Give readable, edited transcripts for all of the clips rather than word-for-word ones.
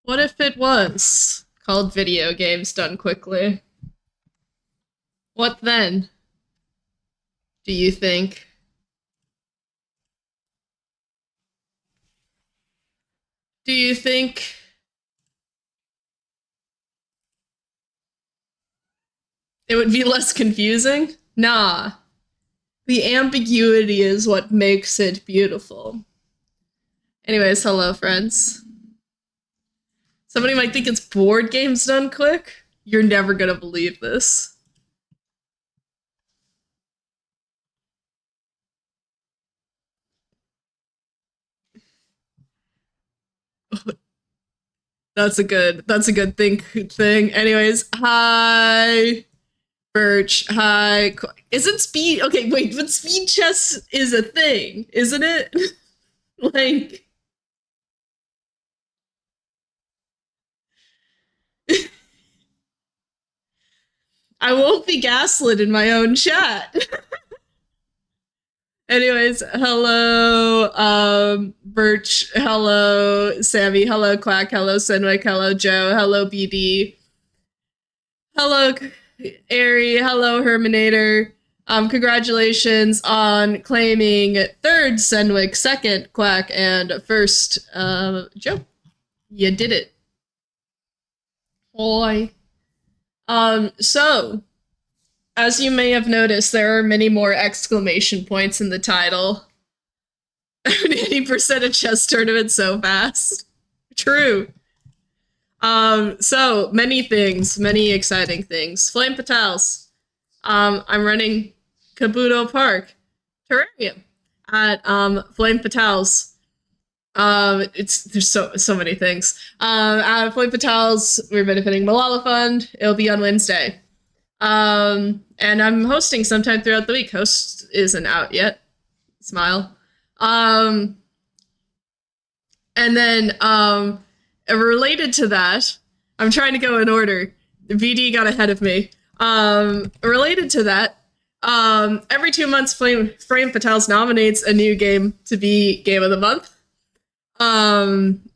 What if it was called video games done quickly? What then, do you think? Do you think it would be less confusing? Nah. The ambiguity is what makes it beautiful. Anyways, hello, friends. Somebody might think it's board games done quick. You're never gonna believe this. That's a good thing. Anyways, hi Birch, hi. Isn't speed okay, wait, but speed chess is a thing, isn't it? Like I won't be gaslit in my own chat. Anyways, hello, Birch, hello, Sammy, hello, Quack, hello, Senwick, hello, Joe, hello, BD, hello, Airy, hello, Herminator. Congratulations on claiming third Senwick, second Quack, and first, Joe. You did it. Boy. So, as you may have noticed, there are many more exclamation points in the title. 80% of chess tournaments so fast. True. So many things, many exciting things. Flame Fatales. I'm running Kabuto Park Terrarium at Flame Fatales. There's so many things. At Flame Fatales, we're benefiting Malala Fund. It'll be on Wednesday. And I'm hosting sometime throughout the week. Host isn't out yet. Smile. And then related to that, I'm trying to go in order. VD got ahead of me. Related to that, every 2 months, Frame Fatales nominates a new game to be Game of the Month.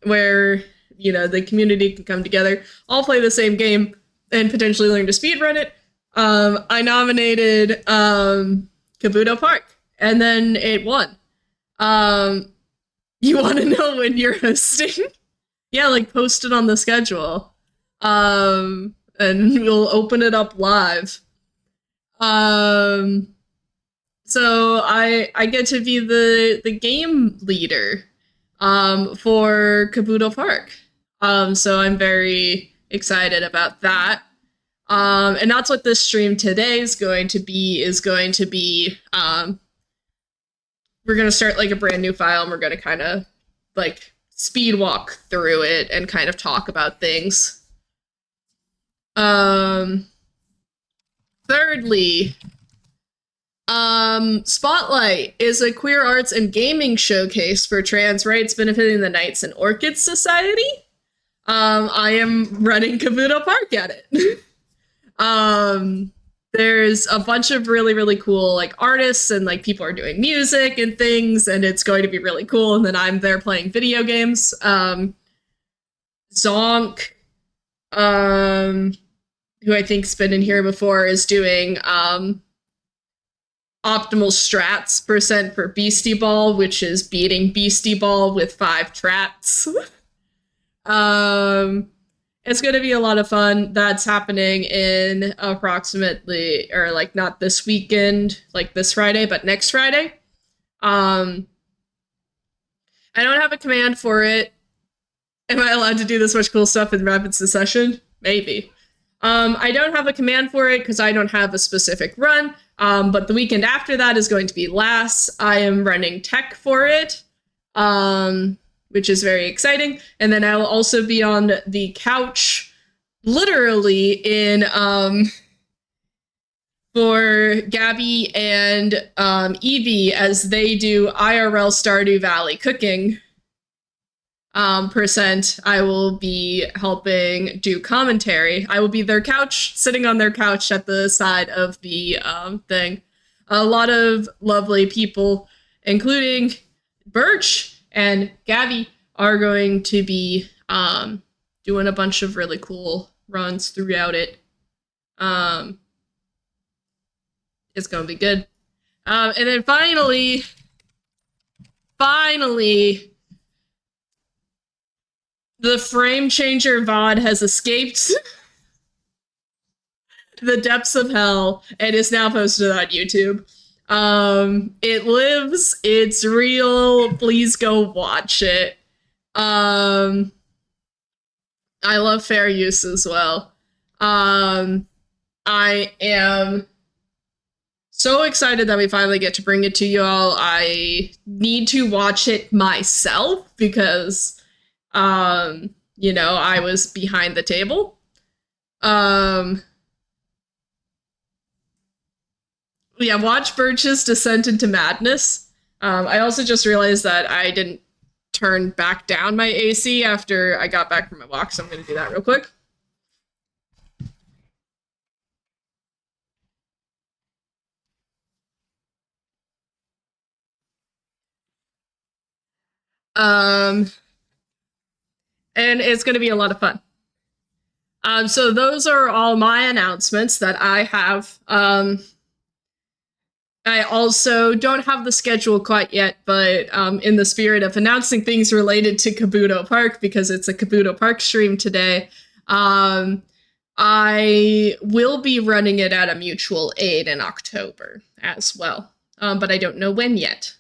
Where, you know, the community can come together, all play the same game, and potentially learn to speedrun it. I nominated Kabuto Park, and then it won. You want to know when you're hosting? Yeah, like post it on the schedule. And we'll open it up live. So I get to be the game leader for Kabuto Park. So I'm very excited about that. And that's what this stream today is going to be, we're going to start like a brand new file, and we're going to kind of like speed walk through it and kind of talk about things. Thirdly, Spotlight is a queer arts and gaming showcase for trans rights benefiting the Knights and Orchids Society. I am running Kabuto Park at it. There's a bunch of really, really cool like artists, and like people are doing music and things, and it's going to be really cool. And then I'm there playing video games. Zonk, who I think's been in here before, is doing optimal strats percent for Beastie Ball, which is beating Beastie Ball with 5 trats. It's going to be a lot of fun. That's happening in approximately, or like not this weekend, like this Friday, but next Friday. I don't have a command for it. Am I allowed to do this much cool stuff in rapid succession? Maybe. I don't have a command for it because I don't have a specific run. But the weekend after that is going to be Lass. I am running tech for it. Which is very exciting. And then I'll also be on the couch, literally, in for Gabby and Evie as they do IRL Stardew Valley cooking. Percent, I will be helping do commentary. I will be their couch, sitting on their couch at the side of the thing. A lot of lovely people, including Birch and Gabby, are going to be doing a bunch of really cool runs throughout it. Um, it's gonna be good. And then finally, the Frame Changer VOD has escaped the depths of hell and is now posted on YouTube. It lives, it's real. Please go watch it. I love fair use as well. I am so excited that we finally get to bring it to you all. I need to watch it myself because, you know, I was behind the table. Yeah, watch Birch's Descent into Madness. I also just realized that I didn't turn back down my AC after I got back from my walk, so I'm going to do that real quick. And it's going to be a lot of fun. So those are all my announcements that I have. I also don't have the schedule quite yet, but in the spirit of announcing things related to Kabuto Park, because it's a Kabuto Park stream today, I will be running it at a mutual aid in October as well, but I don't know when yet.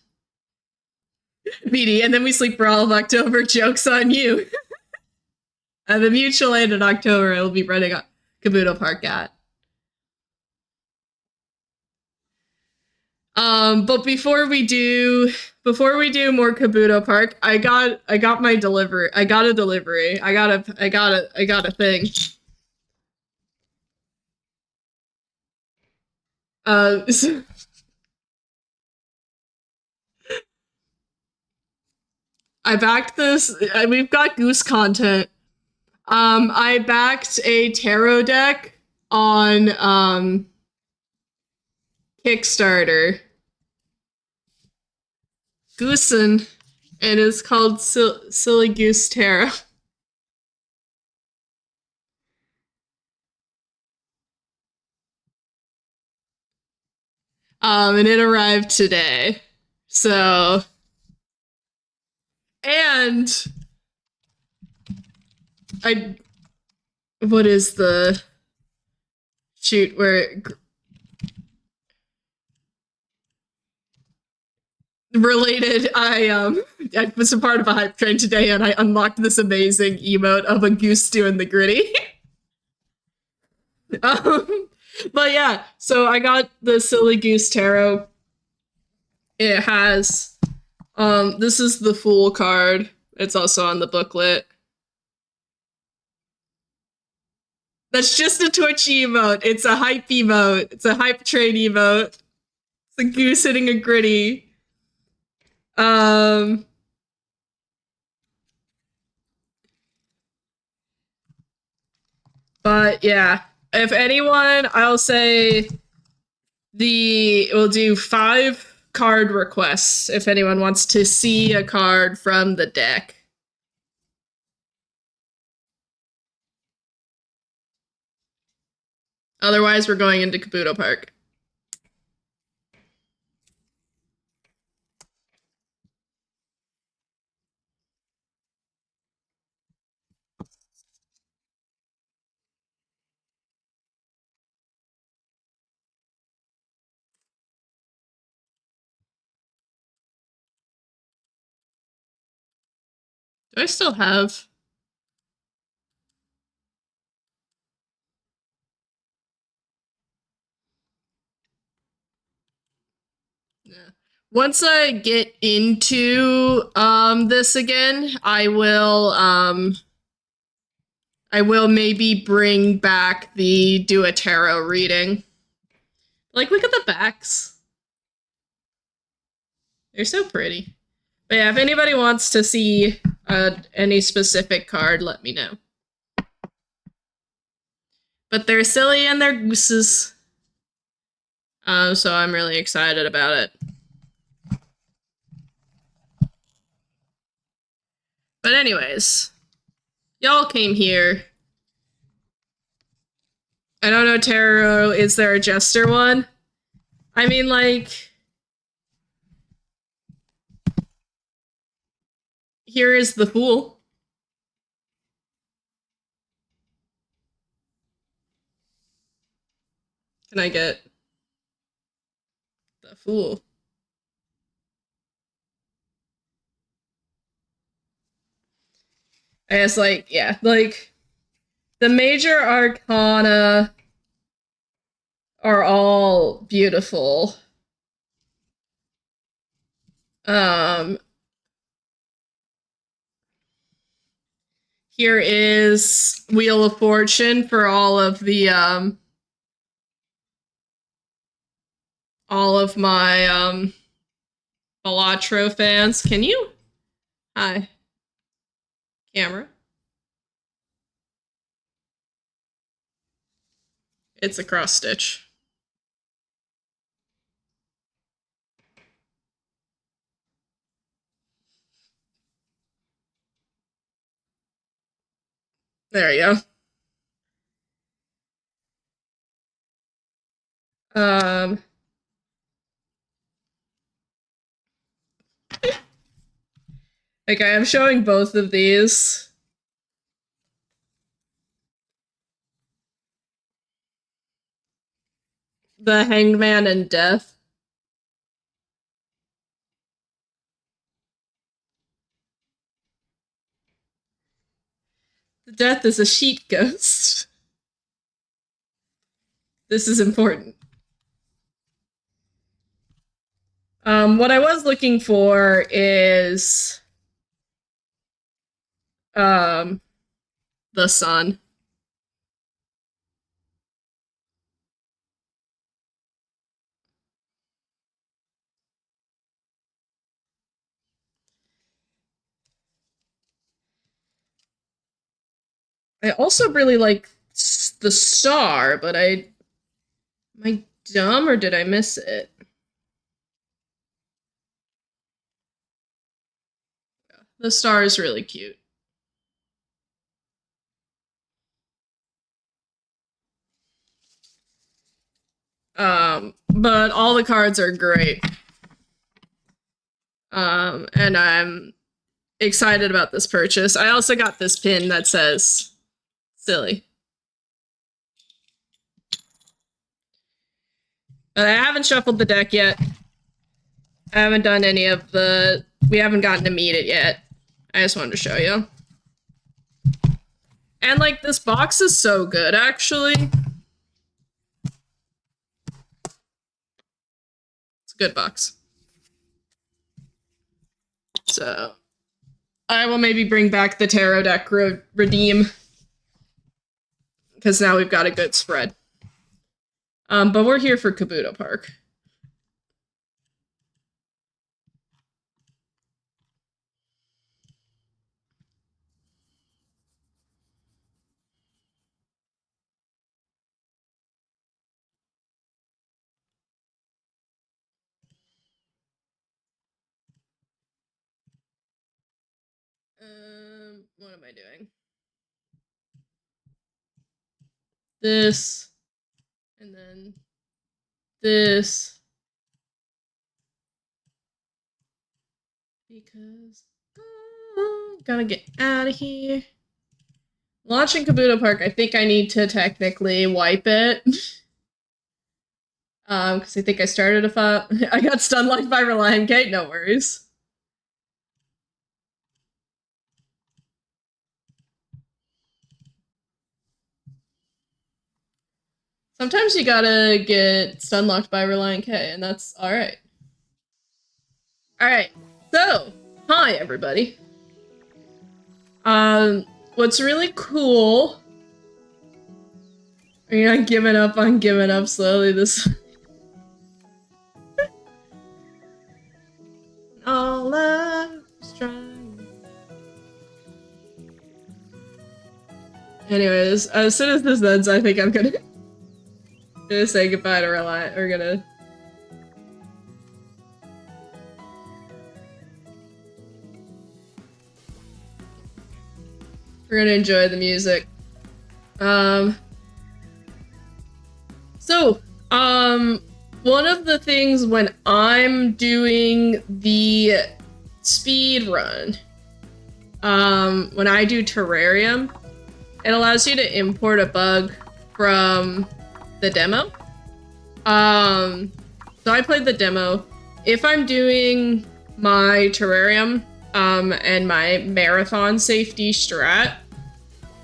BD, and then we sleep for all of October. Joke's on you. At the mutual aid in October, I will be running a Kabuto Park at. But before we do more Kabuto Park, I got my delivery. I got a delivery. I got a thing. So I backed this. We've got Goose content. I backed a tarot deck on Kickstarter. Goosen, and it's called Silly Goose Tarot. And it arrived today. So, and what is the shoot where related? I was a part of a hype train today, and I unlocked this amazing emote of a goose doing the gritty. But yeah, so I got the Silly Goose Tarot. It has this is the Fool card. It's also on the booklet. That's just a Twitch emote. It's a hype emote. It's a hype train emote. It's a goose hitting a gritty. But yeah, if anyone, I'll say we'll do 5 card requests if anyone wants to see a card from the deck. Otherwise, we're going into Kabuto Park. Do I still have? Yeah. Once I get into this again, I will maybe bring back the do a tarot reading. Like, look at the backs. They're so pretty. But yeah, if anybody wants to see any specific card, let me know. But they're silly and they're gooses. So I'm really excited about it. But anyways, Y'all came here. I don't know, tarot. Is there a jester one? I mean, like, here is the fool. Can I get the fool? I guess, like, yeah, like, the major arcana are all beautiful. Um, Here is Wheel of Fortune for all of my Balatro fans. Can you? Hi. Camera. It's a cross stitch. There you go. Okay, I'm showing both of these. The Hangman and Death. The Death is a sheet ghost. This is important. What I was looking for is the sun. I also really like the star, but am I dumb or did I miss it? The star is really cute. But all the cards are great. And I'm excited about this purchase. I also got this pin that says silly. I haven't shuffled the deck yet. I haven't done any of the... We haven't gotten to meet it yet. I just wanted to show you. And, like, this box is so good, actually. It's a good box. So, I will maybe bring back the tarot deck redeem. Because now we've got a good spread. But we're here for Kabuto Park. What am I doing? This, and then this, because gotta get out of here. Launching Kabuto Park, I think I need to technically wipe it. Because I think I started a fight. I got stun locked by Reliant Gate, no worries. Sometimes you gotta get stun locked by Reliant K, and that's alright. Alright, so, hi everybody. What's really cool... Are you not giving up on giving up slowly this... All I'm trying. Anyways, as soon as this ends, I think I'm gonna say goodbye to Reliant. We're gonna... We're gonna enjoy the music. One of the things when I'm doing the speed run, when I do Terrarium, it allows you to import a bug from the demo. So I played the demo. If I'm doing my Terrarium, and my marathon safety strat,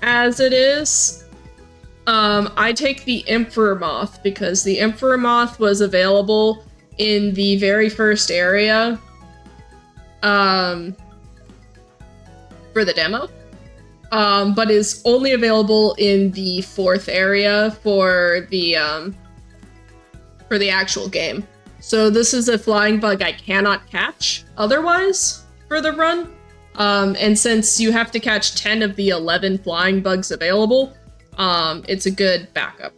as it is, I take the Emperor Moth because the Emperor Moth was available in the very first area, for the demo, but is only available in the 4th area for the actual game. So this is a flying bug I cannot catch otherwise for the run, and since you have to catch 10 of the 11 flying bugs available, it's a good backup.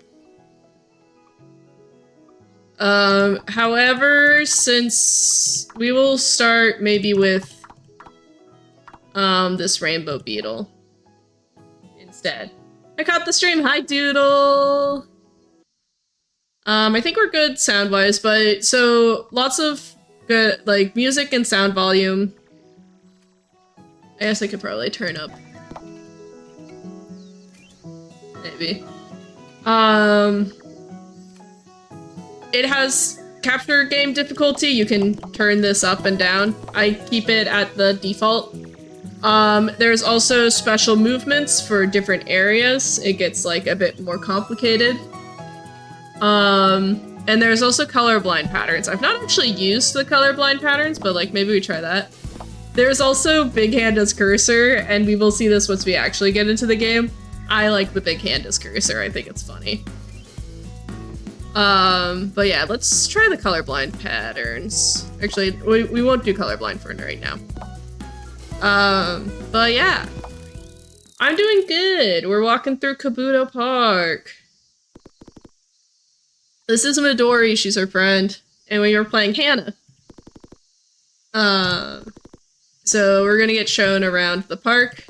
However, since we will start maybe with this rainbow beetle instead. I caught the stream. Hi, Doodle. I think we're good sound-wise, but so lots of good like music and sound volume. I guess I could probably turn up. Maybe. It has capture game difficulty. You can turn this up and down. I keep it at the default. There's also special movements for different areas. It gets like a bit more complicated. And there's also colorblind patterns. I've not actually used the colorblind patterns, but like maybe we try that. There's also Big Hand as cursor, and we will see this once we actually get into the game. I like the Big Hand as cursor. I think it's funny. But yeah, let's try the colorblind patterns. Actually, we won't do colorblind for right now. But yeah. I'm doing good. We're walking through Kabuto Park. This is Midori, she's her friend. And we were playing Hannah. So we're gonna get shown around the park.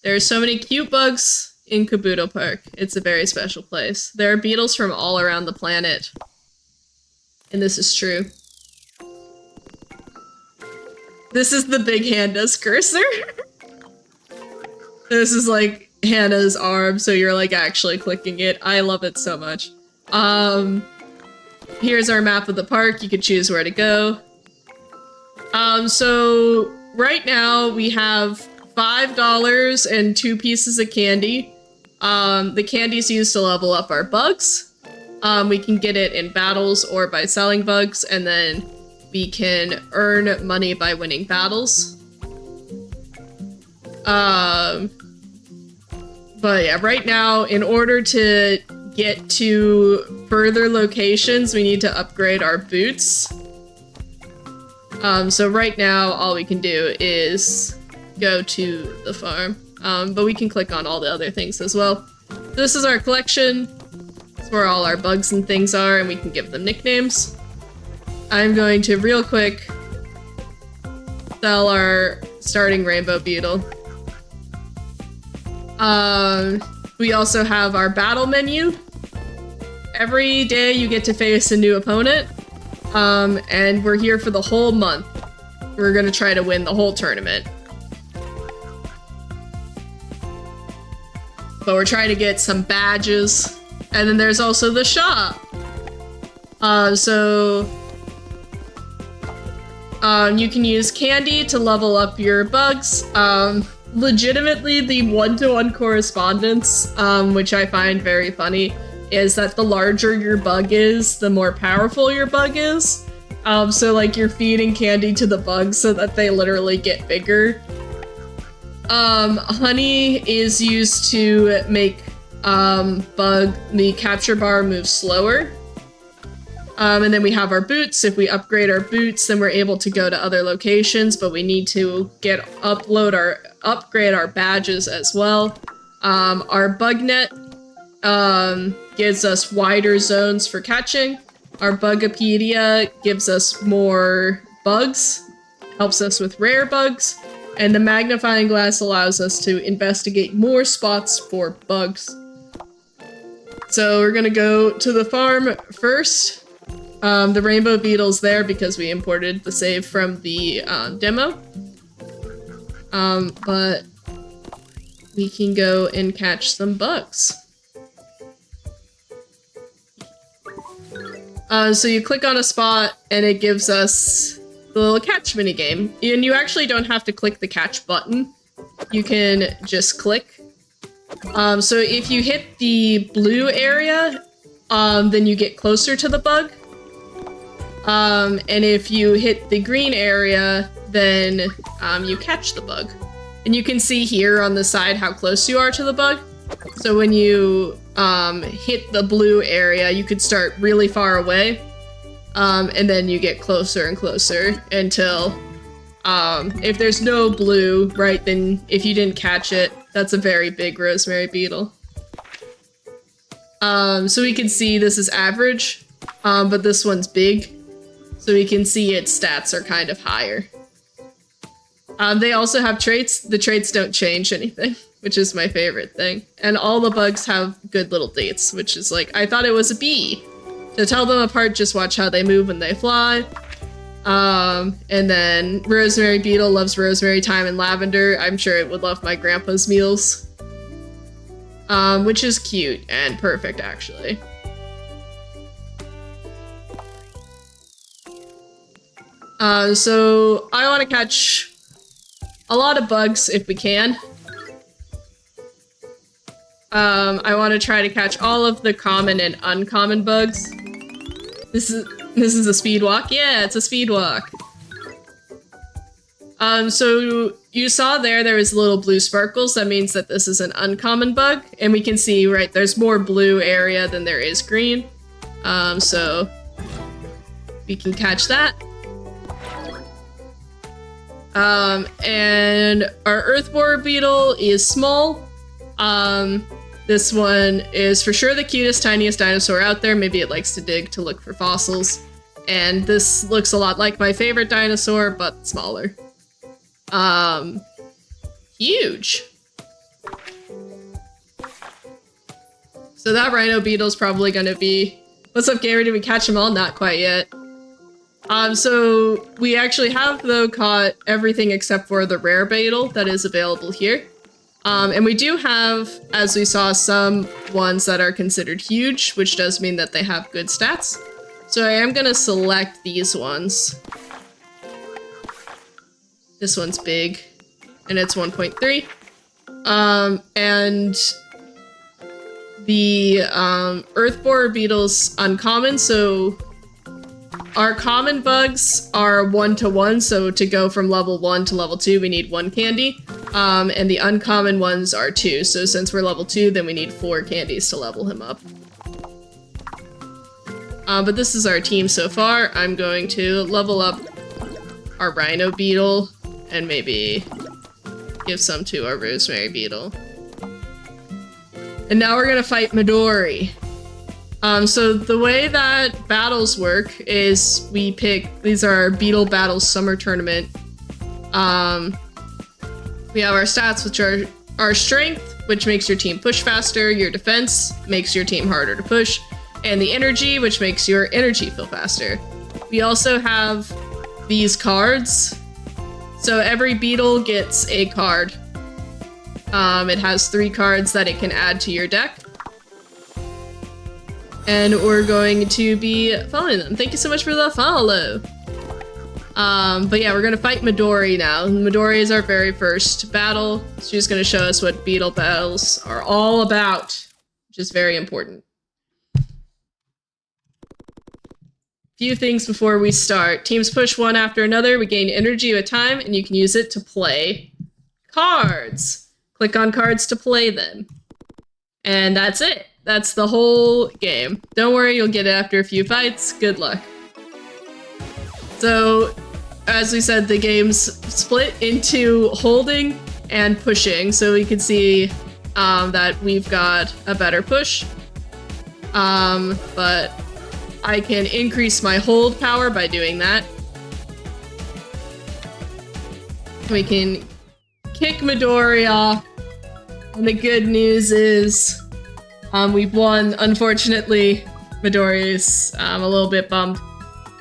There's so many cute bugs in Kabuto Park. It's a very special place. There are beetles from all around the planet. And this is true. This is the Big Handa's cursor. This is like Hannah's arm, so you're like actually clicking it. I love it so much. Here's our map of the park. You can choose where to go. So right now we have $5 and 2 pieces of candy. The candy's used to level up our bugs. We can get it in battles or by selling bugs, and then we can earn money by winning battles. But yeah, right now, in order to get to further locations, we need to upgrade our boots. So right now, all we can do is go to the farm. But we can click on all the other things as well. This is our collection. It's where all our bugs and things are, and we can give them nicknames. I'm going to real quick sell our starting rainbow beetle. We also have our battle menu. Every day you get to face a new opponent. And we're here for the whole month. We're gonna try to win the whole tournament. But we're trying to get some badges. And then there's also the shop. You can use candy to level up your bugs. Legitimately, the one-to-one correspondence, which I find very funny, is that the larger your bug is, the more powerful your bug is. So like you're feeding candy to the bugs so that they literally get bigger. Honey is used to make the capture bar move slower. And then we have our boots. If we upgrade our boots, then we're able to go to other locations, but we need to upgrade our badges as well. Our bug net gives us wider zones for catching. Our Bugopedia gives us more bugs, helps us with rare bugs. And the magnifying glass allows us to investigate more spots for bugs. So we're gonna go to the farm first. The rainbow beetle's there because we imported the save from the demo. But we can go and catch some bugs. So you click on a spot and it gives us the little catch minigame. And you actually don't have to click the catch button. You can just click. So if you hit the blue area, then you get closer to the bug. And if you hit the green area, then you catch the bug. And you can see here on the side how close you are to the bug. So when you hit the blue area, you could start really far away. And then you get closer and closer until if there's no blue, right, then if you didn't catch it, that's a very big rosemary beetle. So we can see this is average, but this one's big. So we can see its stats are kind of higher. They also have traits. The traits don't change anything, which is my favorite thing. And all the bugs have good little dates, which is like, I thought it was a bee. To tell them apart, just watch how they move when they fly. And then rosemary beetle loves rosemary, thyme, and lavender. I'm sure it would love my grandpa's meals. Which is cute and perfect, actually. So I want to catch a lot of bugs if we can. I want to try to catch all of the common and uncommon bugs. This is a speed walk. Yeah, it's a speed walk. So you saw there was little blue sparkles. That means that this is an uncommon bug, and we can see, right, there's more blue area than there is green. So we can catch that. And our earth borer beetle is small. This one is for sure the cutest, tiniest dinosaur out there. Maybe it likes to dig to look for fossils. And this looks a lot like my favorite dinosaur, but smaller. Huge. So that rhino beetle's probably gonna be... What's up, gamer? Did we catch them all? Not quite yet. So we actually have, though, caught everything except for the rare beetle that is available here. And we do have, as we saw, some ones that are considered huge, which does mean that they have good stats. So I am gonna select these ones. This one's big, and it's 1.3. And the earth borer beetle's uncommon, so our common bugs are 1-to-1, so to go from level 1 to level 2, we need 1 candy. And the uncommon ones are 2, so since we're level 2, then we need 4 candies to level him up. But this is our team so far. I'm going to level up our rhino beetle, and maybe give some to our rosemary beetle. And now we're gonna fight Midori. So the way that battles work is we pick, these are our Beetle Battles Summer Tournament. We have our stats, which are our strength, which makes your team push faster, your defense makes your team harder to push, and the energy, which makes your energy feel faster. We also have these cards. So every beetle gets a card. It has 3 cards that it can add to your deck. And we're going to be following them. Thank you so much for the follow. But yeah, we're gonna fight Midori now. Midori is our very first battle. She's gonna show us what beetle battles are all about, which is very important. Few things before we start. Teams push one after another. We gain energy with time, and you can use it to play cards. Click on cards to play them. And that's it. That's the whole game. Don't worry, you'll get it after a few fights. Good luck. So, as we said, the game's split into holding and pushing. So we can see that we've got a better push. But I can increase my hold power by doing that. We can kick Midori off. And the good news is, we've won. Unfortunately, Midori's a little bit bummed.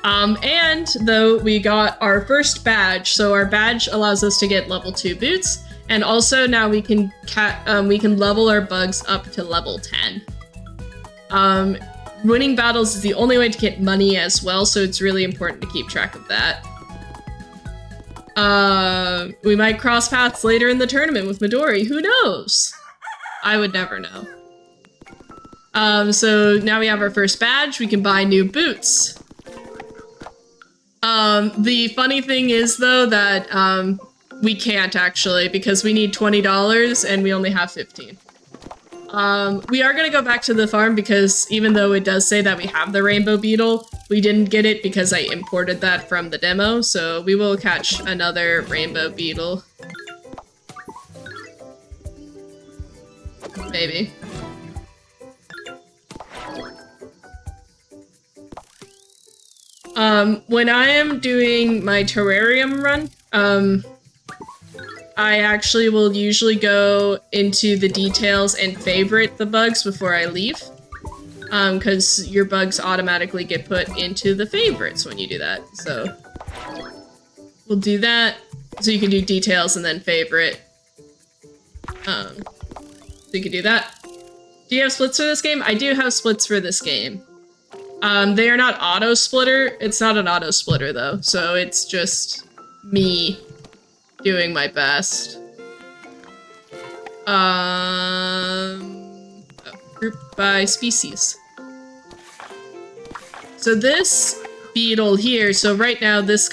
And though we got our first badge, so our badge allows us to get level 2 boots, and also now we can level our bugs up to level 10. Winning battles is the only way to get money as well, so it's really important to keep track of that. We might cross paths later in the tournament with Midori. Who knows? I would never know. So now we have our first badge. We can buy new boots. The funny thing is, though, that we can't actually, because we need $20 and we only have 15. We are gonna go back to the farm because even though it does say that we have the rainbow beetle, we didn't get it because I imported that from the demo, so we will catch another rainbow beetle. Maybe. When I am doing my terrarium run, I actually will usually go into the details and favorite the bugs before I leave. Because your bugs automatically get put into the favorites when you do that. So we'll do that. So you can do details and then favorite. So you can do that. Do you have splits for this game? I do have splits for this game. They are not auto splitter. It's not an auto splitter though. So it's just me doing my best. Group by species. So this beetle here, so right now this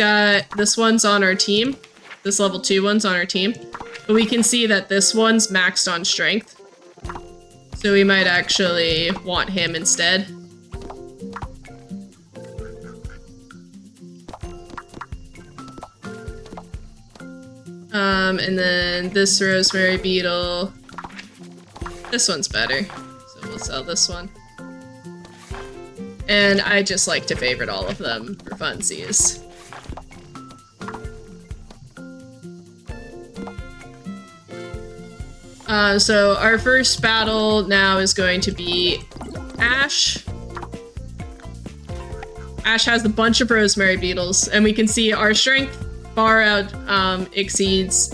one's on our team. This level 2 one's on our team. But we can see that this one's maxed on strength. So we might actually want him instead. And then this rosemary beetle. This one's better, so we'll sell this one. And I just like to favorite all of them for funsies. So our first battle now is going to be Ash. Ash has a bunch of rosemary beetles, and we can see our strength far out exceeds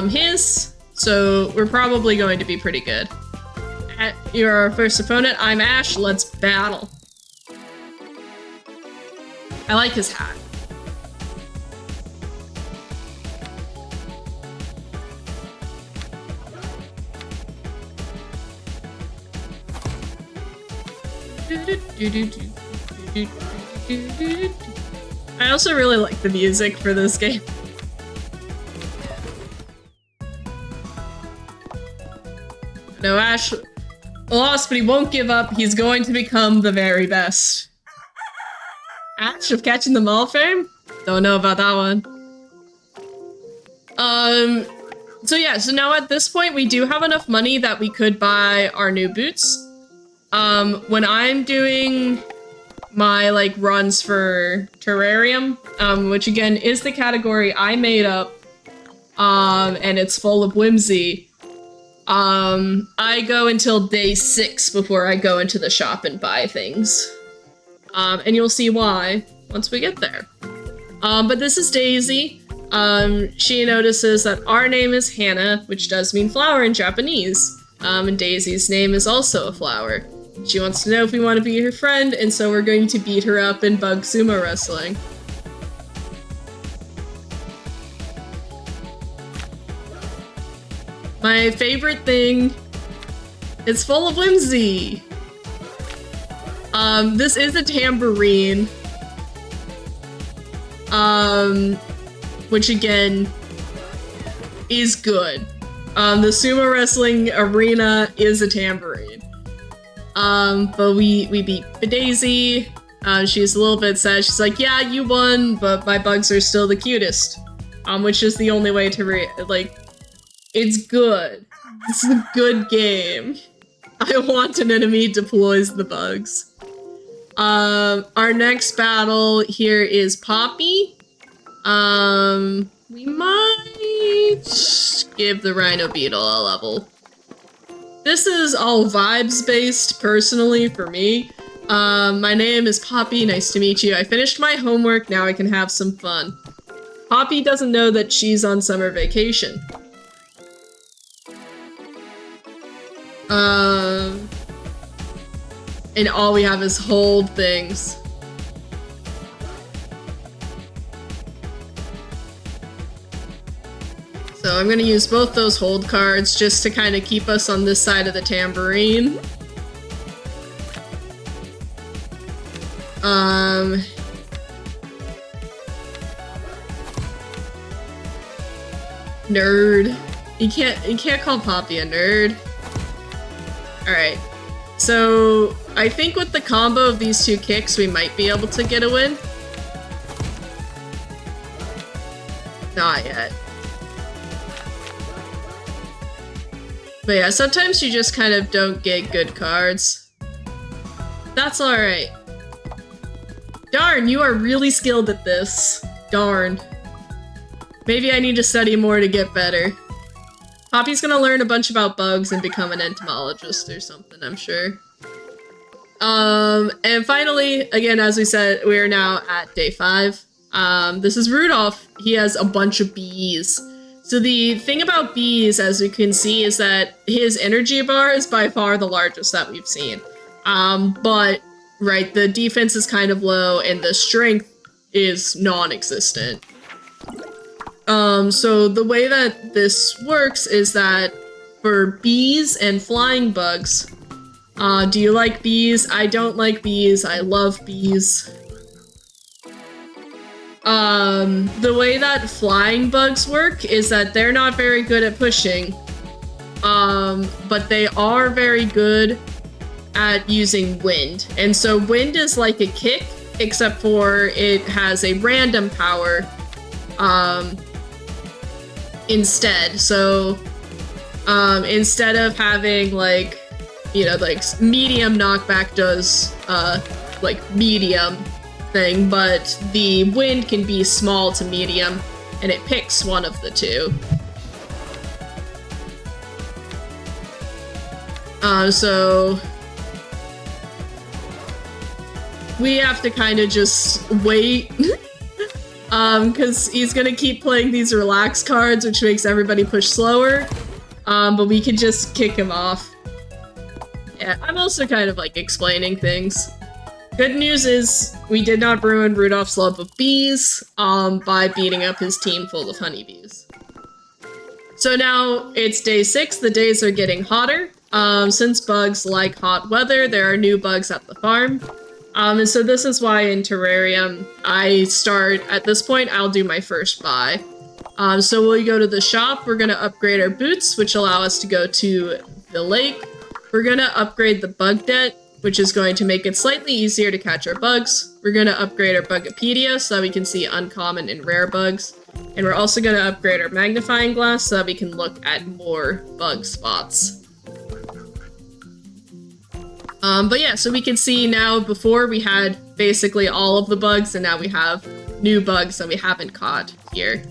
his, so we're probably going to be pretty good. You're our first opponent. I'm Ash. Let's battle. I like his hat. I also really like the music for this game. No, Ash lost, but he won't give up. He's going to become the very best. Ash of Catching Them All fame? Don't know about that one. So yeah, so now at this point we do have enough money that we could buy our new boots. When I'm doing my runs for terrarium, which again is the category I made up, and it's full of whimsy. I go until day 6 before I go into the shop and buy things. And you'll see why once we get there. But this is Daisy. She notices that our name is Hannah, which does mean flower in Japanese. And Daisy's name is also a flower. She wants to know if we want to be her friend, and so we're going to beat her up in bug sumo wrestling. My favorite thing, it's full of whimsy. This is a tambourine. Which again, is good. The sumo wrestling arena is a tambourine. But we beat Daisy. She's a little bit sad. She's like, yeah, you won, but my bugs are still the cutest. Which is the only way to it's good. It's a good game. I want an enemy deploys the bugs. Our next battle here is Poppy. What we might give the rhino beetle a level. This is all vibes based personally for me. My name is Poppy, nice to meet you. I finished my homework, now I can have some fun. Poppy doesn't know that she's on summer vacation. And all we have is hold things. So I'm gonna use both those hold cards just to kind of keep us on this side of the tambourine. Nerd. You can't call Poppy a nerd. Alright. So I think with the combo of these two kicks we might be able to get a win. Not yet. But yeah, sometimes you just kind of don't get good cards. That's alright. Darn, you are really skilled at this. Darn. Maybe I need to study more to get better. Poppy's gonna learn a bunch about bugs and become an entomologist or something, I'm sure. And finally, again, as we said, we are now at day 5. This is Rudolph. He has a bunch of bees. So the thing about bees, as we can see, is that his energy bar is by far the largest that we've seen. But, right, the defense is kind of low and the strength is non-existent. So the way that this works is that for bees and flying bugs, do you like bees? I don't like bees. I love bees. The way that flying bugs work is that they're not very good at pushing, but they are very good at using wind. And so wind is like a kick, except for it has a random power, instead. So, instead of having like, you know, like medium knockback does, like medium thing, but the wind can be small to medium, and it picks one of the two. So we have to kind of just wait, because he's gonna keep playing these relax cards, which makes everybody push slower, but we can just kick him off. Yeah, I'm also kind of like explaining things. Good news is we did not ruin Rudolph's love of bees by beating up his team full of honeybees. So now it's day 6, the days are getting hotter. Since bugs like hot weather, there are new bugs at the farm. And so this is why in Terrarium, I start, at this point, I'll do my first buy. So when we go to the shop, we're gonna upgrade our boots, which allow us to go to the lake. We're gonna upgrade the bug net, which is going to make it slightly easier to catch our bugs. We're gonna upgrade our Bugopedia so that we can see uncommon and rare bugs. And we're also gonna upgrade our magnifying glass so that we can look at more bug spots. But yeah, so we can see now, before we had basically all of the bugs, and now we have new bugs that we haven't caught here.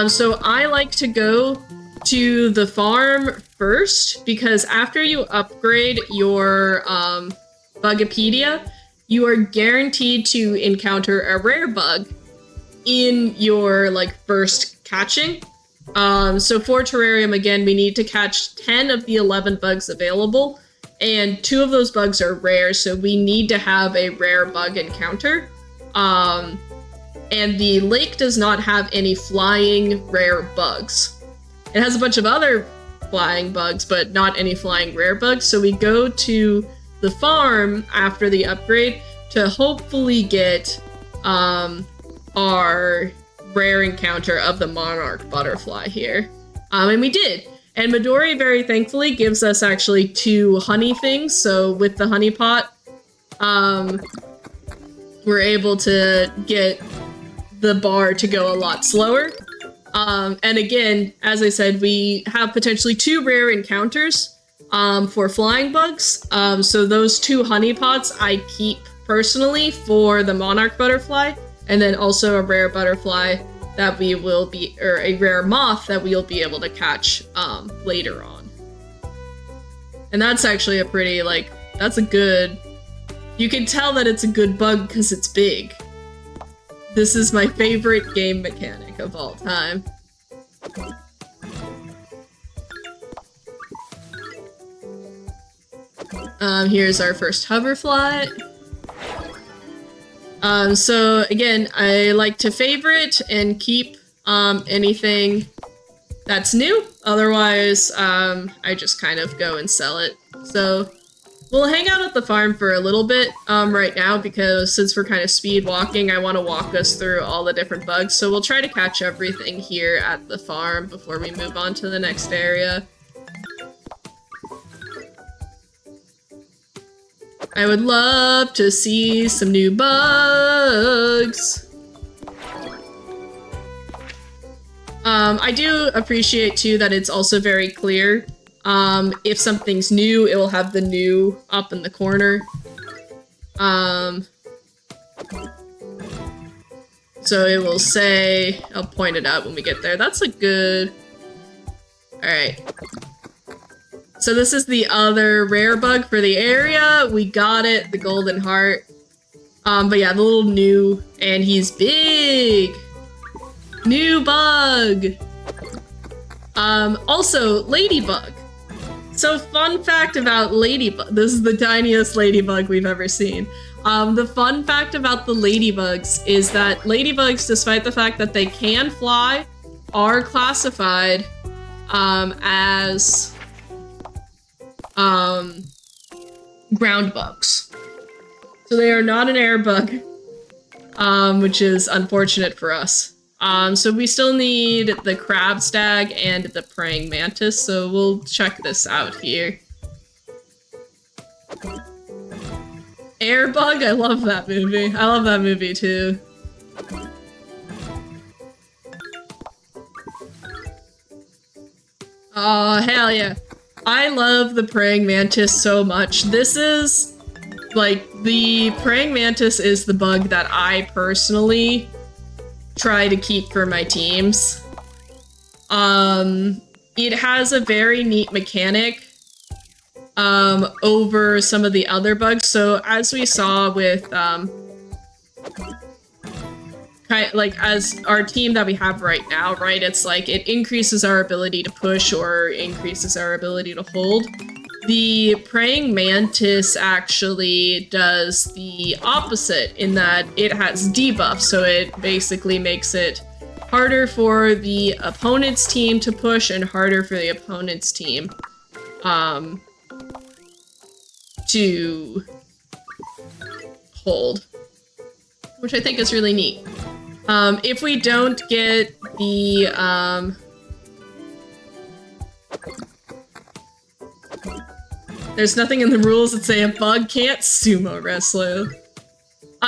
So I like to go to the farm first, because after you upgrade your Bugopedia, you are guaranteed to encounter a rare bug in your like first catching. So for Terrarium, again, we need to catch 10 of the 11 bugs available, and 2 of those bugs are rare, so we need to have a rare bug encounter. And the lake does not have any flying rare bugs. It has a bunch of other flying bugs, but not any flying rare bugs, so we go to the farm after the upgrade to hopefully get our rare encounter of the monarch butterfly here. And we did. And Midori, very thankfully, gives us actually 2 honey things, so with the honey pot, we're able to get the bar to go a lot slower. And again, as I said, we have potentially 2 rare encounters for flying bugs. So those 2 honey pots I keep personally for the monarch butterfly, and then also a rare butterfly that we will be, or a rare moth that we'll be able to catch later on. And that's actually a pretty, like, that's a good, you can tell that it's a good bug because it's big. This is my favorite game mechanic of all time. Here's our first hoverfly. So again, I like to favorite and keep anything that's new. Otherwise, I just kind of go and sell it. So we'll hang out at the farm for a little bit right now because since we're kind of speed walking, I want to walk us through all the different bugs. So we'll try to catch everything here at the farm before we move on to the next area. I would love to see some new bugs. I do appreciate too that it's also very clear. If something's new, it will have the new up in the corner. So it will say, I'll point it out when we get there. That's a good... Alright. So this is the other rare bug for the area. We got it, the golden heart. But yeah, the little new, and he's big. New bug. Also, ladybug. So fun fact about ladybug. This is the tiniest ladybug we've ever seen. The fun fact about the ladybugs is that ladybugs, despite the fact that they can fly, are classified as ground bugs. So they are not an air bug, which is unfortunate for us. So we still need the crab stag and the praying mantis, so we'll check this out here. Air bug, I love that movie. I love that movie too. Oh, hell yeah. I love the praying mantis so much. This is, like, the praying mantis is the bug that I personally try to keep for my teams. It has a very neat mechanic over some of the other bugs. So as we saw with as our team that we have right now, right? It's like it increases our ability to push or increases our ability to hold. The praying mantis actually does the opposite in that it has debuff, so it basically makes it harder for the opponent's team to push and harder for the opponent's team to hold, which I think is really neat. If we don't get the, there's nothing in the rules that say a bug can't sumo wrestle.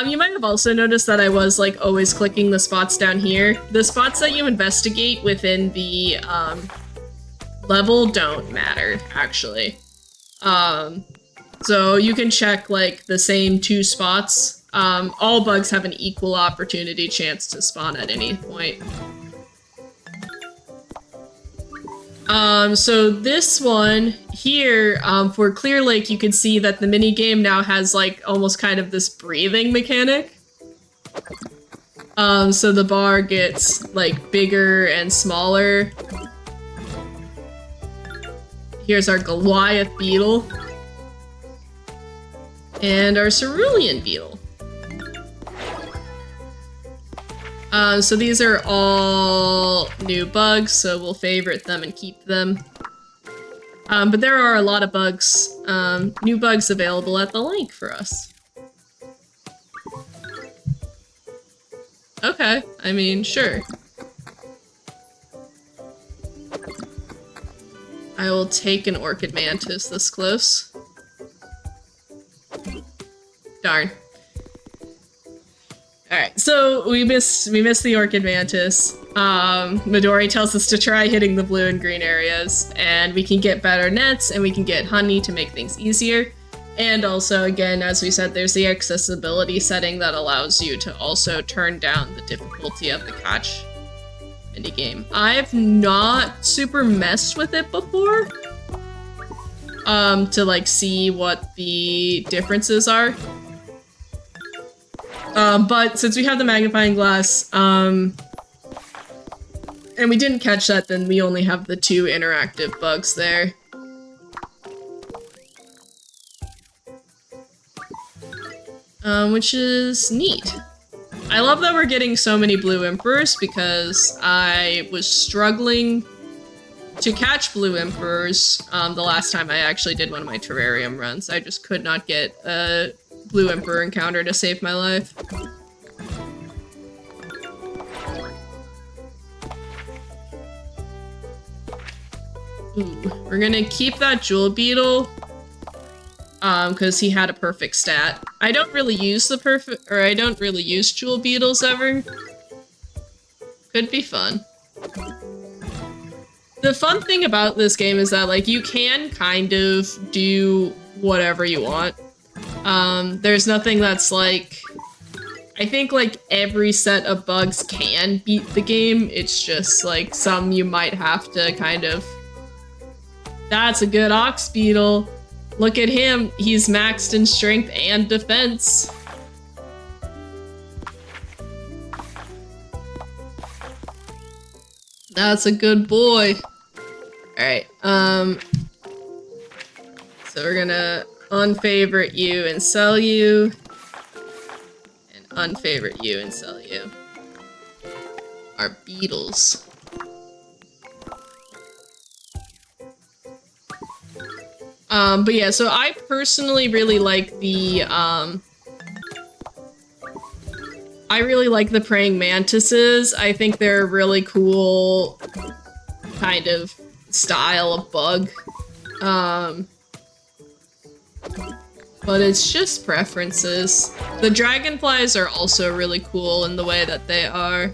You might have also noticed that I was, like, always clicking the spots down here. The spots that you investigate within the, level don't matter, actually. So you can check, like, the same 2 spots. All bugs have an equal opportunity chance to spawn at any point. So this one here, for Clear Lake, you can see that the minigame now has, like, almost kind of this breathing mechanic. So the bar gets, like, bigger and smaller. Here's our Goliath beetle. And our cerulean beetle. So these are all new bugs, so we'll favorite them and keep them. But there are a lot of bugs, new bugs available at the link for us. Okay, I mean, sure. I will take an orchid mantis this close. Darn. Alright, so we missed the orchid mantis. Midori tells us to try hitting the blue and green areas, and we can get better nets, and we can get honey to make things easier. And also, again, as we said, there's the accessibility setting that allows you to also turn down the difficulty of the catch. minigame. I've not super messed with it before. To like see what the differences are. But since we have the magnifying glass, and we didn't catch that, then we only have the 2 interactive bugs there. Which is neat. I love that we're getting so many blue emperors because I was struggling to catch blue emperors the last time I actually did one of my terrarium runs. I just could not get a blue emperor encounter to save my life. Ooh, we're gonna keep that jewel beetle because he had a perfect stat. I don't really use jewel beetles ever. Could be fun. The fun thing about this game is that, like, you can kind of do whatever you want. There's nothing that's like... I think, like, every set of bugs can beat the game. It's just, like, some you might have to kind of... That's a good ox beetle. Look at him. He's maxed in strength and defense. That's a good boy. Alright, so we're gonna unfavorite you and sell you. And unfavorite you and sell you. Our beetles. But yeah, so I personally really like the, I really like the praying mantises. I think they're a really cool kind of style of bug. But it's just preferences. The dragonflies are also really cool in the way that they are.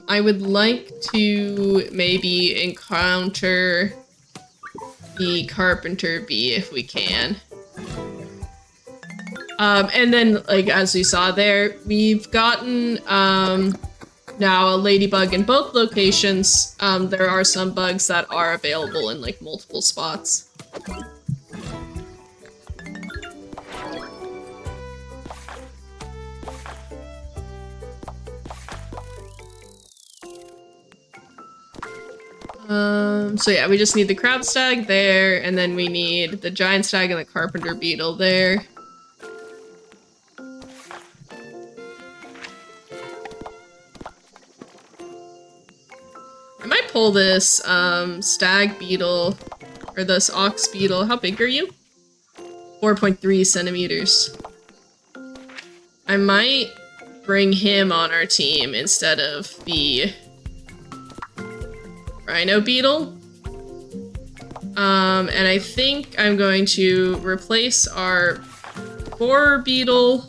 I would like to maybe encounter the carpenter bee if we can. And then, like, as we saw there, we've gotten, now a ladybug in both locations. There are some bugs that are available in, like, multiple spots. So yeah, we just need the crab stag there, and then we need the giant stag and the carpenter beetle there. I might pull this, stag beetle, or this ox beetle. How big are you? 4.3 centimeters. I might bring him on our team instead of the rhino beetle. And I think I'm going to replace our boar beetle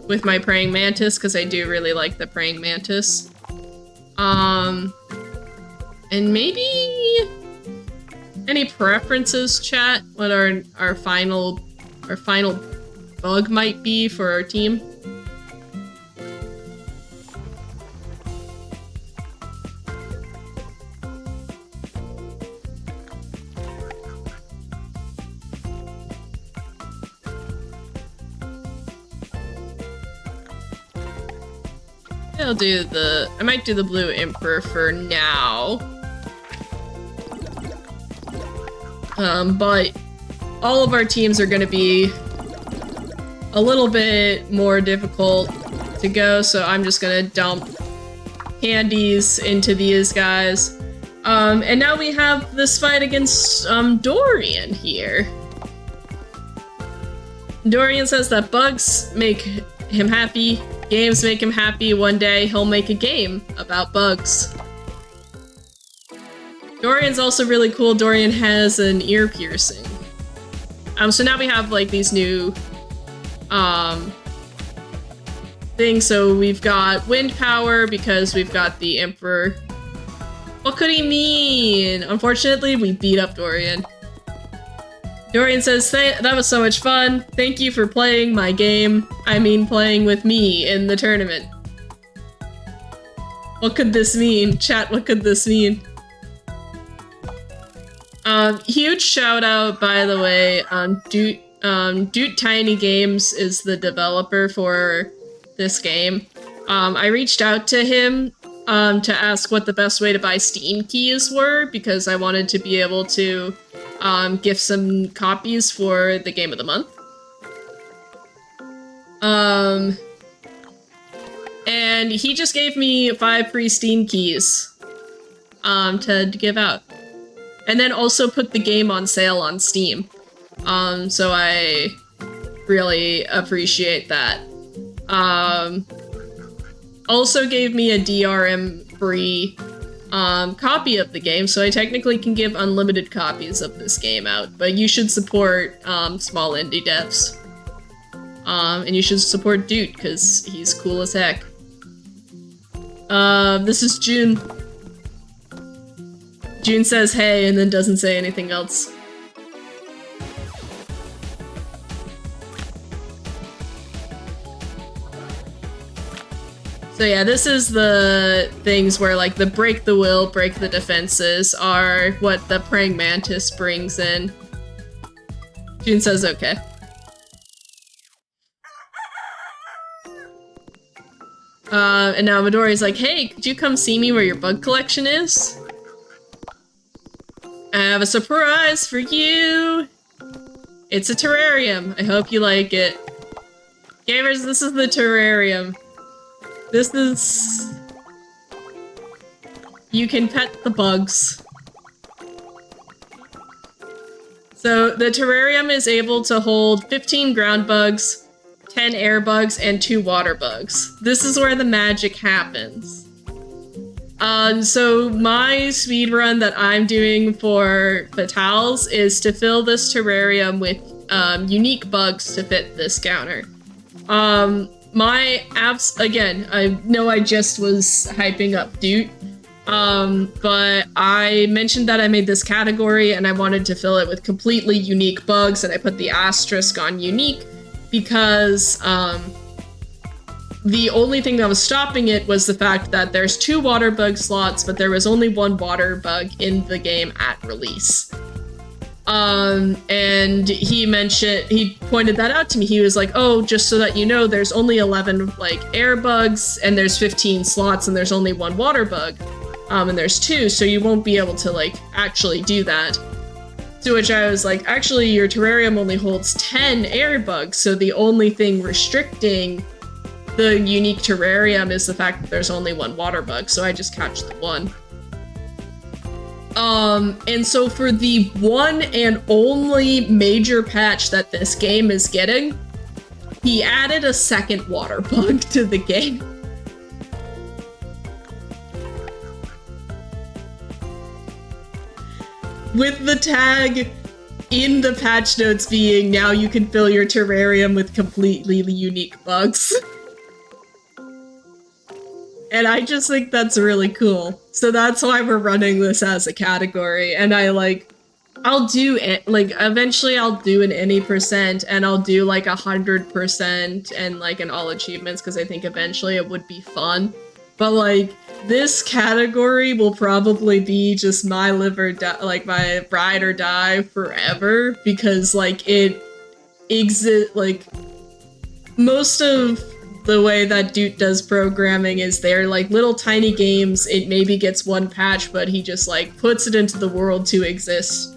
with my praying mantis, because I do really like the praying mantis. And maybe any preferences, chat? What our final bug might be for our team? I might do the blue emperor for now. But all of our teams are gonna be a little bit more difficult to go, so I'm just gonna dump candies into these guys. And now we have this fight against, Dorian here. Dorian says that bugs make him happy. Games make him happy. One day he'll make a game about bugs. Dorian's also really cool. Dorian has an ear piercing. So now we have, like, these new, things. So we've got wind power because we've got the Emperor. What could he mean? Unfortunately, we beat up Dorian. Dorian says, that was so much fun. Thank you for playing my game. I mean, playing with me in the tournament. What could this mean? Chat, what could this mean? Huge shout out, by the way, Doot Tiny Games is the developer for this game. I reached out to him to ask what the best way to buy Steam keys were, because I wanted to be able to gift some copies for the Game of the Month. And he just gave me 5 free Steam keys to give out. And then also put the game on sale on Steam. So I really appreciate that. Also gave me a DRM-free copy of the game, so I technically can give unlimited copies of this game out. But you should support small indie devs. And you should support Doot, because he's cool as heck. This is June. June says hey and then doesn't say anything else. So yeah, this is the things where like the break the will, break the defenses are what the praying mantis brings in. June says okay. And now Midori's like, hey, could you come see me where your bug collection is? I have a surprise for you! It's a terrarium. I hope you like it. Gamers, this is the terrarium. This is... You can pet the bugs. So the terrarium is able to hold 15 ground bugs, 10 air bugs, and 2 water bugs. This is where the magic happens. So my speedrun that I'm doing for Fatales is to fill this terrarium with unique bugs to fit this counter. My apps, again, I know I just was hyping up Doot, but I mentioned that I made this category and I wanted to fill it with completely unique bugs, and I put the asterisk on unique because the only thing that was stopping it was the fact that there's 2 water bug slots, but there was only 1 water bug in the game at release. And he pointed that out to me. He was like, oh, just so that you know, there's only 11, like, air bugs, and there's 15 slots, and there's only 1 water bug. And there's 2, so you won't be able to, like, actually do that. To which I was like, actually, your terrarium only holds 10 air bugs, so the only thing restricting the unique terrarium is the fact that there's only 1 water bug, so I just catch the 1. And so for the one and only major patch that this game is getting, he added a 2nd water bug to the game. With the tag in the patch notes being, now you can fill your terrarium with completely unique bugs. And I just think that's really cool. So that's why we're running this as a category. And I'll do it, like, eventually I'll do an any percent, and I'll do like 100% and like an all achievements, because I think eventually it would be fun. But like, this category will probably be just my live or die, like my ride or die forever, because like it exists, like most of the way that Doot does programming is they're like little tiny games. It maybe gets 1 patch, but he just like puts it into the world to exist.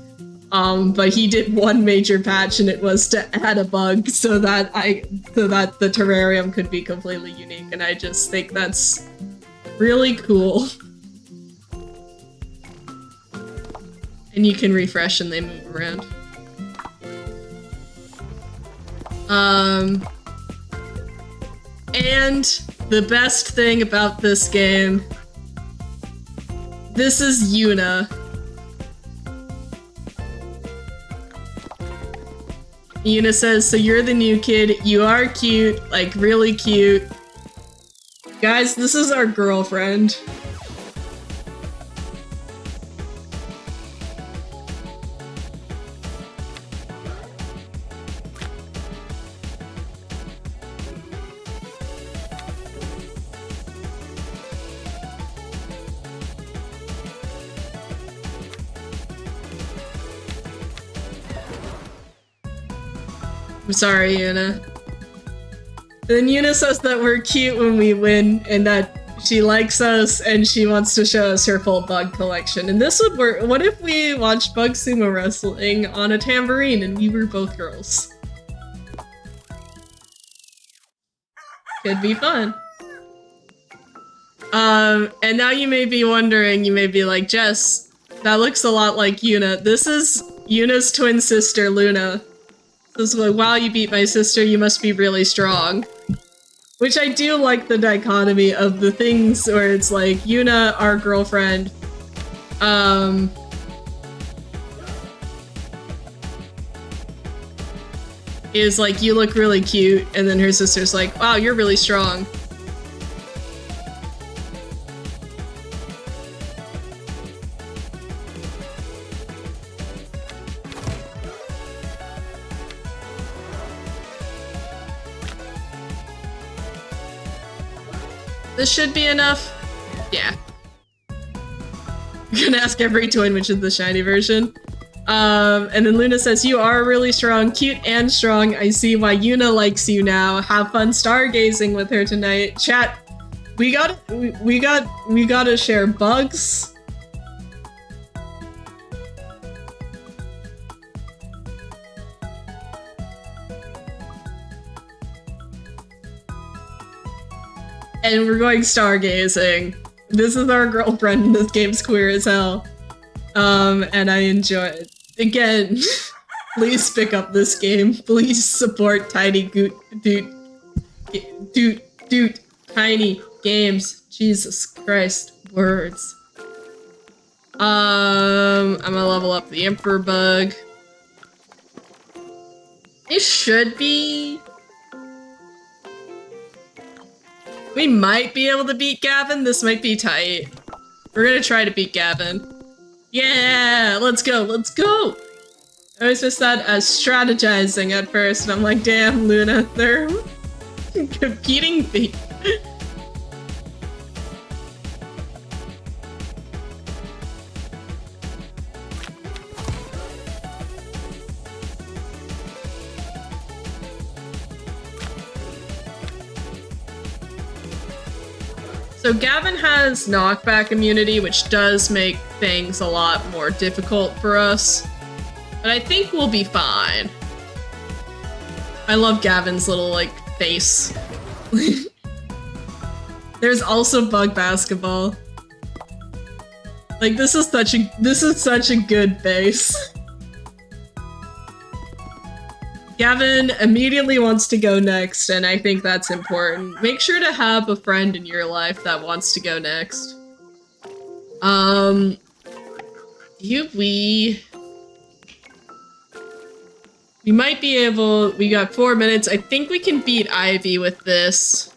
But he did 1 major patch, and it was to add a bug so that the terrarium could be completely unique. And I just think that's really cool. And you can refresh and they move around. And the best thing about this game, this is Yuna. Yuna says, so you're the new kid, you are cute, like really cute. Guys, this is our girlfriend. I'm sorry, Yuna. Then Yuna says that we're cute when we win and that she likes us and she wants to show us her full bug collection. And this would work. What if we watched bug sumo wrestling on a tambourine and we were both girls? Could be fun. And now you may be wondering, you may be like, Jess, that looks a lot like Yuna. This is Yuna's twin sister, Luna. This is like, wow, you beat my sister, you must be really strong. Which I do like the dichotomy of the things where it's like, Yuna, our girlfriend, is like, you look really cute, and then her sister's like, wow, you're really strong. This should be enough. Yeah. I'm gonna ask every twin which is the shiny version. And then Luna says, you are really strong, cute and strong. I see why Yuna likes you now. Have fun stargazing with her tonight. Chat, we gotta share bugs. And we're going stargazing. This is our girlfriend, and this game's queer as hell. And I enjoy it. Again, please pick up this game. Please support Tiny Tiny Games. Jesus Christ, words. I'm gonna level up the Emperor Bug. It should be... We might be able to beat Gavin. This might be tight. We're gonna try to beat Gavin. Yeah, let's go, let's go! I always miss that as strategizing at first, and I'm like, damn, Luna, they're competing me. So Gavin has knockback immunity, which does make things a lot more difficult for us. But I think we'll be fine. I love Gavin's little, like, face. There's also bug basketball. Like, this is such a good base. Gavin immediately wants to go next, and I think that's important. Make sure to have a friend in your life that wants to go next. We might be able... We got 4 minutes. I think we can beat Ivy with this.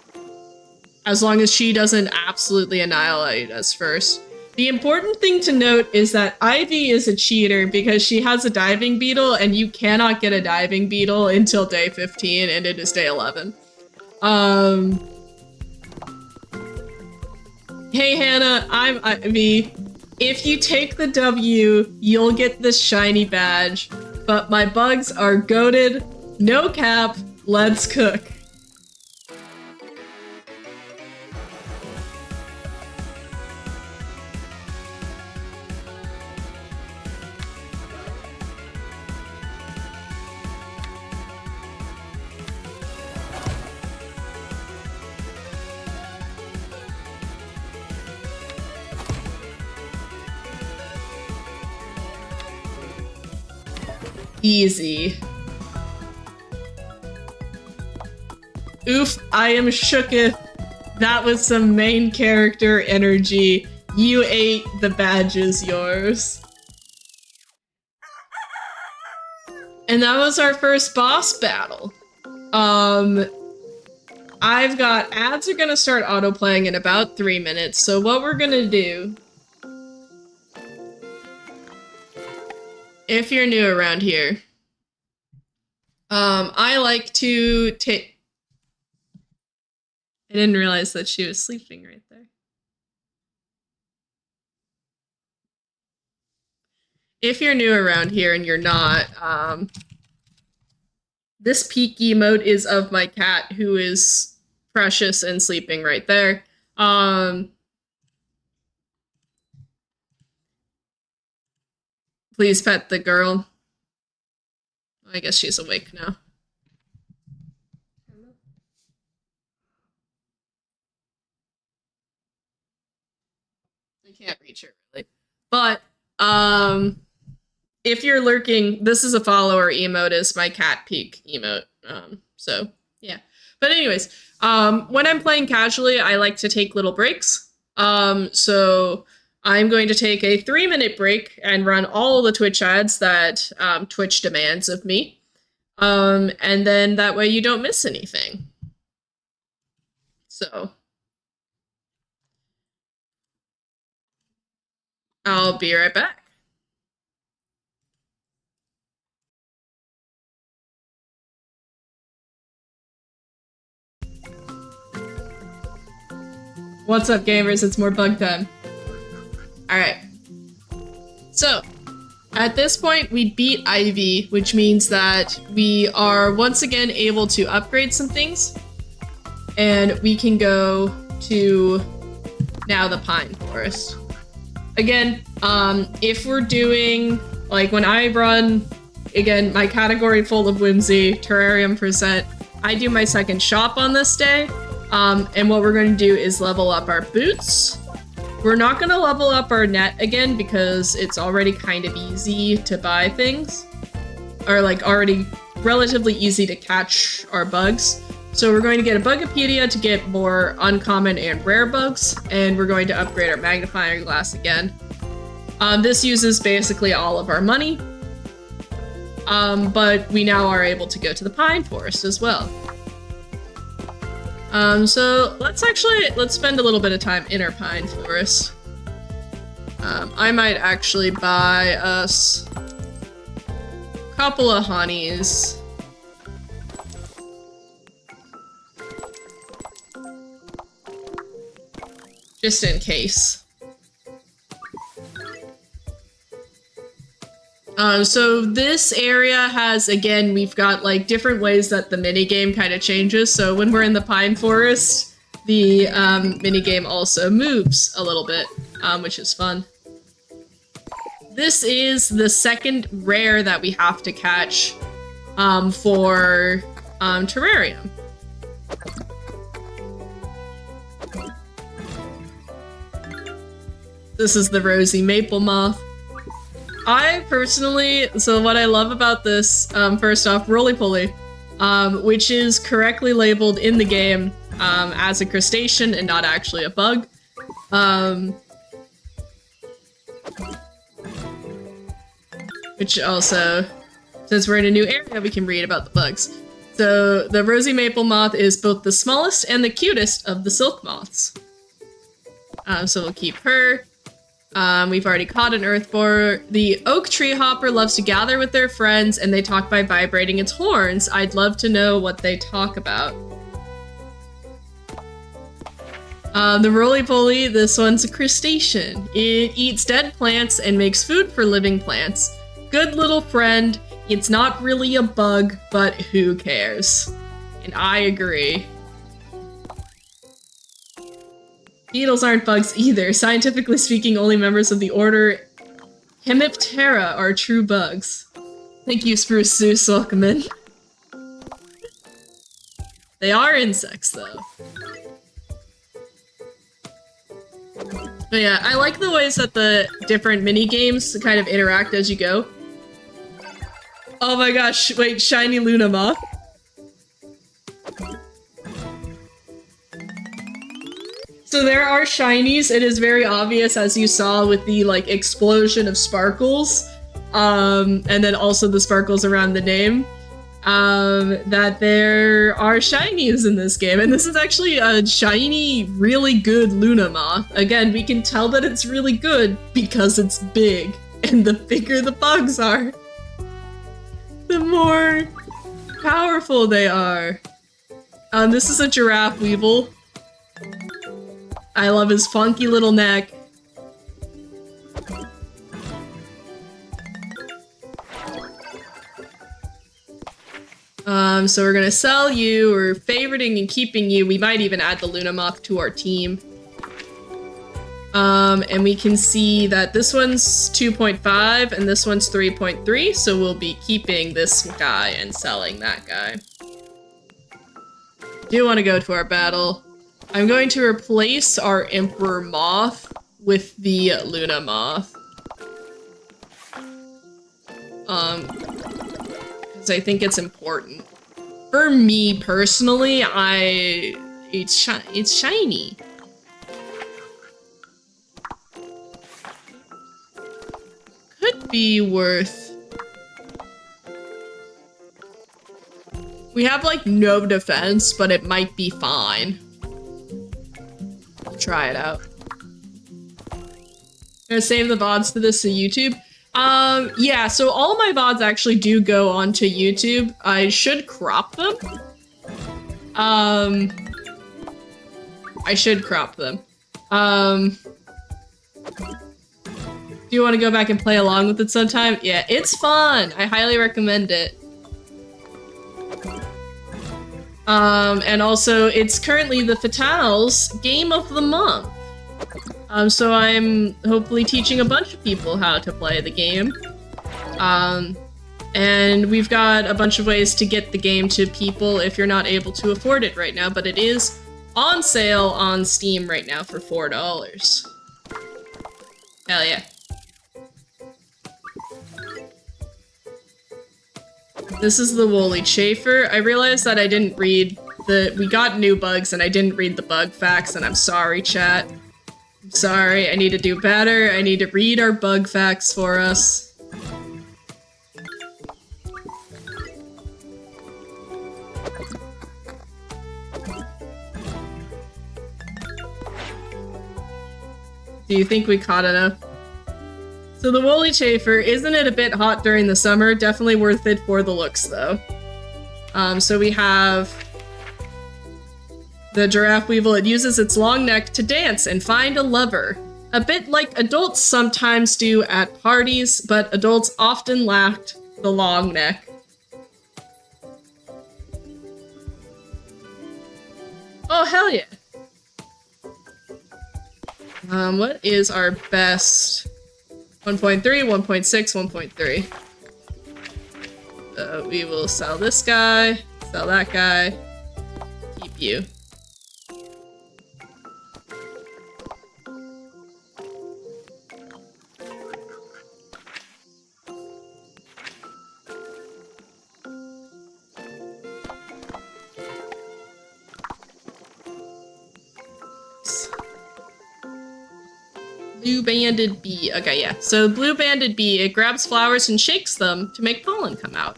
As long as she doesn't absolutely annihilate us first. The important thing to note is that Ivy is a cheater because she has a diving beetle and you cannot get a diving beetle until day 15 and it is day 11. Hey Hannah, I'm Ivy. If you take the W, you'll get this shiny badge, but my bugs are goated, no cap, let's cook. Easy. Oof, I am shooketh. That was some main character energy. You ate the badges, yours. And that was our first boss battle. I've got ads are gonna start autoplaying in about 3 minutes, so what we're gonna do, if you're new around here, I like to take... I didn't realize that she was sleeping right there. If you're new around here and you're not, This peak emote is of my cat, who is precious and sleeping right there. Please pet the girl. I guess she's awake now. I can't reach her really. But if you're lurking, this is a follower emote, is my cat peak emote. So yeah. But anyways, when I'm playing casually, I like to take little breaks. So I'm going to take a 3-minute break and run all the Twitch ads that Twitch demands of me. And then that way you don't miss anything. So I'll be right back. What's up, gamers? It's more bug time. Alright. So, at this point, we beat Ivy, which means that we are once again able to upgrade some things. And we can go to now the Pine Forest. Again, if we're doing, like when I run, again, my category full of whimsy, Terrarium %, I do my second shop on this day. And what we're going to do is level up our boots. We're not going to level up our net again because it's already kind of easy to buy things. Or like already relatively easy to catch our bugs. So we're going to get a Bugopedia to get more uncommon and rare bugs. And we're going to upgrade our magnifying glass again. This uses basically all of our money. But we now are able to go to the Pine Forest as well. So let's spend a little bit of time in our Pine Forest. I might actually buy us a couple of honeys. Just in case. So this area has, again, we've got like different ways that the minigame kind of changes. So when we're in the Pine Forest, the minigame also moves a little bit, which is fun. This is the second rare that we have to catch for Terrarium. This is the Rosy Maple Moth. I personally, so what I love about this, first off, Roly-Poly, which is correctly labeled in the game as a crustacean and not actually a bug. Which also, since we're in a new area, we can read about the bugs. So the Rosy Maple Moth is both the smallest and the cutest of the silk moths. So we'll keep her. We've already caught an earth borer. The oak tree hopper loves to gather with their friends and they talk by vibrating its horns. I'd love to know what they talk about. The roly-poly, this one's a crustacean. It eats dead plants and makes food for living plants. Good little friend. It's not really a bug, but who cares? And I agree. Beetles aren't bugs either. Scientifically speaking, only members of the order Hemiptera are true bugs. Thank you, Spruce Zeus. Welcome in. They are insects, though. But yeah, I like the ways that the different mini-games kind of interact as you go. Oh my gosh, wait, shiny Luna Moth. So there are shinies. It is very obvious, as you saw with the like explosion of sparkles, and then also the sparkles around the name, that there are shinies in this game. And this is actually a shiny, really good Luna Moth. Again, we can tell that it's really good because it's big, and the bigger the bugs are, the more powerful they are. This is a giraffe weevil. I love his funky little neck. So we're gonna sell you, we're favoriting and keeping you. We might even add the Luna Moth to our team. And we can see that this one's 2.5 and this one's 3.3, so we'll be keeping this guy and selling that guy. Do want to go to our battle. I'm going to replace our Emperor Moth with the Luna Moth. Because I think it's important. For me personally, it's shiny. Could be worth. We have like no defense, but it might be fine. Try it out. Gonna save the VODs to this to YouTube. Yeah, so all of my VODs actually do go onto YouTube. I should crop them. I should crop them. Do you want to go back and play along with it sometime? Yeah, it's fun. I highly recommend it. And also, it's currently the Fatales Game of the Month. So I'm hopefully teaching a bunch of people how to play the game. And we've got a bunch of ways to get the game to people if you're not able to afford it right now, but it is on sale on Steam right now for $4. Hell yeah. This is the woolly chafer. I realized that I didn't read we got new bugs and I didn't read the bug facts, and I'm sorry, chat. I'm sorry, I need to do better. I need to read our bug facts for us. Do you think we caught enough? So the woolly chafer, isn't it a bit hot during the summer? Definitely worth it for the looks, though. So we have the giraffe weevil. It uses its long neck to dance and find a lover. A bit like adults sometimes do at parties, but adults often lacked the long neck. Oh, hell yeah. What is our best? 1.3, 1.6, 1.3. We will sell this guy, sell that guy, keep you. Blue-banded bee. Okay, yeah. So blue-banded bee, it grabs flowers and shakes them to make pollen come out.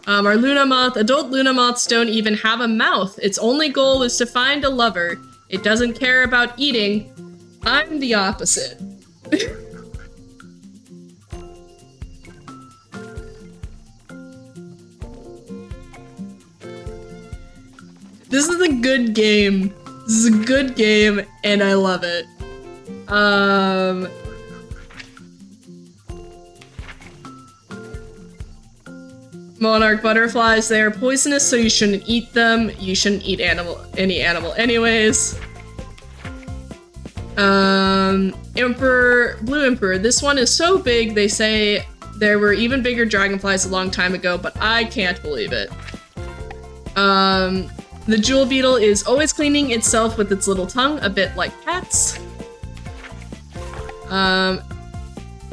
Our Luna Moth, adult Luna Moths don't even have a mouth. Its only goal is to find a lover. It doesn't care about eating. I'm the opposite. This is a good game. This is a good game, and I love it. Monarch butterflies, they are poisonous, so you shouldn't eat them. You shouldn't eat any animal anyways. Emperor, Blue Emperor, this one is so big, they say there were even bigger dragonflies a long time ago, but I can't believe it. The jewel beetle is always cleaning itself with its little tongue, a bit like cats.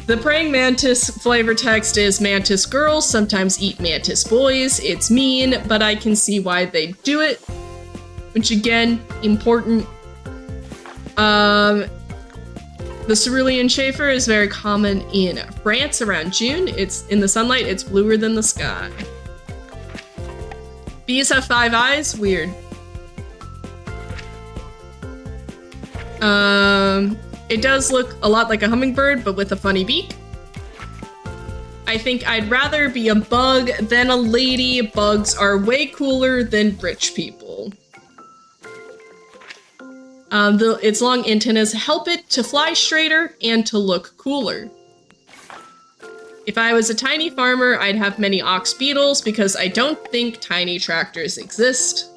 The praying mantis flavor text is mantis girls sometimes eat mantis boys. It's mean, but I can see why they do it. Which again, important. The cerulean chafer is very common in France around June. It's in the sunlight, it's bluer than the sky. Bees have 5 eyes? Weird. It does look a lot like a hummingbird, but with a funny beak. I think I'd rather be a bug than a lady. Bugs are way cooler than rich people. Its long antennas help it to fly straighter and to look cooler. If I was a tiny farmer, I'd have many ox beetles because I don't think tiny tractors exist.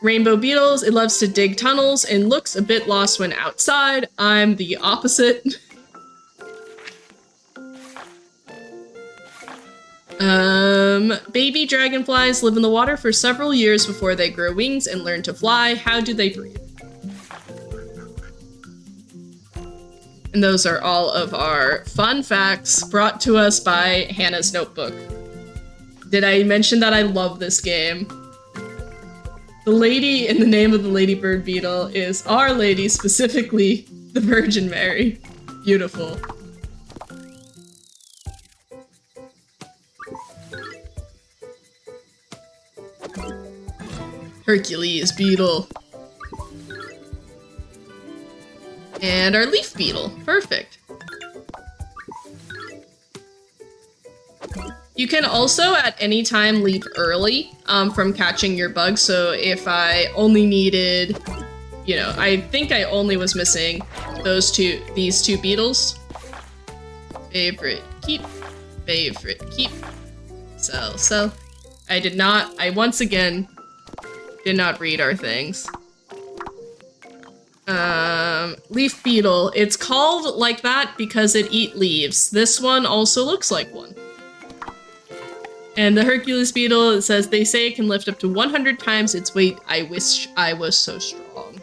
Rainbow beetles, it loves to dig tunnels and looks a bit lost when outside. I'm the opposite. Baby dragonflies live in the water for several years before they grow wings and learn to fly. How do they breathe? And those are all of our fun facts brought to us by Hannah's Notebook. Did I mention that I love this game? The lady in the name of the ladybird beetle is Our Lady, specifically the Virgin Mary. Beautiful. Hercules beetle. And our leaf beetle. Perfect. You can also at any time leave early from catching your bugs. So if I only needed, you know, I think I only was missing these two beetles. Favorite, keep. Favorite, keep. Sell. I once again did not read our things. Leaf beetle. It's called like that because it eats leaves. This one also looks like one. And the Hercules beetle, it says, they say it can lift up to 100 times its weight. I wish I was so strong.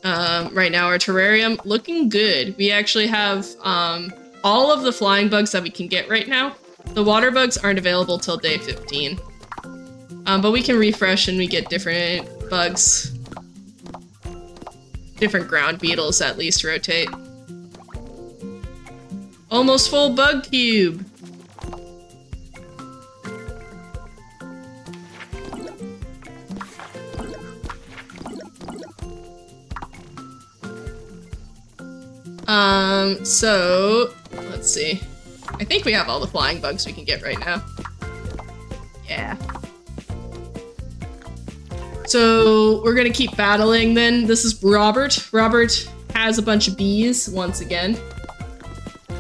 Right now our terrarium, looking good. We actually have, all of the flying bugs that we can get right now. The water bugs aren't available till day 15. But we can refresh and we get different bugs. Different ground beetles at least rotate. Almost full bug cube. So let's see. I think we have all the flying bugs we can get right now. Yeah. So we're gonna keep battling then. This is Robert. Robert has a bunch of bees once again.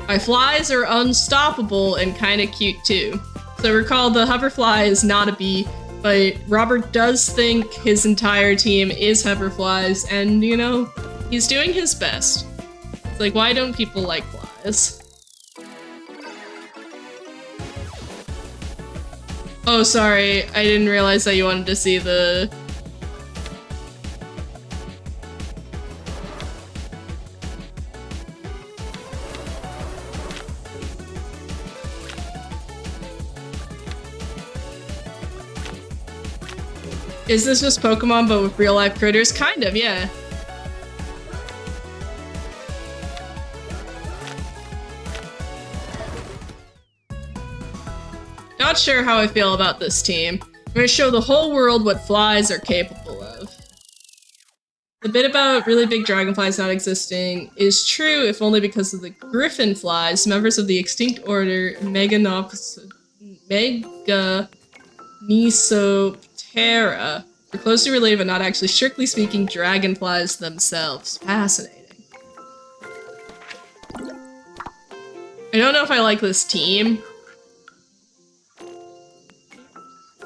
My flies are unstoppable and kind of cute too. So recall the hoverfly is not a bee, but Robert does think his entire team is hoverflies, and you know, he's doing his best. It's like, why don't people like flies? Oh, sorry, I didn't realize that you wanted to see the... Is this just Pokemon but with real life critters? Kind of, yeah. Not sure how I feel about this team. I'm gonna show the whole world what flies are capable of. The bit about really big dragonflies not existing is true, if only because of the griffin flies, members of the extinct order Meganisoptera, are closely related but not actually strictly speaking dragonflies themselves. Fascinating. I don't know if I like this team.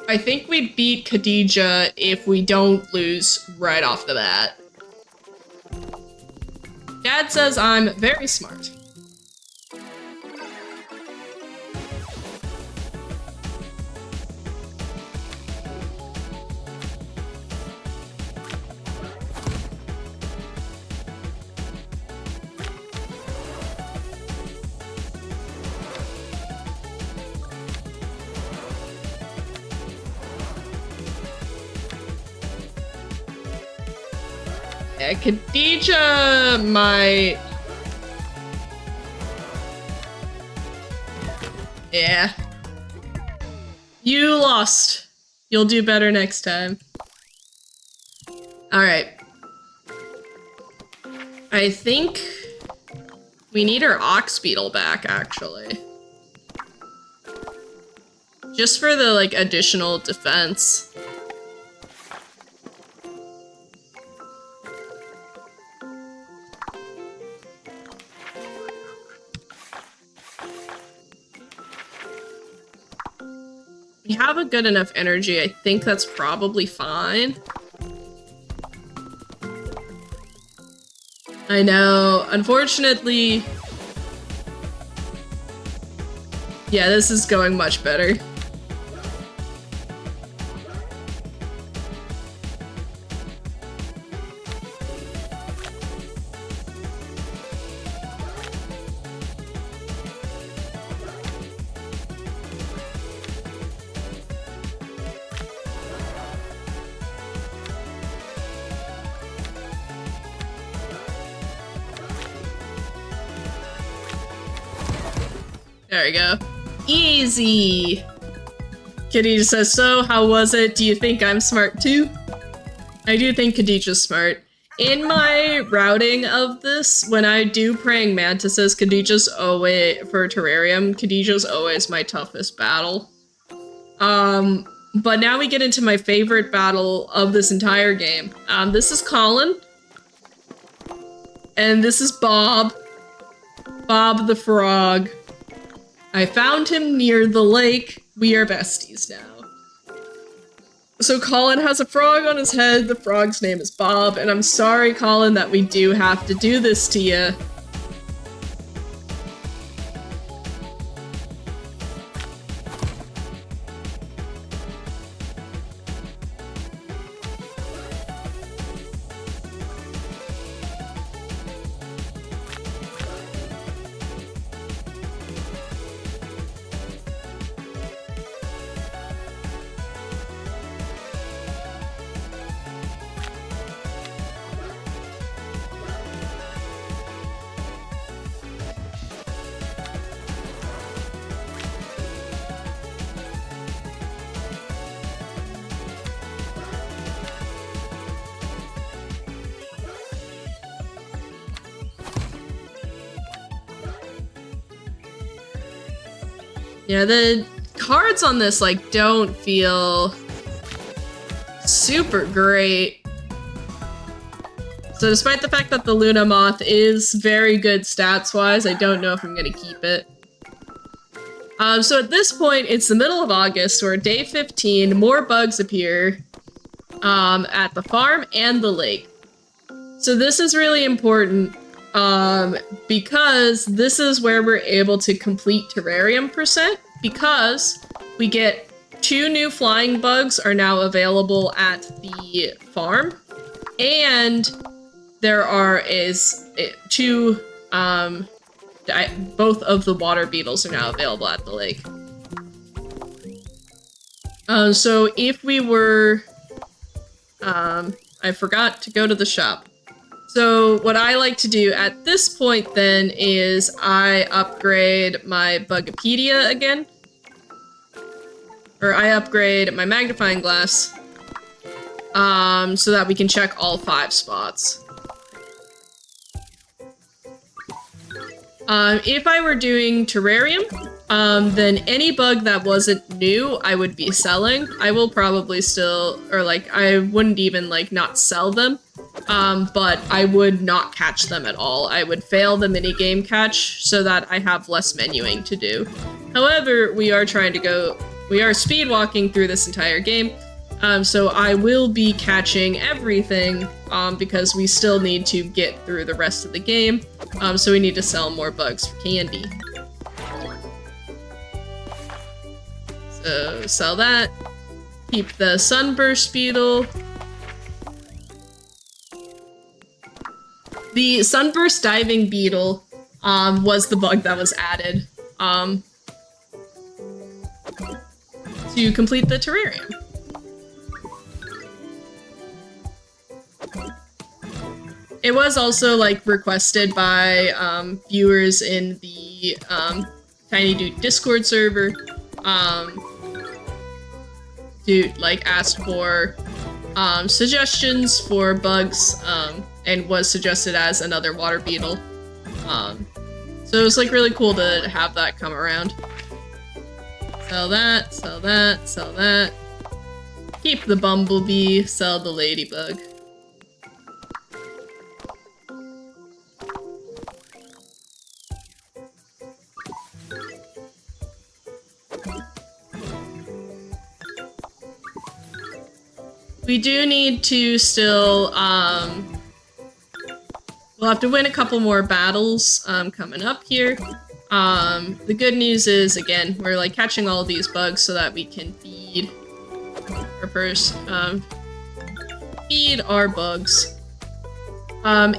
I think we beat Khadija if we don't lose right off the bat. Dad says I'm very smart. Yeah, Khadija might... Yeah. You lost. You'll do better next time. Alright. I think we need our ox beetle back, actually. Just for the, like, additional defense. We have a good enough energy. I think that's probably fine. I know. Unfortunately... Yeah, this is going much better. There we go. Easy! Khadija says, so, how was it? Do you think I'm smart too? I do think Khadija's smart. In my routing of this, when I do praying mantises, Khadija's always, for terrarium, Khadija's always my toughest battle. But now we get into my favorite battle of this entire game. This is Colin. And this is Bob. Bob the Frog. I found him near the lake. We are besties now. So Colin has a frog on his head. The frog's name is Bob. And I'm sorry, Colin, that we do have to do this to you. Yeah, the cards on this, like, don't feel super great. So despite the fact that the Luna Moth is very good stats-wise, I don't know if I'm gonna keep it. So at this point, it's the middle of August, we're at day 15, more bugs appear at the farm and the lake. So this is really important. Because this is where we're able to complete terrarium percent, because we get 2 new flying bugs are now available at the farm, and there are two, both of the water beetles are now available at the lake. So if we were, I forgot to go to the shop. So what I like to do at this point then is I upgrade my Bugipedia again. Or I upgrade my magnifying glass. So that we can check all 5 spots. If I were doing terrarium, then any bug that wasn't new, I would be selling. I will probably still, or like, I wouldn't even like not sell them. But I would not catch them at all. I would fail the minigame catch so that I have less menuing to do. However, we are speedwalking through this entire game, so I will be catching everything, because we still need to get through the rest of the game, so we need to sell more bugs for candy. So, sell that. Keep the sunburst beetle. The sunburst diving beetle was the bug that was added to complete the terrarium. It was also like requested by viewers in the Tiny Dude Discord server. Dude like asked for suggestions for bugs, and was suggested as another water beetle. So it was like really cool to have that come around. Sell that, sell that, sell that. Keep the bumblebee, sell the ladybug. we do need to still, we'll have to win a couple more battles, coming up here. The good news is, again, we're, like, catching all of these bugs so that we can feed feed our bugs.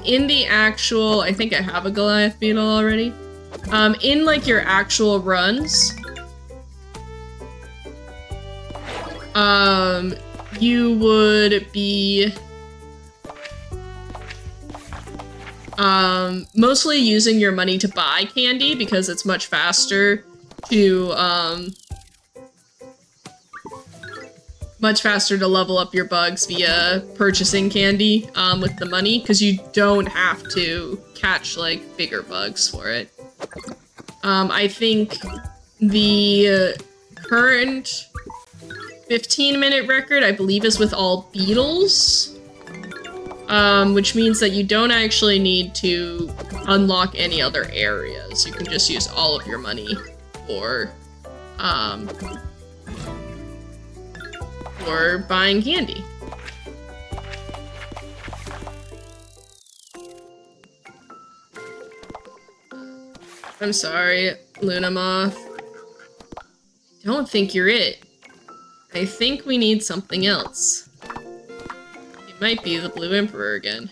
In the actual, I think I have a Goliath beetle already. In, like, your actual runs, you would be, mostly using your money to buy candy because it's much faster to, level up your bugs via purchasing candy, with the money, because you don't have to catch, like, bigger bugs for it. I think the current 15-minute record, I believe, is with all beetles, which means that you don't actually need to unlock any other areas. You can just use all of your money for buying candy. I'm sorry, Luna Moth. I don't think you're it. I think we need something else. It might be the Blue Emperor again.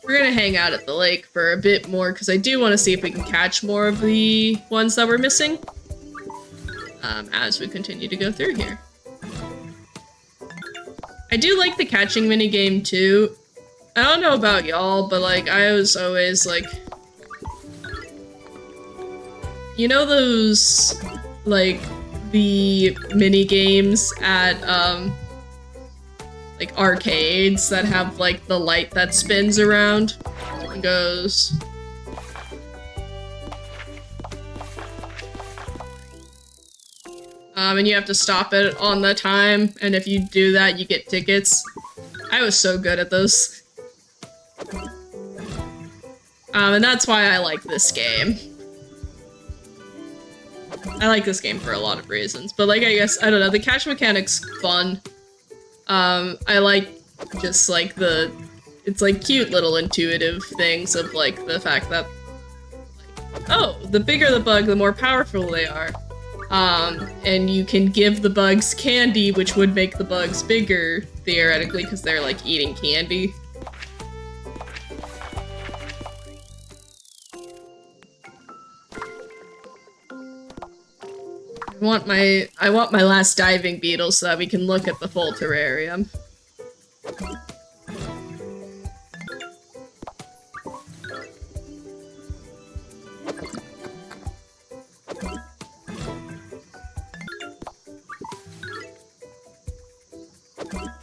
We're gonna hang out at the lake for a bit more, because I do want to see if we can catch more of the ones that we're missing, as we continue to go through here. I do like the catching minigame too. I don't know about y'all, but, like, I was always, like... You know those, like, the minigames at, like, arcades that have, like, the light that spins around and goes... and you have to stop it on the time, and if you do that, you get tickets. I was so good at those. And that's why I like this game. I like this game for a lot of reasons, but, like, I guess, I don't know, the catch mechanic's fun. I like just, like, it's, like, cute little intuitive things of, like, the fact that, like, oh, the bigger the bug, the more powerful they are. And you can give the bugs candy, which would make the bugs bigger, theoretically, because they're, like, eating candy. I want my last diving beetle so that we can look at the full terrarium.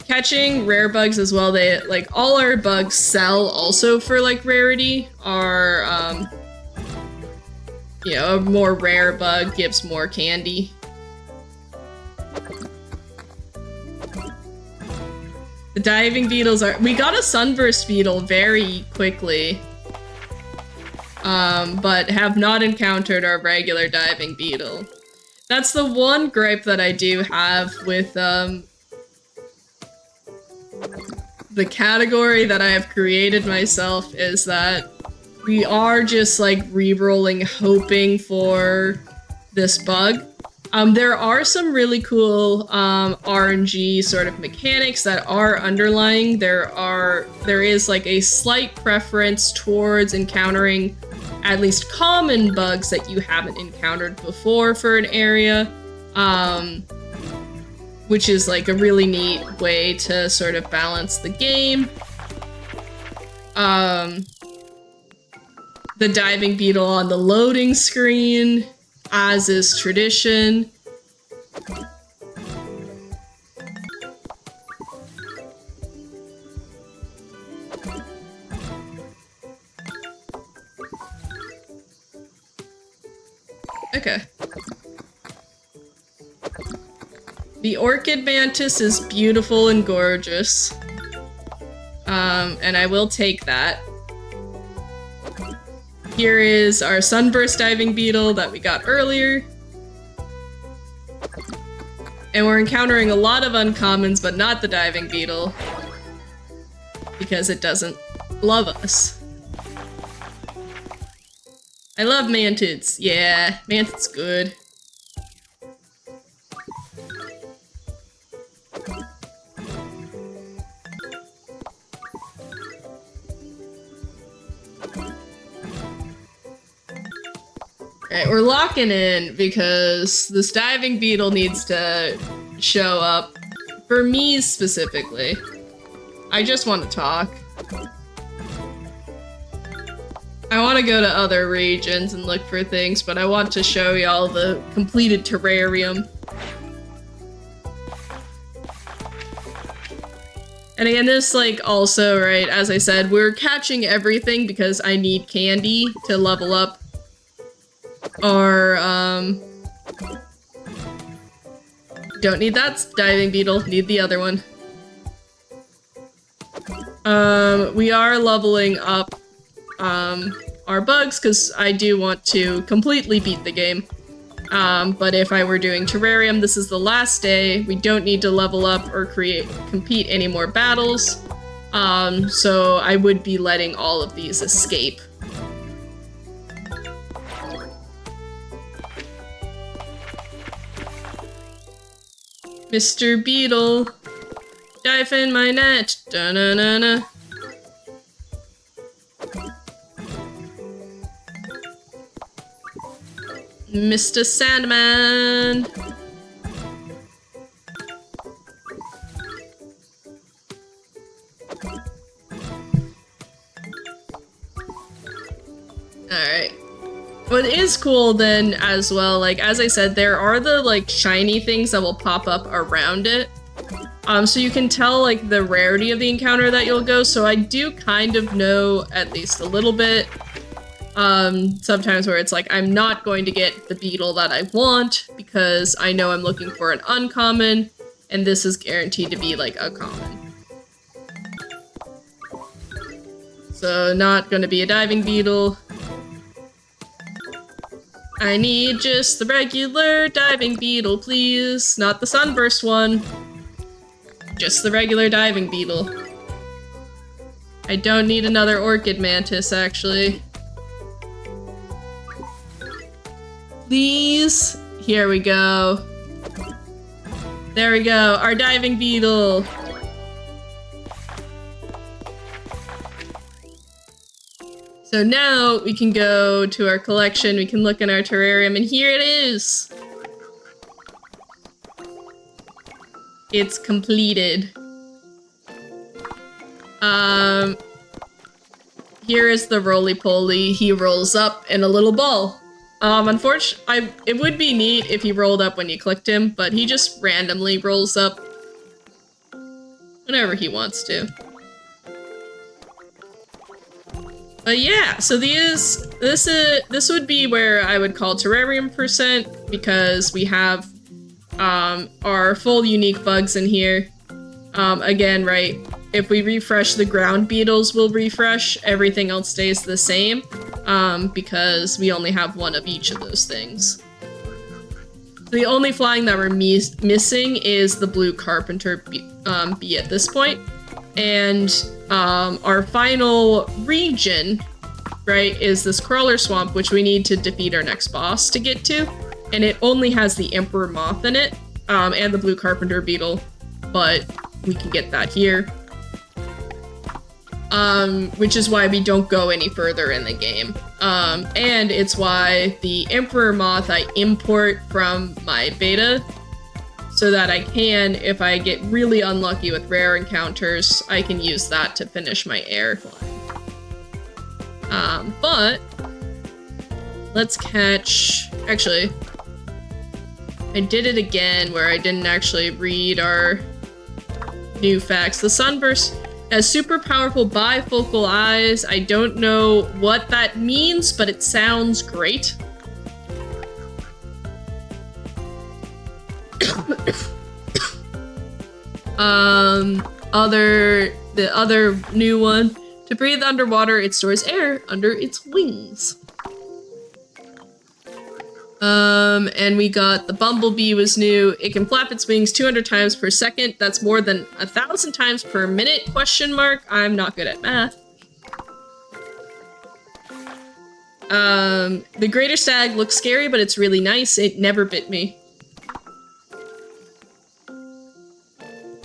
Catching rare bugs as well, they, like, all our bugs sell also for, like, rarity. Our, you know, a more rare bug gives more candy. The diving beetles are- we got a sunburst beetle very quickly. But have not encountered our regular diving beetle. That's the one gripe that I do have with, the category that I have created myself, is that we are just, like, re-rolling, hoping for this bug. There are some really cool, RNG sort of mechanics that are underlying. There is, like, a slight preference towards encountering at least common bugs that you haven't encountered before for an area, which is, like, a really neat way to sort of balance the game. The diving beetle on the loading screen, as is tradition. Okay. The orchid mantis is beautiful and gorgeous. And I will take that. Here is our sunburst diving beetle that we got earlier. And we're encountering a lot of uncommons, but not the diving beetle. Because it doesn't love us. I love mantids. Yeah, mantids good. Alright, we're locking in because this diving beetle needs to show up. For me specifically. I just want to talk. I want to go to other regions and look for things, but I want to show y'all the completed terrarium. And again, this, like, also, right, as I said, we're catching everything because I need candy to level up our, don't need that diving beetle, need the other one. We are leveling up, our bugs, because I do want to completely beat the game. But if I were doing terrarium, this is the last day. We don't need to level up or compete any more battles. So I would be letting all of these escape. Mr. Beetle, dive in my net. Da-na-na-na. Mr. Sandman. Alright. What is cool then as well, like, as I said, there are the, like, shiny things that will pop up around it. So you can tell, like, the rarity of the encounter that you'll go, so I do kind of know at least a little bit. Sometimes where it's like, I'm not going to get the beetle that I want, because I know I'm looking for an uncommon, and this is guaranteed to be, like, a common. So, not gonna be a diving beetle. I need just the regular diving beetle, please. Not the sunburst one. Just the regular diving beetle. I don't need another orchid mantis, actually. Please. Here we go. There we go, our diving beetle. So now we can go to our collection, we can look in our terrarium, and here it is! It's completed. Here is the roly-poly. He rolls up in a little ball. Unfortunately, it would be neat if he rolled up when you clicked him, but he just randomly rolls up whenever he wants to. But yeah, so this would be where I would call terrarium percent, because we have our full unique bugs in here. Again, right, if we refresh, the ground beetles will refresh, everything else stays the same, because we only have one of each of those things. The only flying that we're missing is the blue carpenter bee at this point. And our final region, right, is this crawler swamp, which we need to defeat our next boss to get to. And it only has the emperor moth in it, and the blue carpenter beetle, but we can get that here. Which is why we don't go any further in the game. And it's why the emperor moth I import from my beta, so that I can, if I get really unlucky with rare encounters, I can use that to finish my air flying. But let's catch, actually, I did it again where I didn't actually read our new facts. The sunburst has super powerful bifocal eyes. I don't know what that means, but it sounds great. The other new one. To breathe underwater, it stores air under its wings. And we got the bumblebee was new. It can flap its wings 200 times per second. That's more than 1,000 times per minute, question mark. I'm not good at math. The greater stag looks scary, but it's really nice. It never bit me.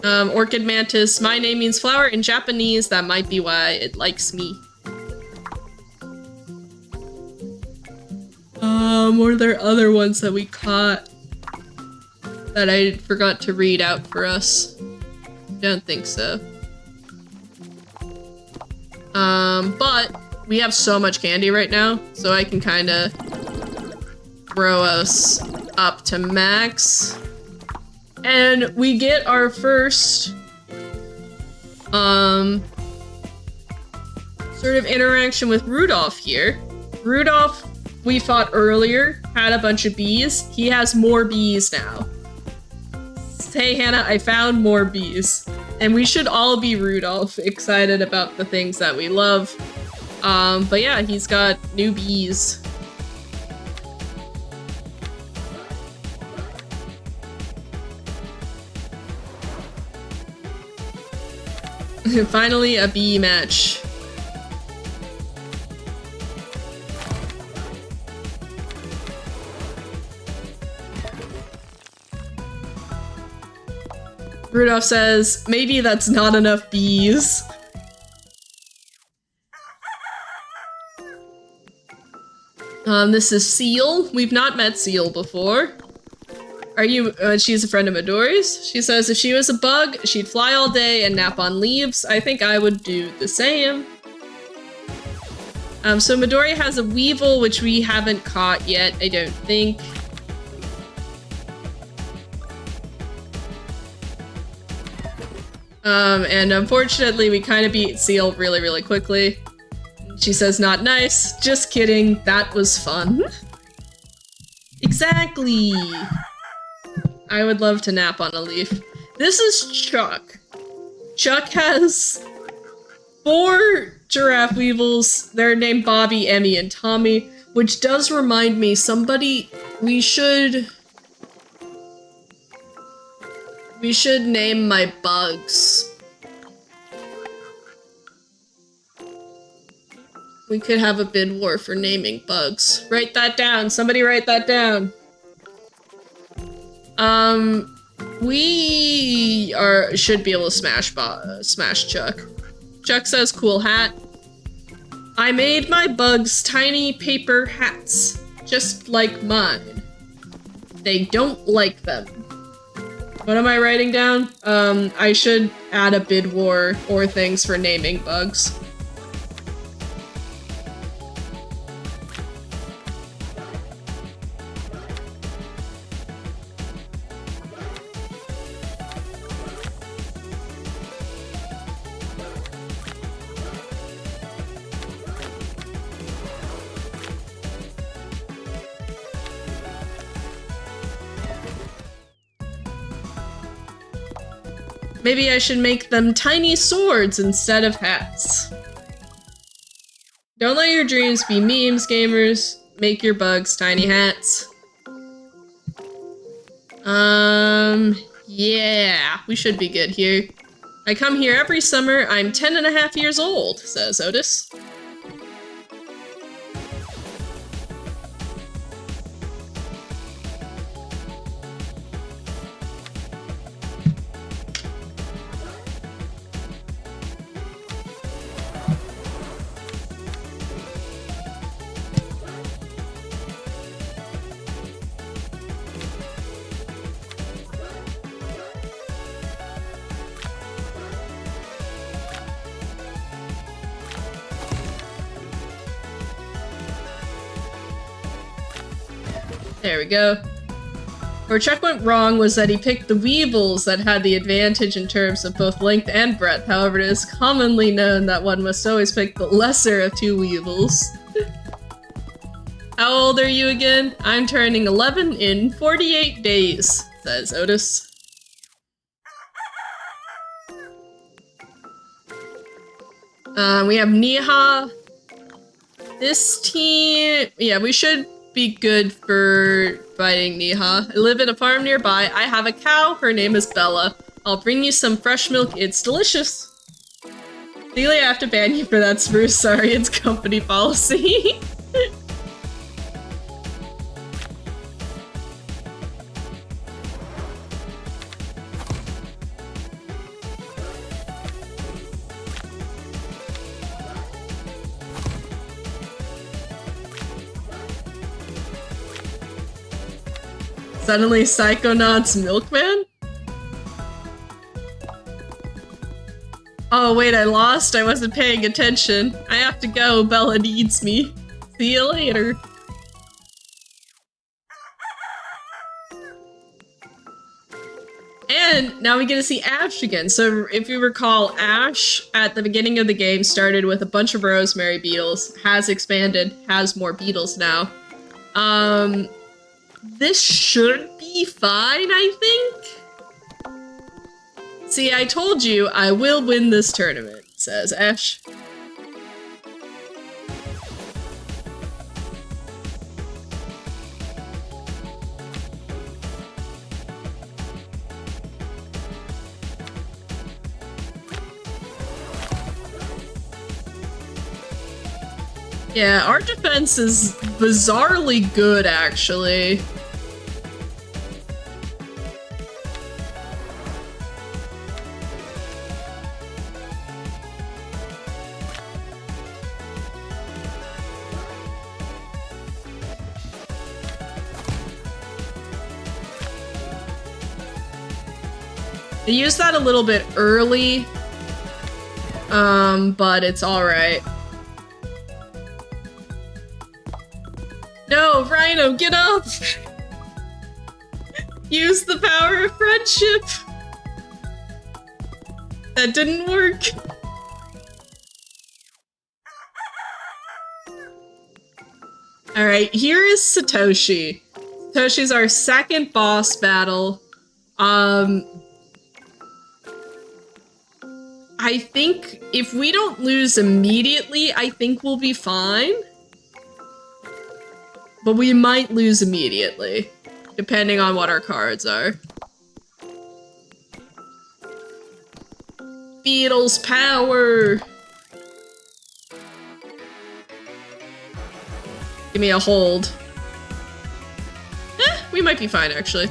Orchid mantis. My name means flower in Japanese. That might be why it likes me. Were there other ones that we caught that I forgot to read out for us? Don't think so. But we have so much candy right now, so I can kind of throw us up to max. And we get our first, sort of interaction with Rudolph here. Rudolph, we fought earlier, had a bunch of bees. He has more bees now. Hey Hannah, I found more bees. And we should all be Rudolph, excited about the things that we love. But yeah, he's got new bees. Finally, a bee match. Rudolph says, maybe that's not enough bees. This is Seal. We've not met Seal before. Are you, she's a friend of Midori's. She says if she was a bug, she'd fly all day and nap on leaves. I think I would do the same. So Midori has a Weevil, which we haven't caught yet, I don't think. And unfortunately, we kind of beat Seal really, really quickly. She says, not nice. Just kidding. That was fun. Exactly. I would love to nap on a leaf. This is Chuck. Chuck has 4 giraffe weevils. They're named Bobby, Emmy, and Tommy, which does remind me, we should name my bugs. We could have a bid war for naming bugs. Write that down. Somebody write that down. We should be able to smash Chuck. Chuck says, cool hat. I made my bugs tiny paper hats, just like mine. They don't like them. What am I writing down? I should add a bid war or things for naming bugs. Maybe I should make them tiny swords instead of hats. Don't let your dreams be memes, gamers. Make your bugs tiny hats. Yeah, we should be good here. I come here every summer. I'm 10.5 years old, says Otis. There we go. Where Chuck went wrong was that he picked the weevils that had the advantage in terms of both length and breadth. However, it is commonly known that one must always pick the lesser of 2 weevils. How old are you again? I'm turning 11 in 48 days, says Otis. We have Niha. This team, yeah, we should be good for fighting Niha. I live in a farm nearby. I have a cow. Her name is Bella. I'll bring you some fresh milk. It's delicious. Legally, I have to ban you for that, Spruce. Sorry, it's company policy. Suddenly, Psychonauts Milkman? Oh wait, I lost. I wasn't paying attention. I have to go. Bella needs me. See you later. And now we get to see Ash again. So if you recall, Ash at the beginning of the game started with a bunch of rosemary beetles, has expanded, has more beetles now. This should be fine, I think? See, I told you I will win this tournament, says Ash. Yeah, our defense is bizarrely good, actually. I used that a little bit early, but it's alright. No, Rhino, get up! Use the power of friendship! That didn't work. Alright, here is Satoshi. Satoshi's our second boss battle. I think if we don't lose immediately, I think we'll be fine. But we might lose immediately, depending on what our cards are. Beetles power! Give me a hold. We might be fine, actually.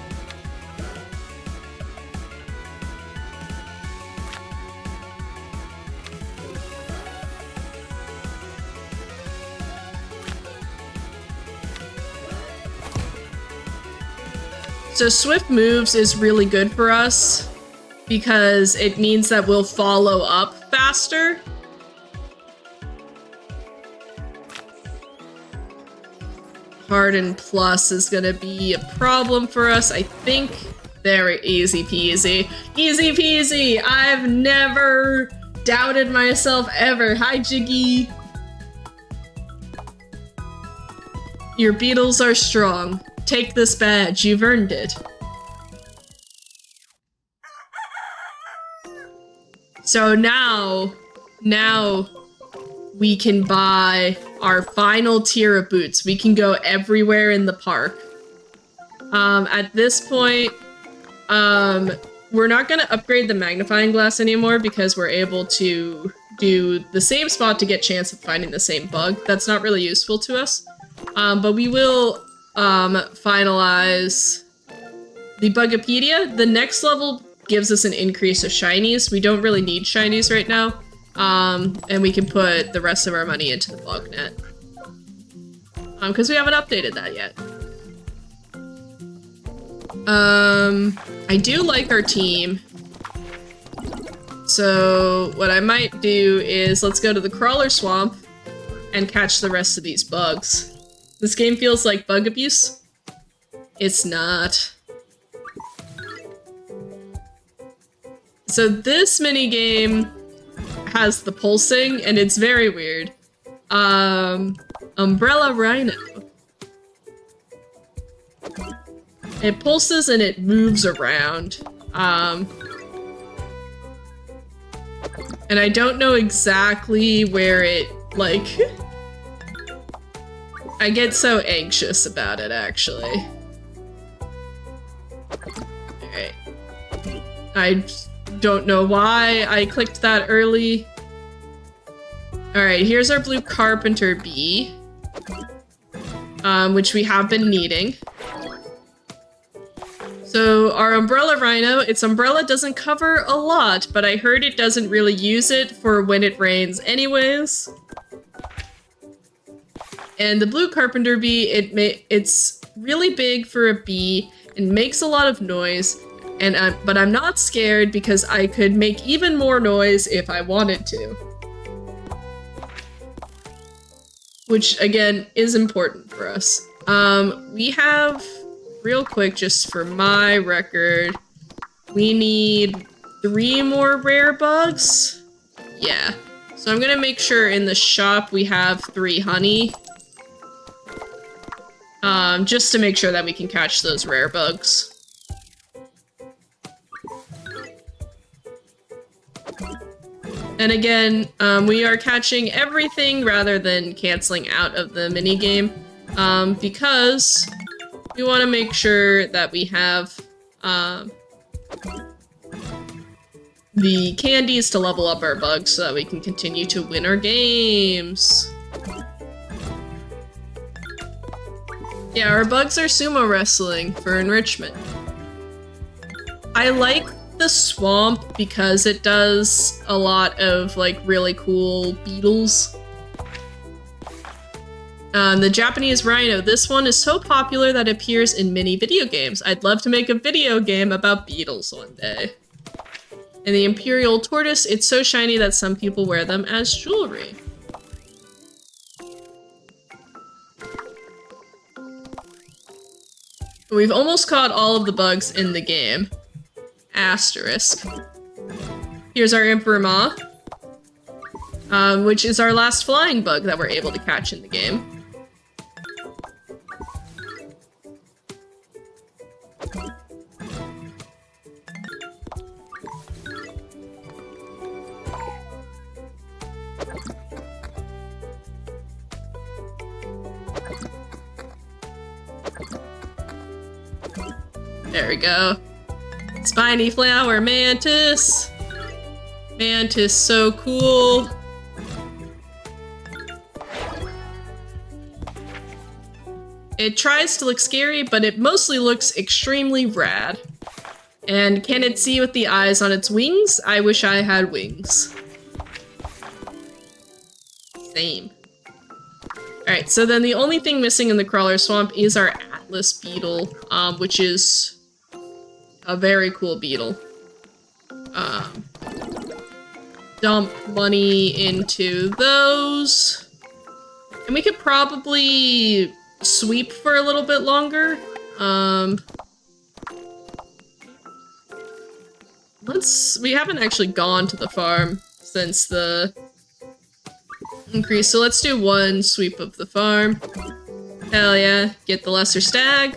So swift moves is really good for us because it means that we'll follow up faster. Harden Plus is gonna be a problem for us, I think. Very easy peasy. Easy peasy! I've never doubted myself ever. Hi, Jiggy. Your beetles are strong. Take this badge, you've earned it. So now we can buy our final tier of boots. We can go everywhere in the park. At this point, we're not gonna upgrade the magnifying glass anymore because we're able to do the same spot to get chance of finding the same bug. That's not really useful to us. But we will finalize the Bugopedia. The next level gives us an increase of shinies. We don't really need shinies right now. And we can put the rest of our money into the bug net. Because we haven't updated that yet. I do like our team. So what I might do is let's go to the Crawler Swamp and catch the rest of these bugs. This game feels like bug abuse. It's not. So this minigame has the pulsing, and it's very weird. Umbrella Rhino. It pulses and it moves around. And I don't know exactly where it, like... I get so anxious about it, actually. Alright. I don't know why I clicked that early. Alright, here's our blue carpenter bee. Which we have been needing. So our umbrella rhino, its umbrella doesn't cover a lot, but I heard it doesn't really use it for when it rains anyways. And the blue carpenter bee, it's really big for a bee and makes a lot of noise. But I'm not scared because I could make even more noise if I wanted to. Which, again, is important for us. We have, real quick, just for my record, we need 3 more rare bugs? Yeah. So I'm gonna make sure in the shop we have 3 honey. Just to make sure that we can catch those rare bugs. And again, we are catching everything rather than canceling out of the minigame, because we want to make sure that we have the candies to level up our bugs so that we can continue to win our games. Yeah, our bugs are sumo wrestling for enrichment. I like the swamp because it does a lot of like really cool beetles. The Japanese rhino, this one is so popular that it appears in many video games. I'd love to make a video game about beetles one day. And the imperial tortoise, it's so shiny that some people wear them as jewelry. We've almost caught all of the bugs in the game. Asterisk. Here's our Emperor Moth, which is our last flying bug that we're able to catch in the game. There we go. Spiny flower mantis. Mantis, so cool. It tries to look scary, but it mostly looks extremely rad. And can it see with the eyes on its wings? I wish I had wings. Same. Alright, so then the only thing missing in the crawler swamp is our Atlas beetle, which is a very cool beetle. Dump money into those. And we could probably sweep for a little bit longer. We haven't actually gone to the farm since the increase, so let's do 1 sweep of the farm. Hell yeah, get the lesser stag.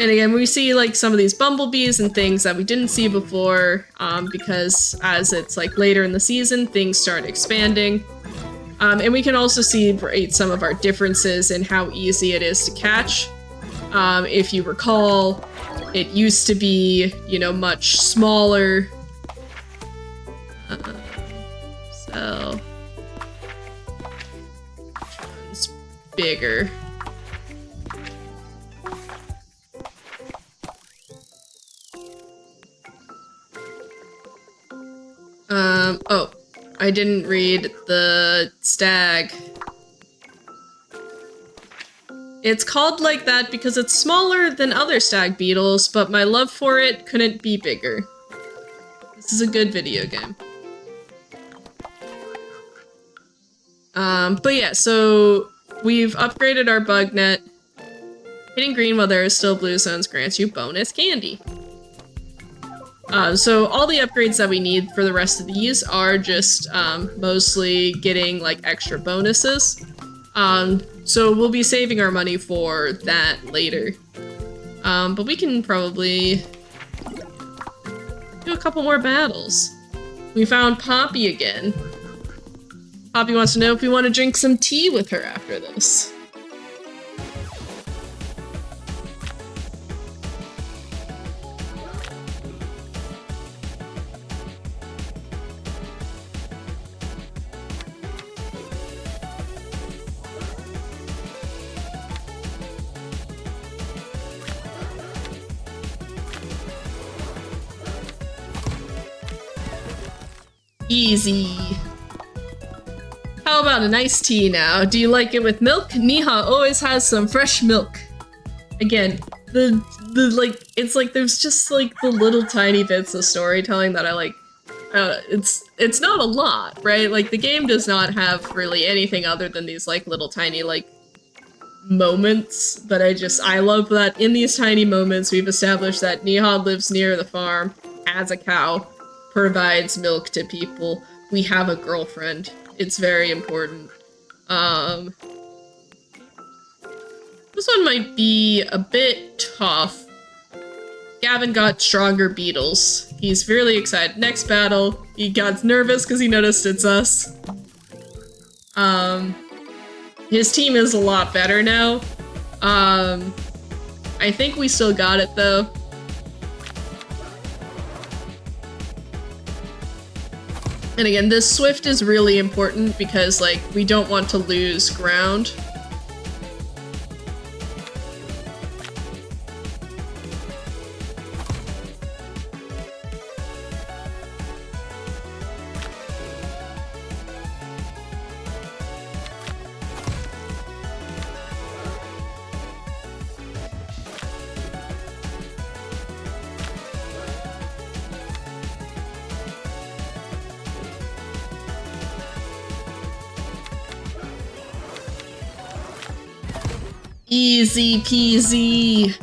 And again, we see like some of these bumblebees and things that we didn't see before, because as it's like later in the season, things start expanding. And we can also see some of our differences in how easy it is to catch. If you recall, it used to be, you know, much smaller. So which one's bigger? Oh, I didn't read the stag. It's called like that because it's smaller than other stag beetles, but my love for it couldn't be bigger. This is a good video game. But yeah, so we've upgraded our bug net. Hitting green while there is still blue zones grants you bonus candy. So all the upgrades that we need for the rest of these are just mostly getting like extra bonuses. So we'll be saving our money for that later. But we can probably do a couple more battles. We found Poppy again. Poppy wants to know if we want to drink some tea with her after this. Easy. How about an iced tea now? Do you like it with milk? Niha always has some fresh milk. Again, the like, it's like there's just like the little tiny bits of storytelling that I like. It's not a lot, right? Like the game does not have really anything other than these like little tiny like moments, but I love that in these tiny moments we've established that Niha lives near the farm, has a cow, provides milk to people. We have a girlfriend. It's very important. This one might be a bit tough. Gavin got stronger beetles. He's really excited. Next battle, he got nervous because he noticed it's us. His team is a lot better now. I think we still got it though. And again, this Swift is really important because, like, we don't want to lose ground. Easy peasy.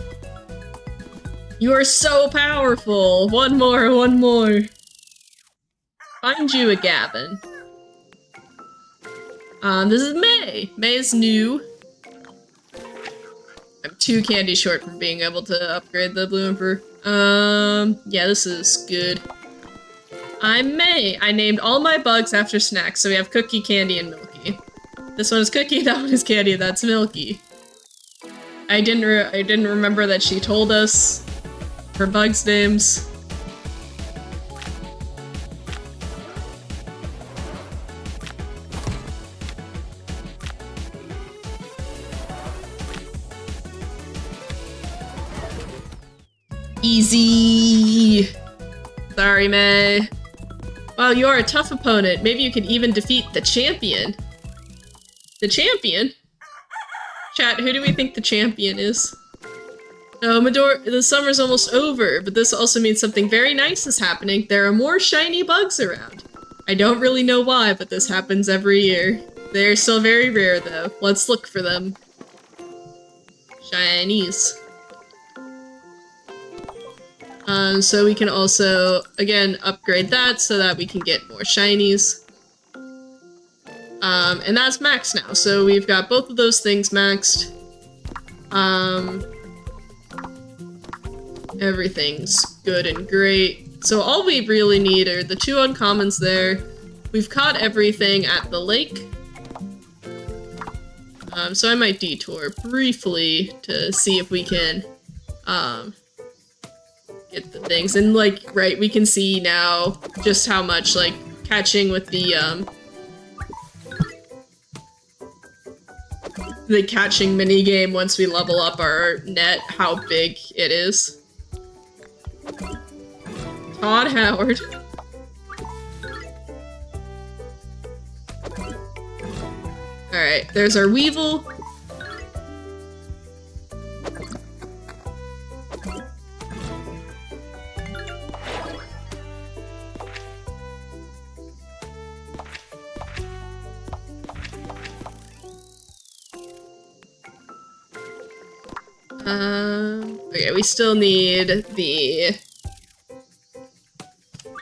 You are so powerful. One more, one more. Find you a Gavin. This is May. May is new. I'm 2 candy short from being able to upgrade the Blue Emperor. Yeah, this is good. I'm May. I named all my bugs after snacks, so we have Cookie, Candy, and Milky. This one is Cookie, that one is Candy, that's Milky. I didn't remember that she told us her bugs' names. Easy. Sorry, May. Well, you are a tough opponent. Maybe you can even defeat the champion. The champion? Chat, who do we think the champion is? Oh, Mador, the summer's almost over, but this also means something very nice is happening. There are more shiny bugs around. I don't really know why, but this happens every year. They're still very rare, though. Let's look for them. Shinies. So we can also, again, upgrade that so that we can get more shinies. And that's maxed now, so we've got both of those things maxed. Everything's good and great. So all we really need are the 2 uncommons there. We've caught everything at the lake. So I might detour briefly to see if we can, get the things. And, like, right, we can see now just how much, like, catching with the catching minigame once we level up our net, how big it is. Todd Howard. Alright, there's our Weevil. Okay, we still need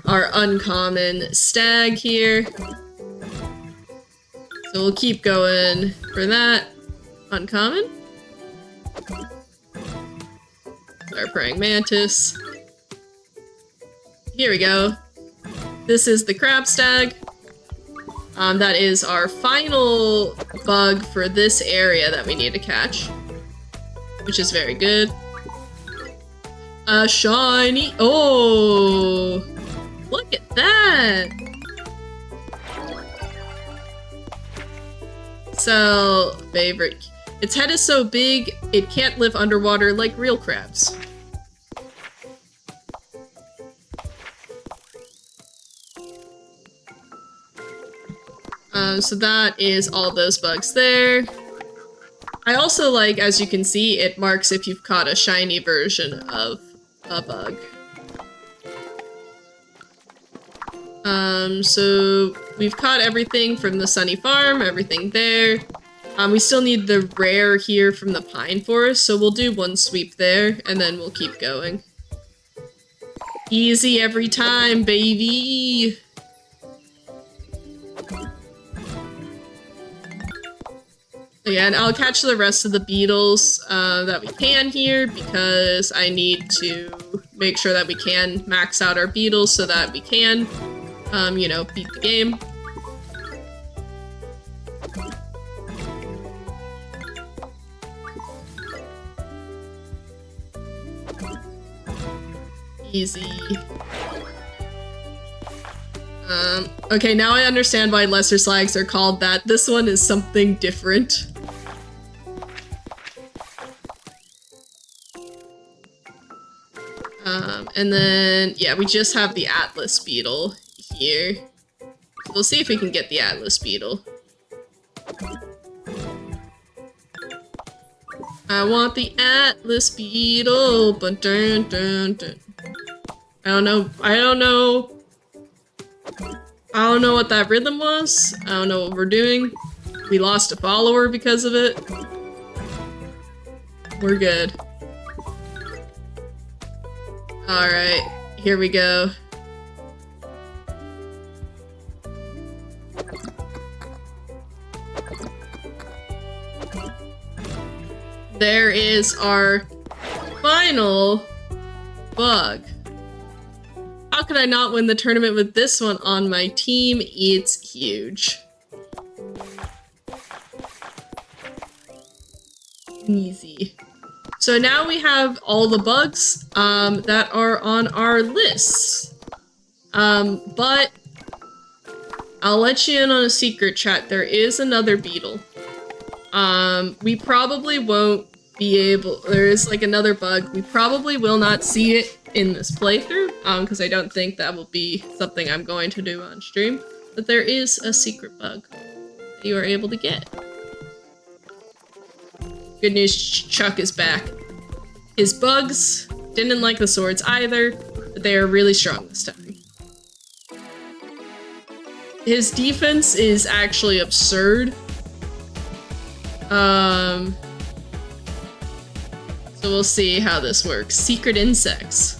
our uncommon stag here. So we'll keep going for that. Uncommon? our praying mantis. Here we go. This is the crab stag. That is our final bug for this area that we need to catch, which is very good. A shiny. Oh, look at that. So, favorite. Its head is so big, it can't live underwater like real crabs. So that is all those bugs there. I also like, as you can see, it marks if you've caught a shiny version of a bug. So we've caught everything from the Sunny Farm, everything there. We still need the rare here from the Pine Forest, so we'll do one sweep there, and then we'll keep going. Easy every time, baby! Again, I'll catch the rest of the beetles that we can here, because I need to make sure that we can max out our beetles so that we can, you know, beat the game. Easy. Okay, now I understand why lesser slags are called that. This one is something different. And then, yeah, we just have the Atlas beetle here. We'll see if we can get the Atlas beetle. I want the Atlas beetle, but dun dun dun. I don't know what that rhythm was. I don't know what we're doing. We lost a follower because of it. We're good. Alright, here we go. There is our final bug. How could I not win the tournament with this one on my team? It's huge. Easy. So now we have all the bugs that are on our list. But I'll let you in on a secret, chat. There is another beetle. We probably won't be able... There is like another bug. We probably will not see it in this playthrough, because I don't think that will be something I'm going to do on stream. But there is a secret bug that you are able to get. Good news, Chuck is back. His bugs didn't like the swords either, but they are really strong this time. His defense is actually absurd. So we'll see how this works. Secret insects.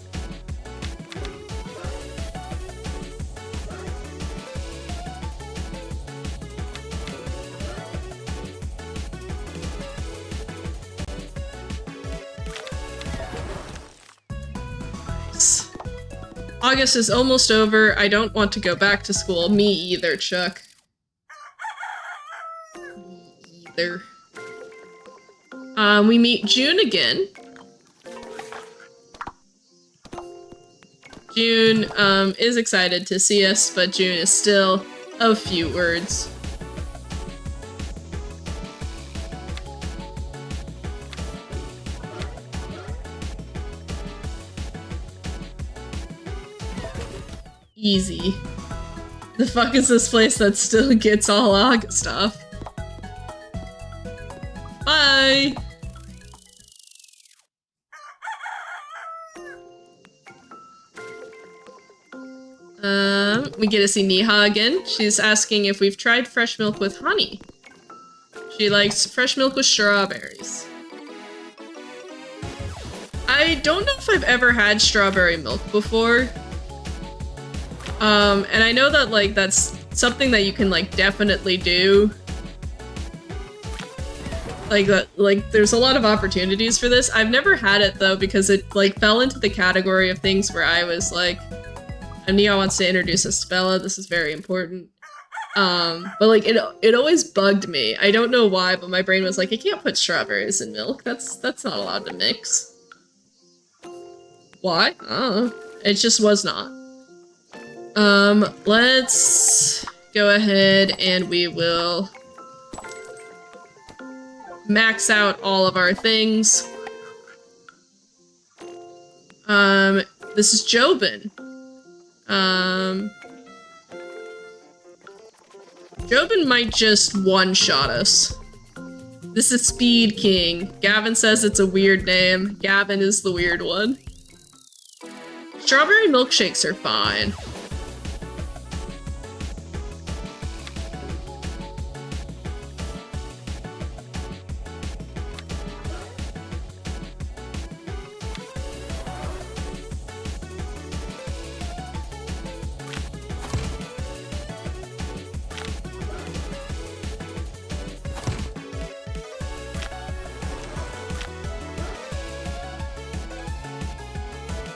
August is almost over. I don't want to go back to school. Me either, Chuck. Me either. We meet June again. June is excited to see us, but June is still a few words. Easy. The fuck is this place that still gets all August off? Bye! We get to see Neha again. She's asking if we've tried fresh milk with honey. She likes fresh milk with strawberries. I don't know if I've ever had strawberry milk before. And I know that, like, that's something that you can, like, definitely do. Like there's a lot of opportunities for this. I've never had it though because it like fell into the category of things where I was like, Neo wants to introduce us to Bella. This is very important. But like it always bugged me. I don't know why, but my brain was like, I can't put strawberries in milk. That's not allowed to mix. Why? It just was not. Let's go ahead and we will max out all of our things. This is Jobin. Jobin might just one-shot us. This is Speed King. Gavin says it's a weird name. Gavin is the weird one. Strawberry milkshakes are fine.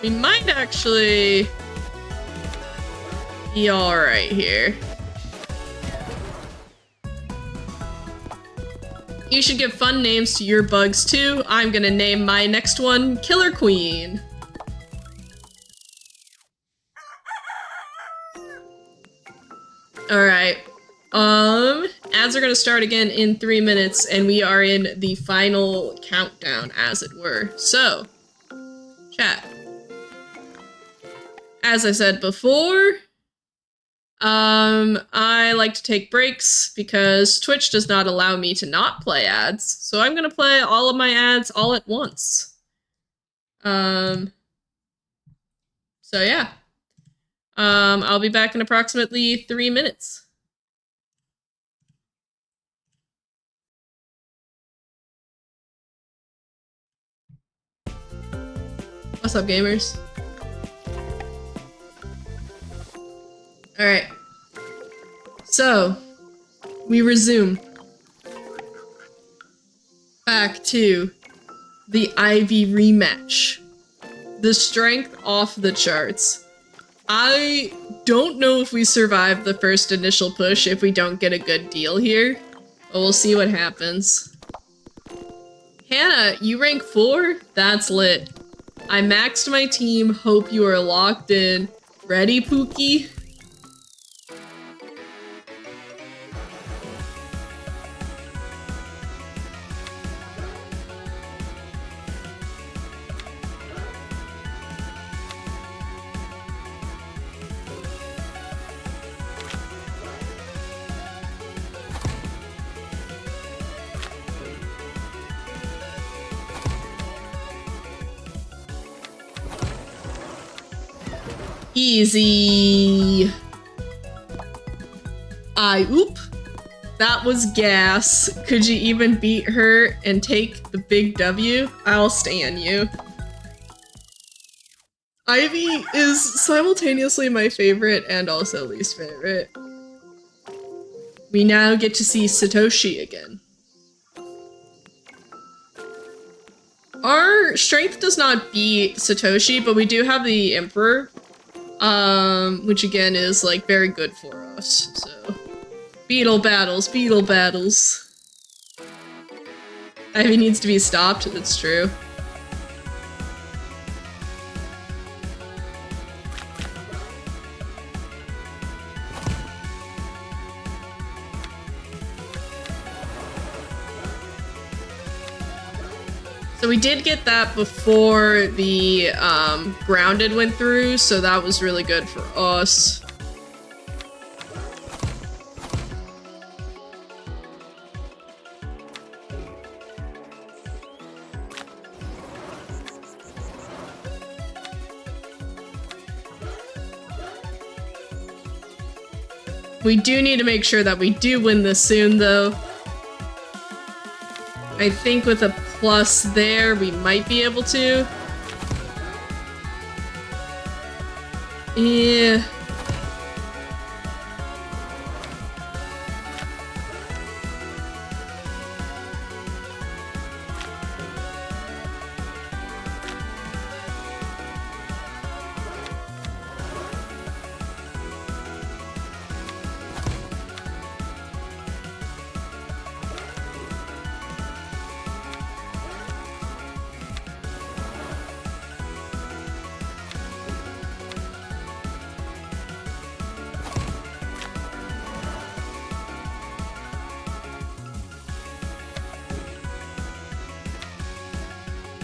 We might actually be alright here. You should give fun names to your bugs too. I'm gonna name my next one Killer Queen. Alright. Ads are gonna start again in 3 minutes, and we are in the final countdown, as it were. So, chat. As I said before, I like to take breaks because Twitch does not allow me to not play ads, so I'm gonna play all of my ads all at once. So yeah. I'll be back in approximately 3 minutes. What's up, gamers? Alright. So, we resume. Back to the Ivy rematch. The strength off the charts. I don't know if we survive the first initial push if we don't get a good deal here, but we'll see what happens. Hannah, you rank 4? That's lit. I maxed my team, hope you are locked in. Ready, Pookie? Easy. Oop. That was gas. Could you even beat her and take the big W? I'll stan you. Ivy is simultaneously my favorite and also least favorite. We now get to see Satoshi again. Our strength does not beat Satoshi, but we do have the Emperor. Which again is like very good for us, so. Beetle battles, beetle battles. Ivy needs to be stopped, that's true. So we did get that before the grounded went through, so that was really good for us. We do need to make sure that we do win this soon, though. I think with a plus there, we might be able to. Yeah.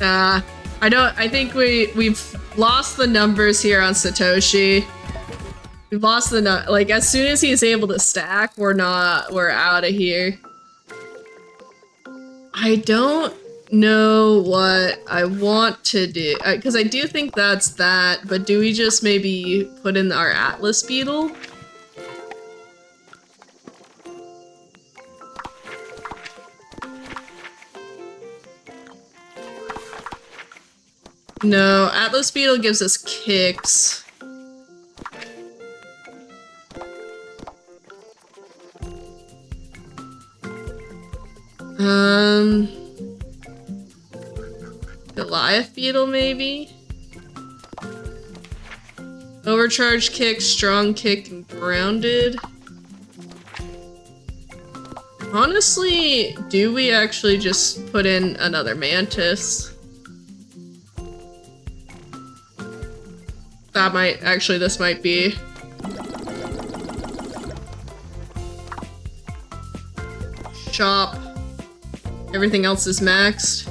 I think we've lost the numbers here on Satoshi. We've lost the like, as soon as he's able to stack, we're out of here. I don't know what I want to do, because I do think that's that, but do we just maybe put in our Atlas Beetle? No, Atlas Beetle gives us kicks. Goliath Beetle, maybe? Overcharge kick, strong kick, and grounded. Honestly, do we actually just put in another Mantis? That might, actually, this might be. Shop. Everything else is maxed.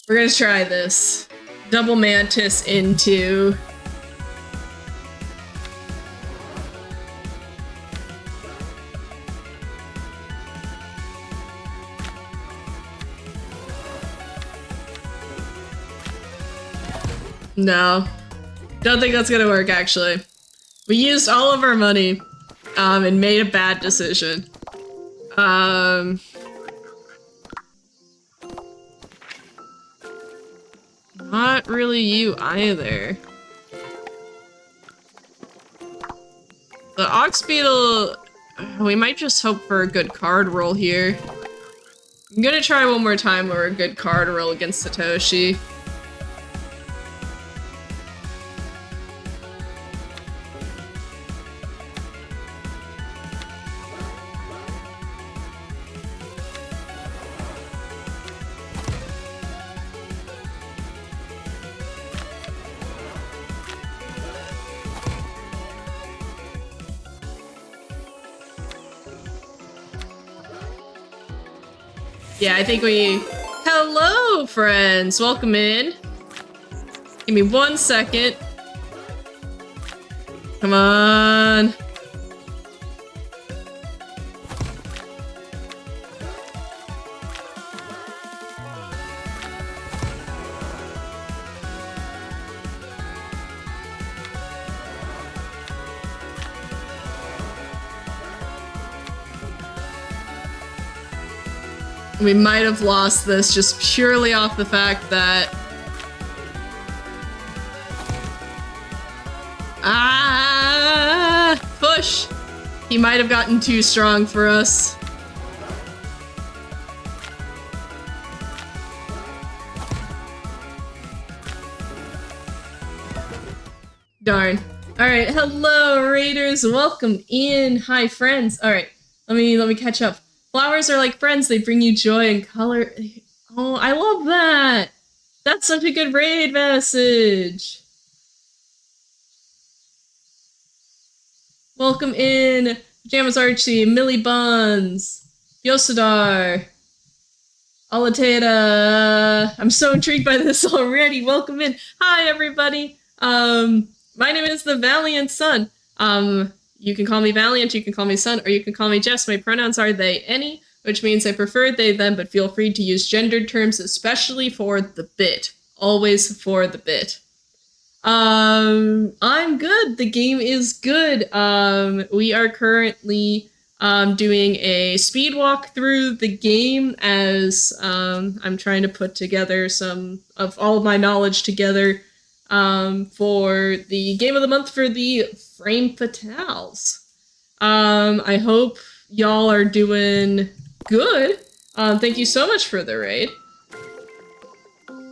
We're gonna try this. Double Mantis into... No. Don't think that's gonna work, actually. We used all of our money, and made a bad decision. Not really you either. The Ox Beetle, we might just hope for a good card roll here. I'm gonna try one more time or a good card roll against Satoshi. Yeah, I think we... Hello, friends! Welcome in. Give me 1 second. Come on. We might have lost this just purely off the fact that... Push! He might have gotten too strong for us. Darn. Alright, hello Raiders, welcome in. Hi friends. Alright, let me catch up. Flowers are like friends, they bring you joy and color. Oh, I love that! That's such a good raid message! Welcome in, Pajamas Archie, Millie Buns, Yosadar, Alateda. I'm so intrigued by this already. Welcome in. Hi everybody. My name is the Valiant Sun. You can call me Valiant, you can call me Sun, or you can call me Jess. My pronouns are they, any, which means I prefer they, them, but feel free to use gendered terms, especially for the bit. Always for the bit. I'm good. The game is good. We are currently doing a speed walk through the game as I'm trying to put together some of all of my knowledge together for the game of the month for the Frame Fatales. I hope y'all are doing good. Thank you so much for the raid.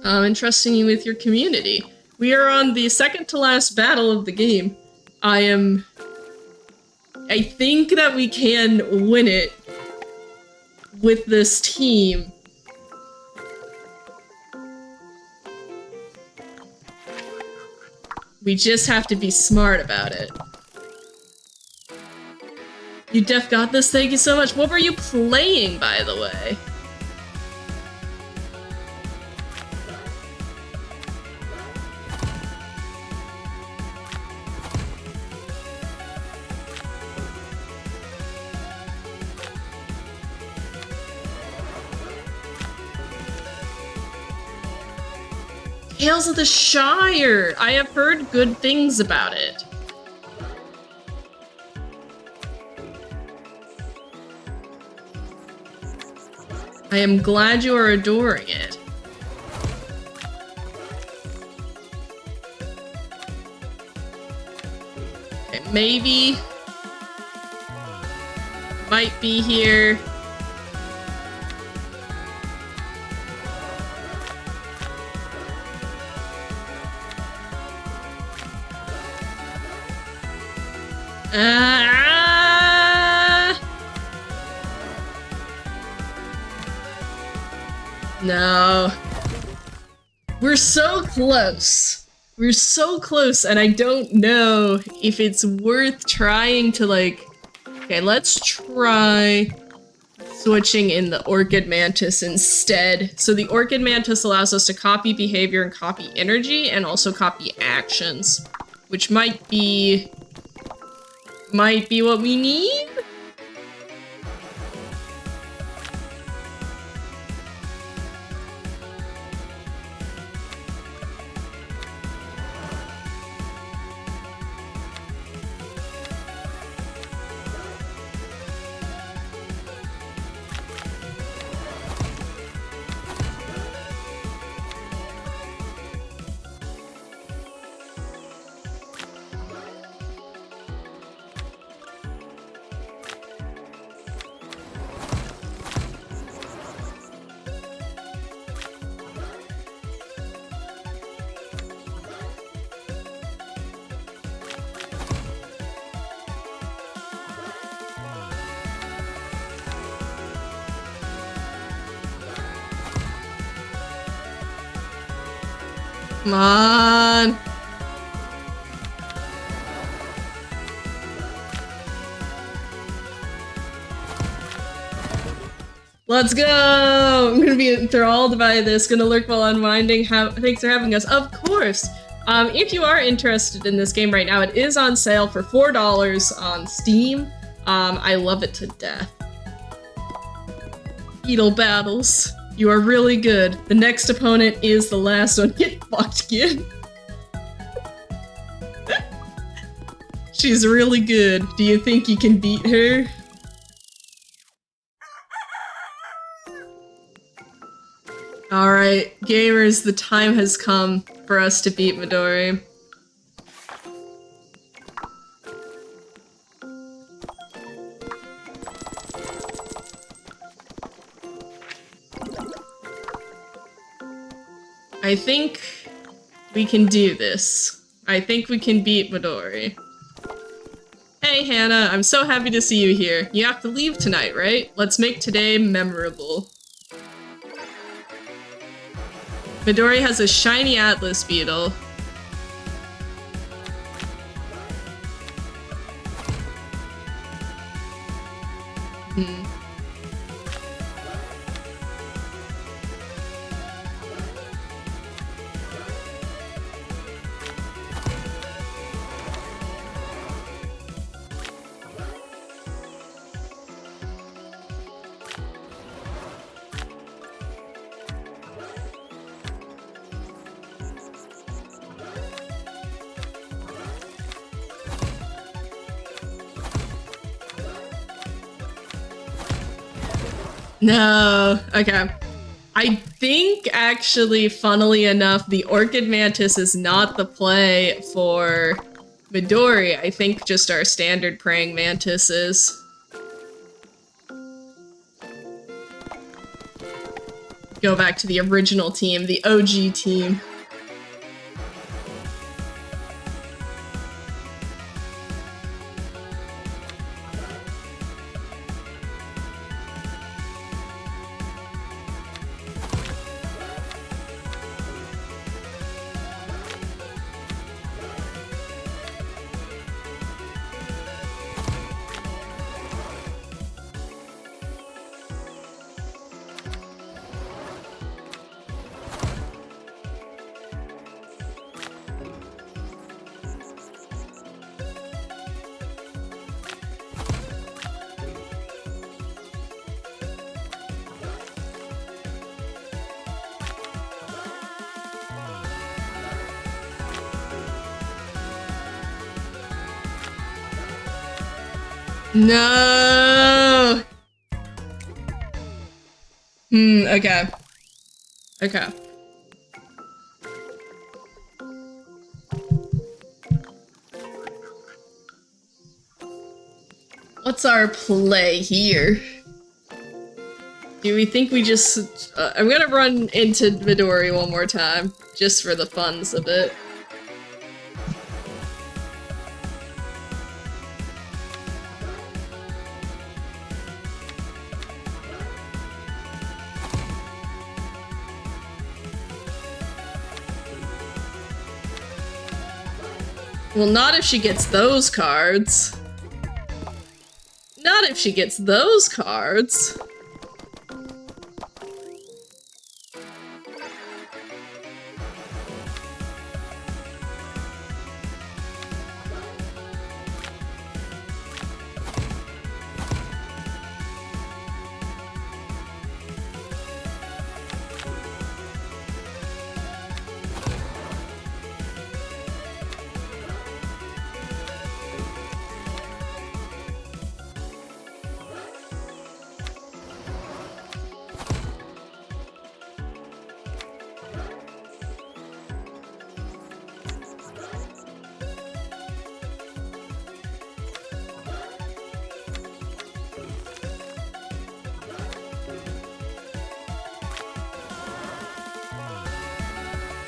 And trusting you with your community. We are on the second to last battle of the game. I think that we can win it with this team. We just have to be smart about it. You def got this, thank you so much. What were you playing, by the way? Tales of the Shire! I have heard good things about it. I am glad you are adoring it. Okay, maybe... might be here. No. We're so close. We're so close, and I don't know if it's worth trying to, like... Okay, let's try switching in the Orchid Mantis instead. So the Orchid Mantis allows us to copy behavior and copy energy, and also copy actions, which might be what we need? Come on. Let's go! I'm gonna be enthralled by this, gonna lurk while unwinding. Thanks for having us. Of course! If you are interested in this game right now, it is on sale for $4 on Steam. I love it to death. Beetle battles. You are really good. The next opponent is the last one. Get fucked, kid. She's really good. Do you think you can beat her? Alright, gamers, the time has come for us to beat Midori. I think we can do this. I think we can beat Midori. Hey Hannah, I'm so happy to see you here. You have to leave tonight, right? Let's make today memorable. Midori has a shiny Atlas beetle. No, okay. I think, actually, funnily enough, the Orchid Mantis is not the play for Midori. I think just our standard praying mantis is. Go back to the original team, the OG team. No! Okay. Okay. What's our play here? Do we think we just... I'm gonna run into Midori one more time, just for the funs of it. Well, not if she gets those cards. Not if she gets those cards.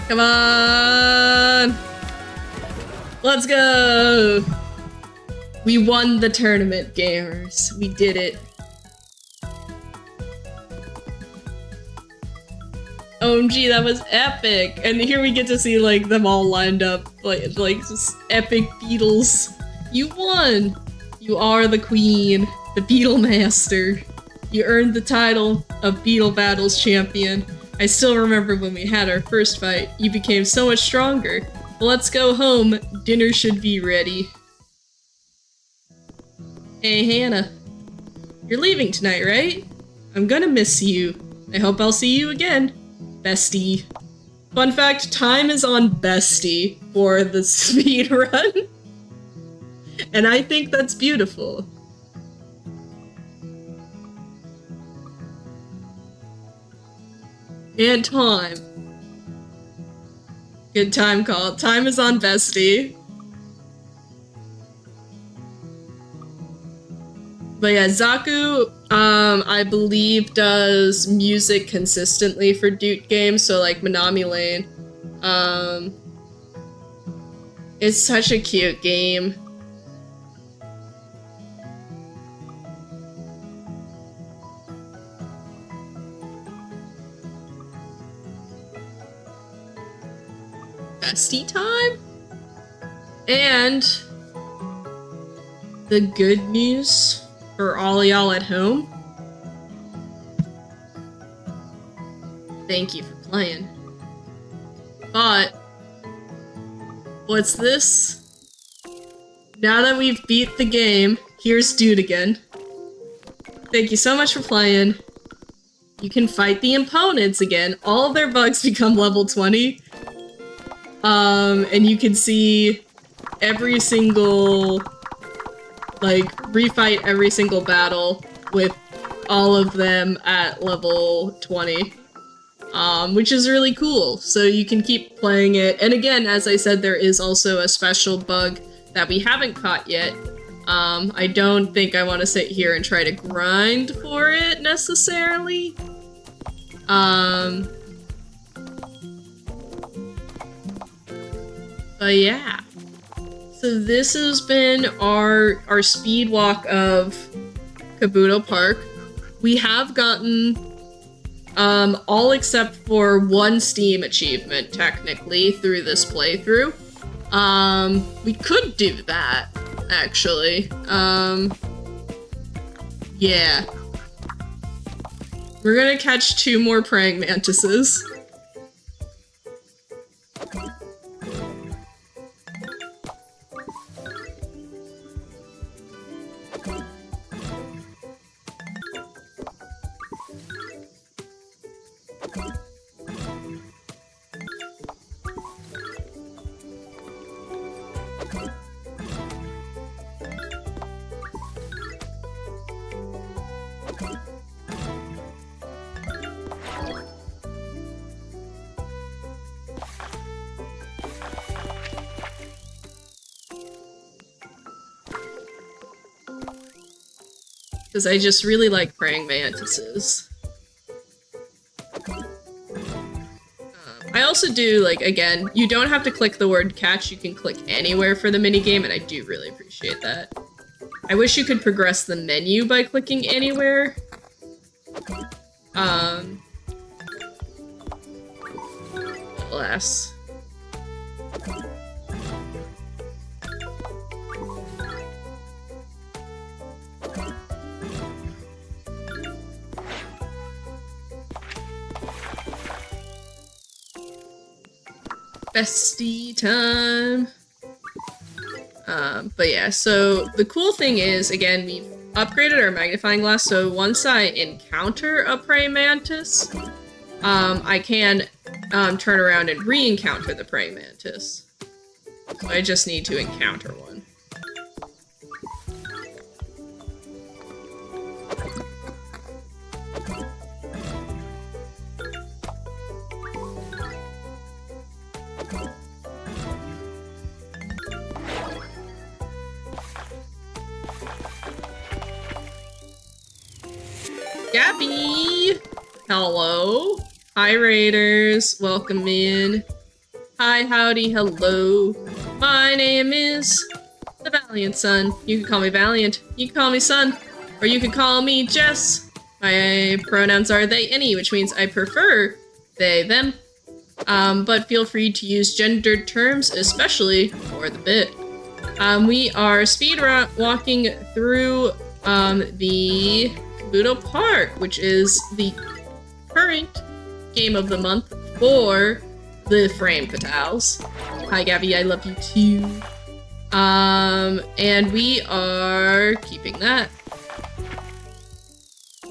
Come on! Let's go! We won the tournament, gamers. We did it. OMG, that was epic! And here we get to see, like, them all lined up. Like just epic beetles. You won! You are the queen, the Beetle Master. You earned the title of Beetle Battles Champion. I still remember when we had our first fight, you became so much stronger. Let's go home, dinner should be ready. Hey Hannah, you're leaving tonight, right? I'm gonna miss you. I hope I'll see you again. Bestie. Fun fact, time is on Bestie for the speed run. And I think that's beautiful. And time. Good time call. Time is on Bestie. But yeah, Zaku, I believe does music consistently for Duke games, so like Minami Lane. It's such a cute game. Bestie time? And the good news for all y'all at home. Thank you for playing. But what's this? Now that we've beat the game, here's Dude again. Thank you so much for playing. You can fight the opponents again. All of their bugs become level 20. And you can see every single, like, refight every single battle with all of them at level 20. Which is really cool, so you can keep playing it. And again, as I said, there is also a special bug that we haven't caught yet. I don't think I want to sit here and try to grind for it, necessarily. But yeah. So this has been our speed walk of Kabuto Park. We have gotten all except for one Steam achievement, technically, through this playthrough. We could do that, actually. Yeah. We're gonna catch 2 more praying mantises. because I just really like praying mantises. I also do, like, again, you don't have to click the word catch, you can click anywhere for the minigame, and I do really appreciate that. I wish you could progress the menu by clicking anywhere. Alas. Bestie time. But yeah, so the cool thing is, again, we've upgraded our magnifying glass, so once I encounter a praying mantis, I can turn around and re-encounter the praying mantis. So I just need to encounter one. Gabby! Hello. Hi, Raiders. Welcome in. Hi, howdy, hello. My name is the Valiant Son. You can call me Valiant. You can call me Son. Or you can call me Jess. My pronouns are they, any, which means I prefer they, them. But feel free to use gendered terms, especially for the bit. We are speed walking through the kabuto Park, which is the current game of the month for the Frame Fatales. Hi Gabby, I love you too. And we are keeping that.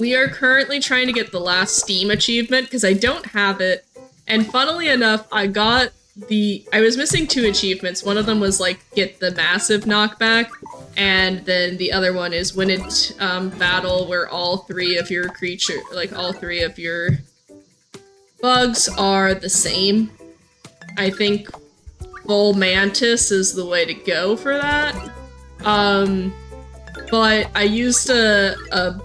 We are currently trying to get the last Steam achievement because I don't have it. And funnily enough, I was missing 2 achievements. One of them was like get the massive knockback, and then the other one is win it battle where all 3 of your all 3 of your bugs are the same. I think full mantis is the way to go for that. But I used a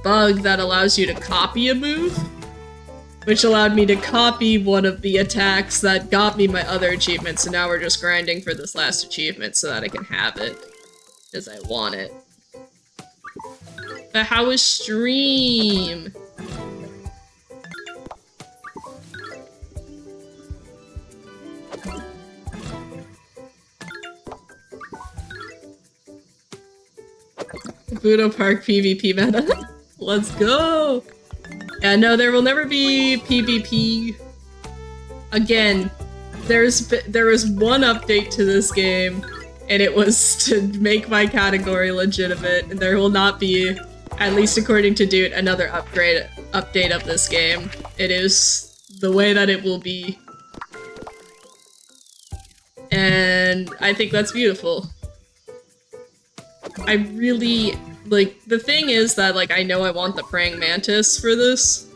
bug that allows you to copy a move, which allowed me to copy one of the attacks that got me my other achievement, so now we're just grinding for this last achievement so that I can have it, because I want it. But how was stream? Kabuto Park PvP meta. Let's go! Yeah, no, there will never be PvP. Again, there was one update to this game, and it was to make my category legitimate, and there will not be, at least according to Dude, another update of this game. It is the way that it will be. And I think that's beautiful. I really, like, the thing is that, like, I know I want the praying mantis for this.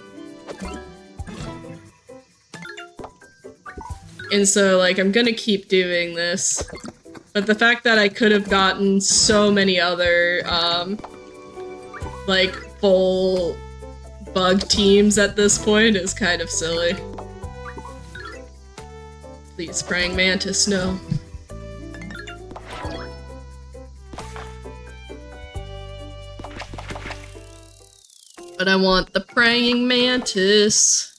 And so, like, I'm gonna keep doing this. But the fact that I could have gotten so many other, like, full bug teams at this point is kind of silly. Please, praying mantis, no. But I want the praying mantis.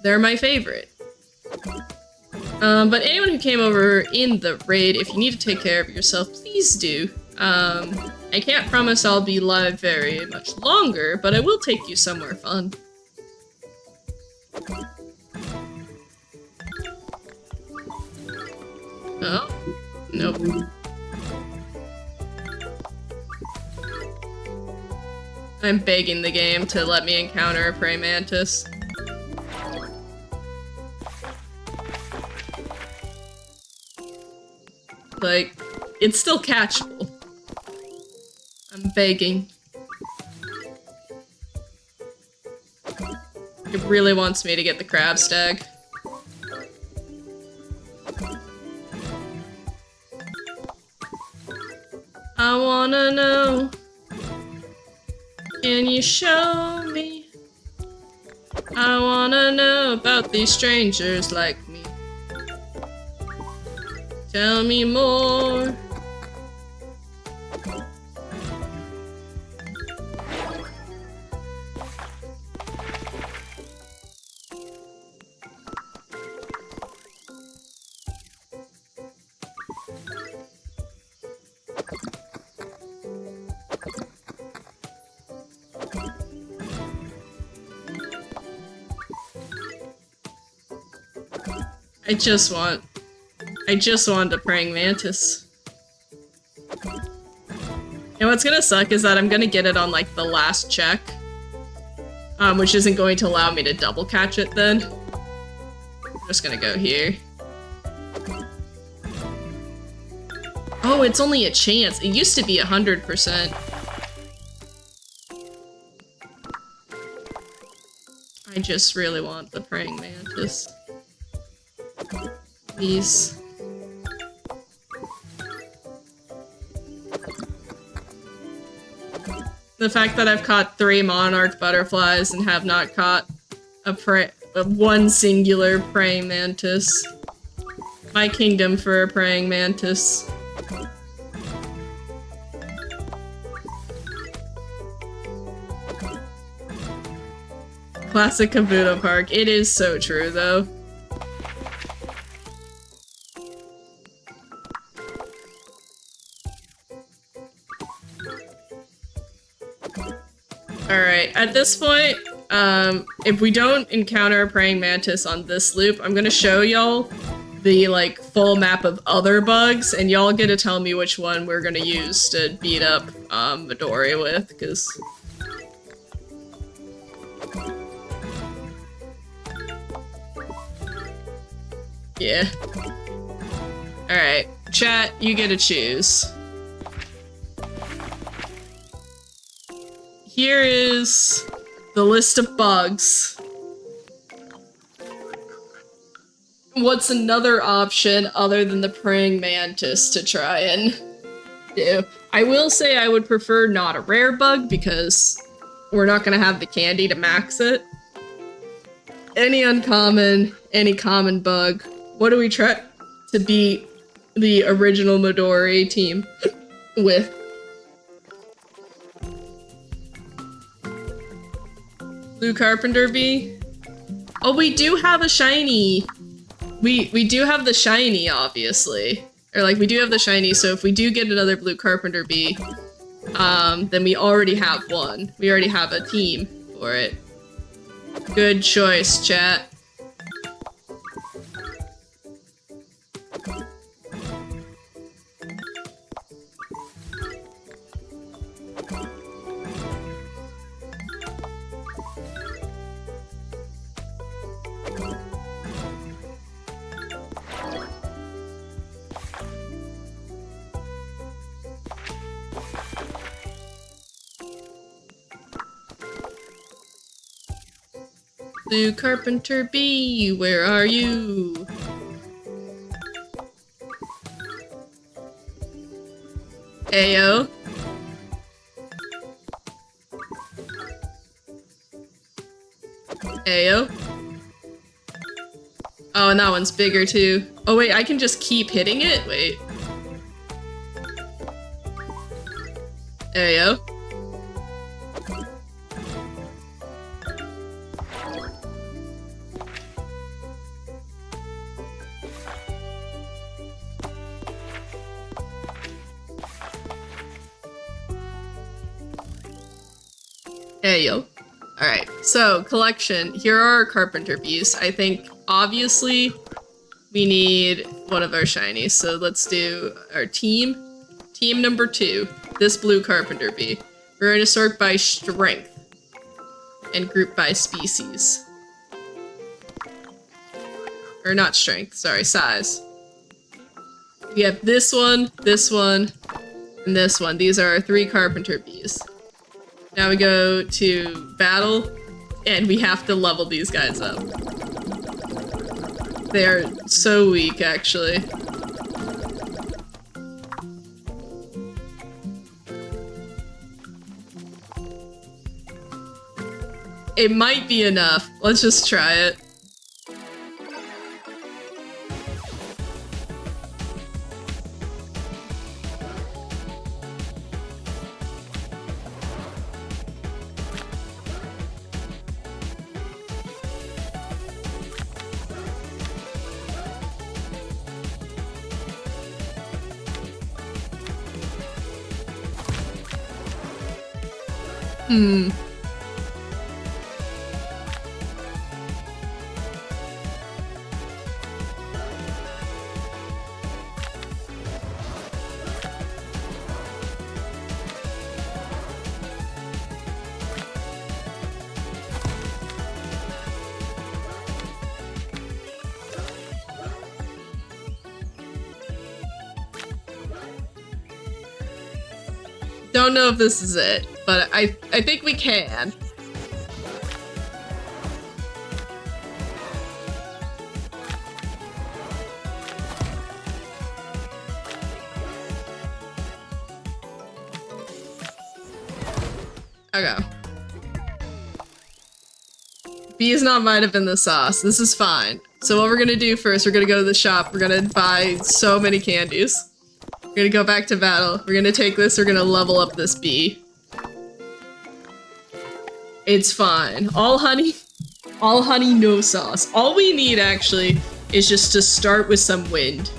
They're my favorite. But anyone who came over in the raid, if you need to take care of yourself, please do. I can't promise I'll be live very much longer, but I will take you somewhere fun. Oh, nope. I'm begging the game to let me encounter a praying mantis. Like, it's still catchable. I'm begging. It really wants me to get the crab stag. I wanna know Can you show me? I wanna know about these strangers like me. Tell me more. I just want a praying mantis. And what's gonna suck is that I'm gonna get it on like the last check. Which isn't going to allow me to double catch it then. I'm just gonna go here. Oh, it's only a chance. It used to be 100%. I just really want the praying mantis. Please. The fact that I've caught 3 monarch butterflies and have not caught one singular praying mantis. My kingdom for a praying mantis. Classic Kabuto Park. It is so true, though. Alright, at this point, if we don't encounter a praying mantis on this loop, I'm gonna show y'all the, like, full map of other bugs, and y'all get to tell me which one we're gonna use to beat up, Midori with, because... yeah. Alright, chat, you get to choose. Here is the list of bugs. What's another option other than the praying mantis to try and do? I will say I would prefer not a rare bug because we're not gonna have the candy to max it. Any uncommon, any common bug. What do we try to beat the original Midori team with? Blue Carpenter Bee? Oh, we do have a shiny. We do have the shiny, obviously. Or, like, we do have the shiny, so if we do get another Blue Carpenter Bee, then we already have one. We already have a team for it. Good choice, chat. Blue Carpenter Bee, where are you? Ayo. Ayo. Oh, and that one's bigger too. Oh wait, I can just keep hitting it? Wait. Ayo. Hey, yo. Alright, so, collection. Here are our Carpenter Bees. I think, obviously, we need one of our shinies. So let's do our team. Team number 2. This Blue Carpenter Bee. We're going to sort by strength. And group by species. Or not strength, sorry, size. We have this one, and this one. These are our 3 Carpenter Bees. Now we go to battle, and we have to level these guys up. They are so weak, actually. It might be enough. Let's just try it. Don't know if this is it, but I think we can. Okay. B is not might have been the sauce. This is fine. So what we're gonna do first, we're gonna go to the shop. We're gonna buy so many candies. We're gonna go back to battle. We're gonna take this, we're gonna level up this bee. It's fine. All honey, no sauce. All we need, actually, is just to start with some wind.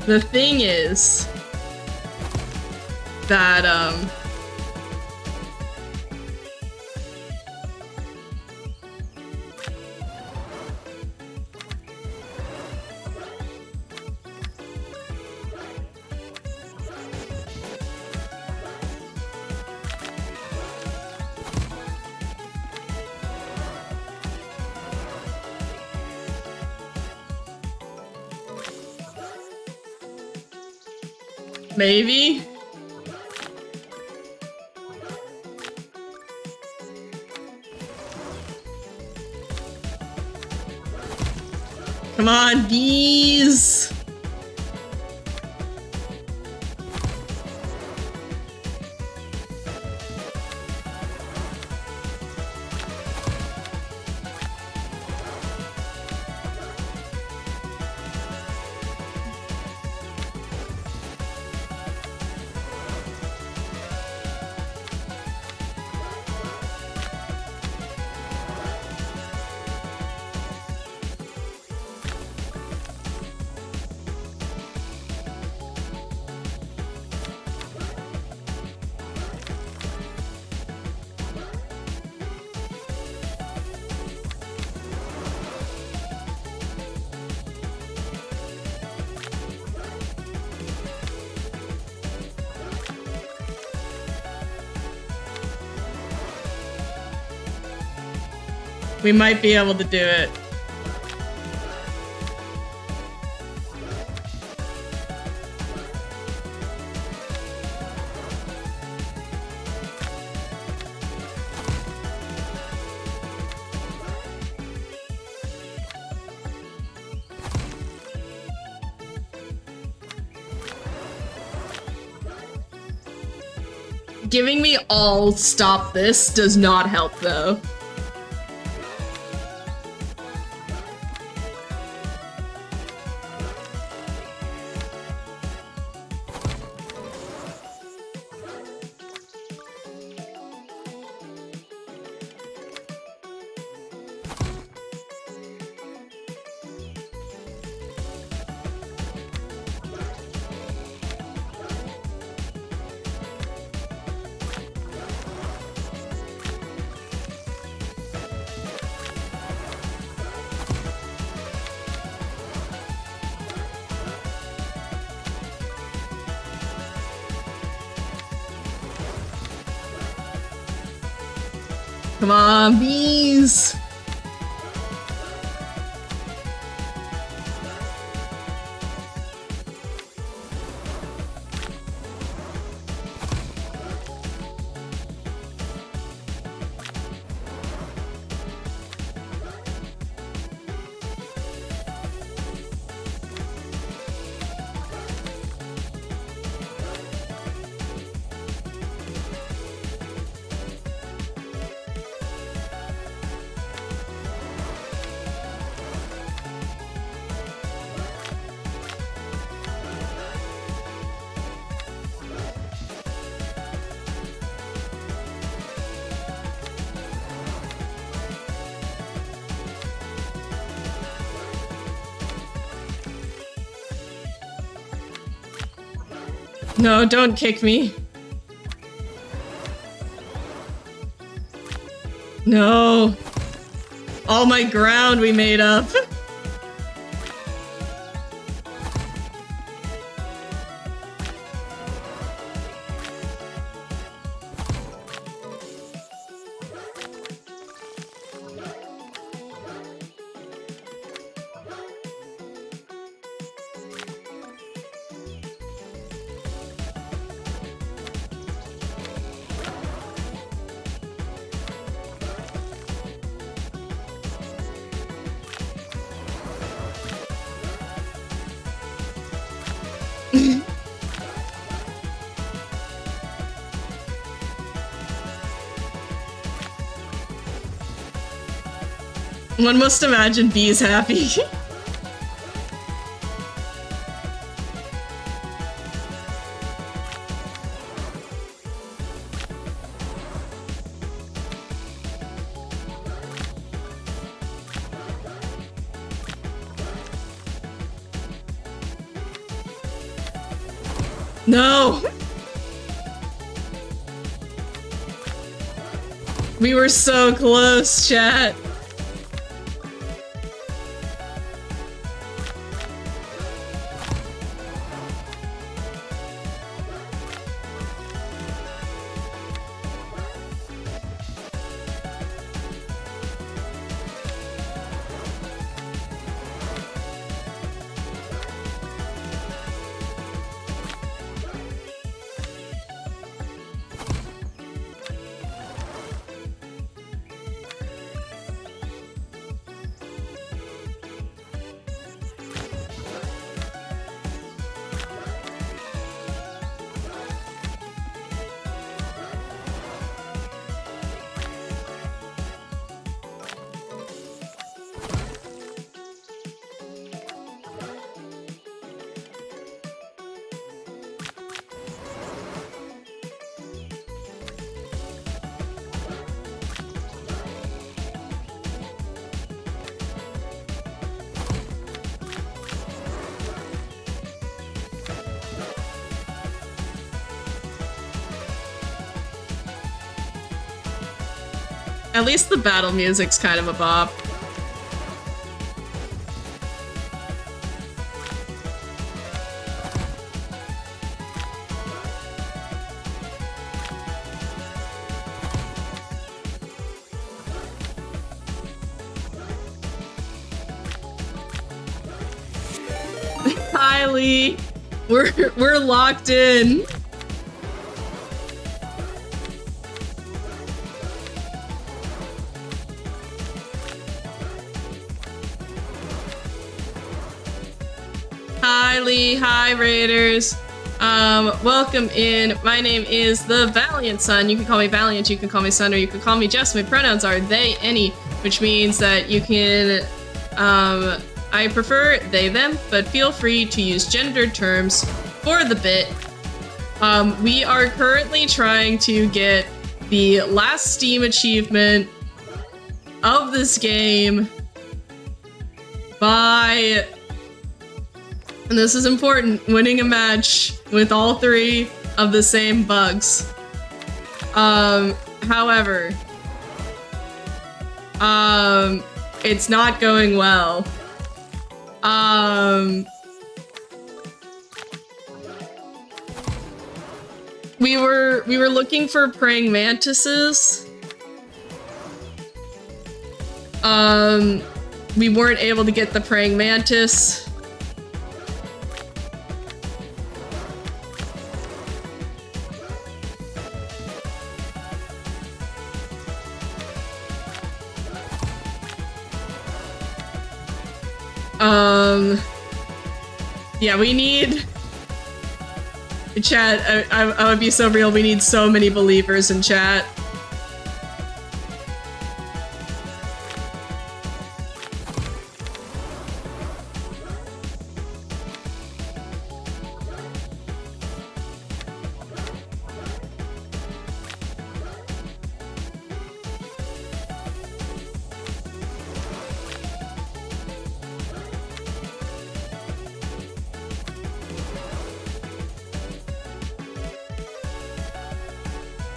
The thing is that, maybe? Come on, bees! We might be able to do it. Giving me all stop this does not help, though. Come on, bees! No, don't kick me. No. All my ground we made up. One must imagine Bee's happy. No! We were so close, chat. At least the battle music's kind of a bop. Kylie, we're locked in. Hi Lee, hi Raiders. Welcome in. My name is the Valiant Sun. You can call me Valiant, you can call me Sun, or you can call me Jess. My pronouns are they, any, which means that you can, I prefer they, them, but feel free to use gendered terms for the bit. We are currently trying to get the last Steam achievement of this game by, and this is important, winning a match with all three of the same bugs. However, it's not going well. We were looking for praying mantises, We weren't able to get the praying mantis. Yeah, we need... Chat, I would be so real, we need so many believers in chat.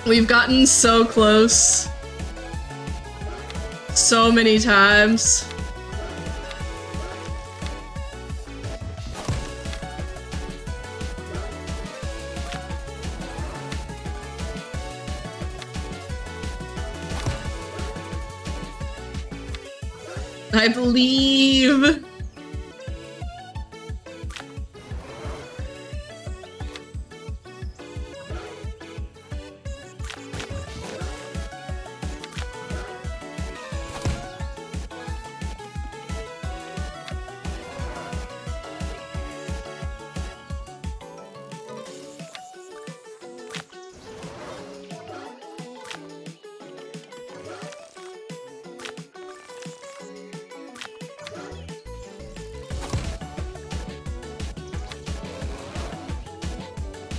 We've gotten so close. So many times. I believe.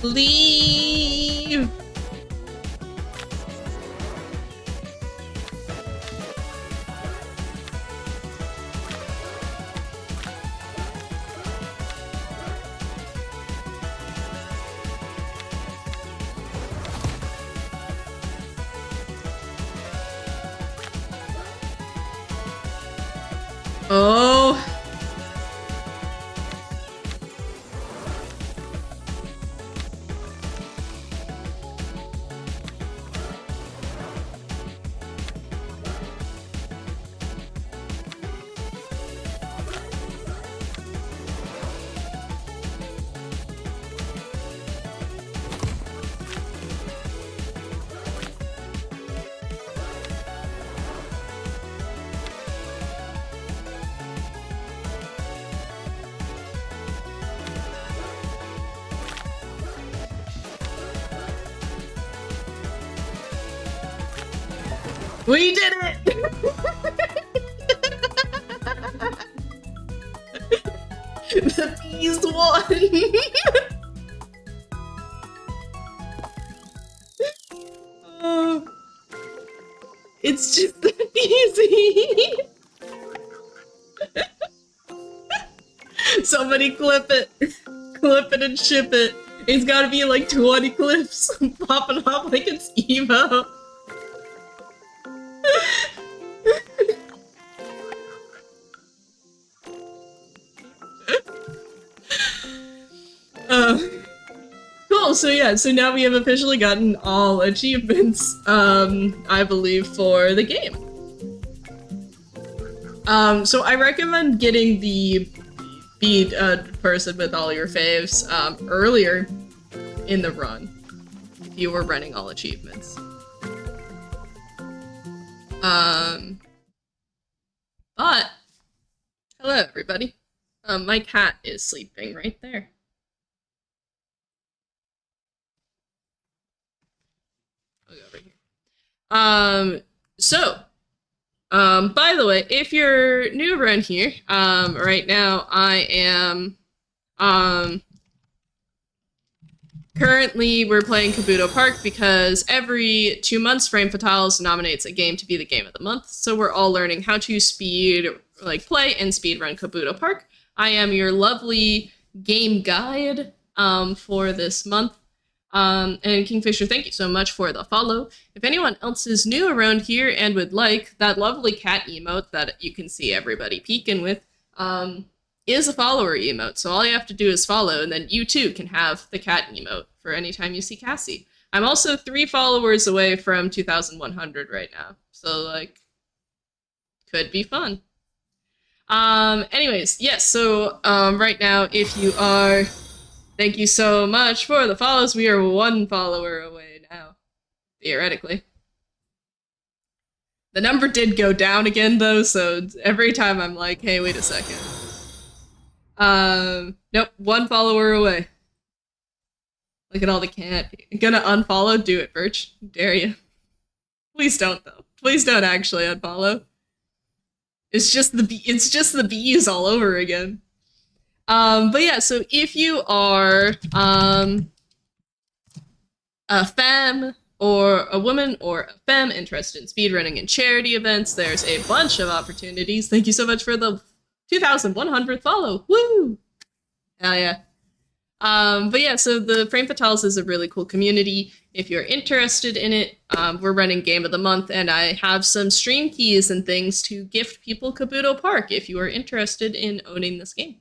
Leave. Oh. We did it! The bees won! Oh, it's just that easy! Somebody clip it! Clip it and ship it! It's gotta be like 20 clips popping off like it's Evo. Cool, so yeah, so now we have officially gotten all achievements, I believe, for the game. So I recommend getting the beat person with all your faves, earlier in the run, if you were running all achievements. But, hello everybody. My cat is sleeping right there. I'll go over here. By the way, if you're new around here, right now I am, currently we're playing Kabuto Park because every 2 months Frame Fatales nominates a game to be the game of the month, so we're all learning how to play and speed run Kabuto Park. I am your lovely game guide, for this month. And Kingfisher, thank you so much for the follow. If anyone else is new around here and would like that lovely cat emote that you can see everybody peeking with, is a follower emote. So all you have to do is follow, and then you too can have the cat emote for any time you see Cassie. I'm also 3 followers away from 2,100 right now. So, like, Could be fun. Anyways, yes, so, right now, if you are... Thank you so much for the follows. We are 1 follower away now, theoretically. The number did go down again, though, so every time I'm like, hey, wait a second. Nope, 1 follower away. Look at all the can't. Gonna unfollow? Do it, Birch. Dare you. Please don't, though. Please don't actually unfollow. It's just the bees all over again. But yeah, so if you are a femme or a woman or a femme interested in speedrunning and charity events, there's a bunch of opportunities. Thank you so much for the 2,100th follow. Woo! Hell yeah. But yeah, so the Frame Fatales is a really cool community. If you're interested in it, we're running Game of the Month, and I have some stream keys and things to gift people Kabuto Park if you are interested in owning this game.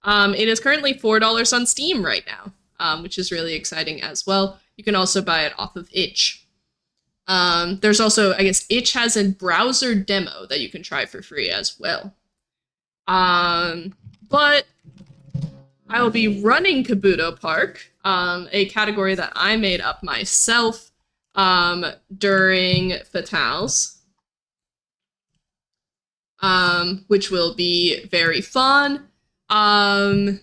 It is currently $4 on Steam right now, which is really exciting as well. You can also buy it off of itch. There's also, I guess, itch has a browser demo that you can try for free as well. But I will be running Kabuto Park, a category that I made up myself during Fatales, which will be very fun. I've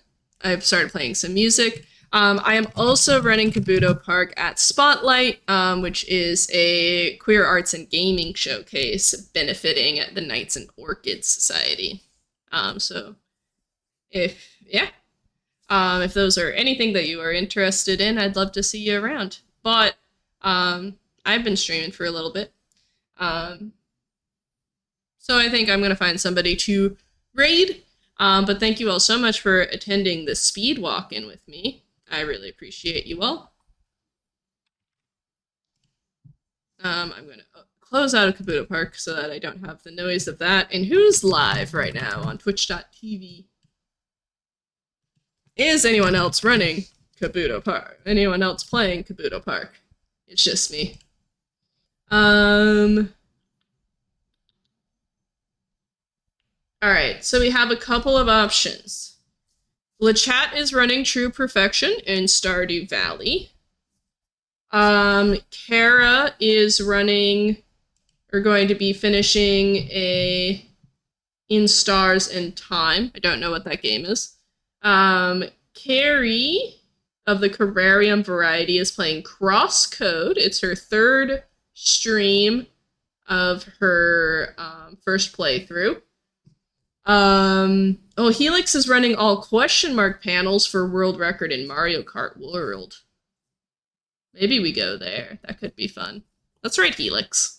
started playing some music. I am also running Kabuto Park at Spotlight, which is a queer arts and gaming showcase benefiting the Knights and Orchids Society. So if those are anything that you are interested in, I'd love to see you around. But I've been streaming for a little bit. So I think I'm going to find somebody to raid. But thank you all so much for attending the speed walk-in with me. I really appreciate you all. I'm going to close out of Kabuto Park so that I don't have the noise of that. And who's live right now on twitch.tv? Is anyone else running Kabuto Park? Anyone else playing Kabuto Park? It's just me. Alright, so we have a couple of options. LeChat is running True Perfection in Stardew Valley. Kara is running, or going to be finishing a In Stars in Time. I don't know what that game is. Carrie of the Carrarium variety is playing Crosscode. It's her 3rd stream of her first playthrough. Helix is running all question mark panels for world record in Mario Kart World. Maybe we go there. That could be fun. That's right, Helix.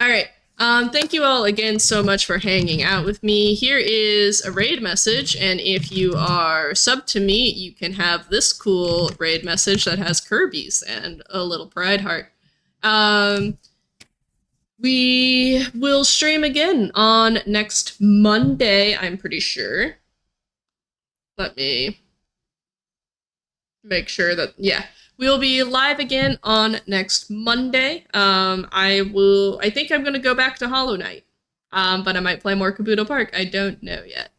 Alright, thank you all again so much for hanging out with me. Here is a raid message, and if you are subbed to me, you can have this cool raid message that has Kirby's and a little pride heart. We will stream again on next Monday, I'm pretty sure. Let me make sure that, yeah. We'll be live again on next Monday. I think I'm gonna go back to Hollow Knight. But I might play more Kabuto Park. I don't know yet.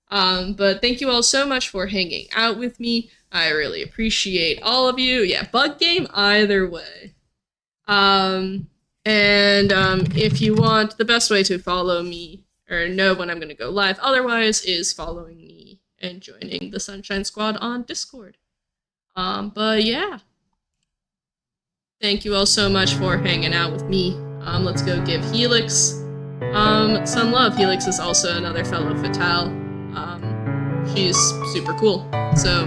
But thank you all so much for hanging out with me. I really appreciate all of you. Yeah, bug game either way. If you want, the best way to follow me or know when I'm gonna go live otherwise is following me and joining the Sunshine Squad on Discord. But yeah. Thank you all so much for hanging out with me. Let's go give Helix some love. Helix is also another fellow Fatale. She's super cool. So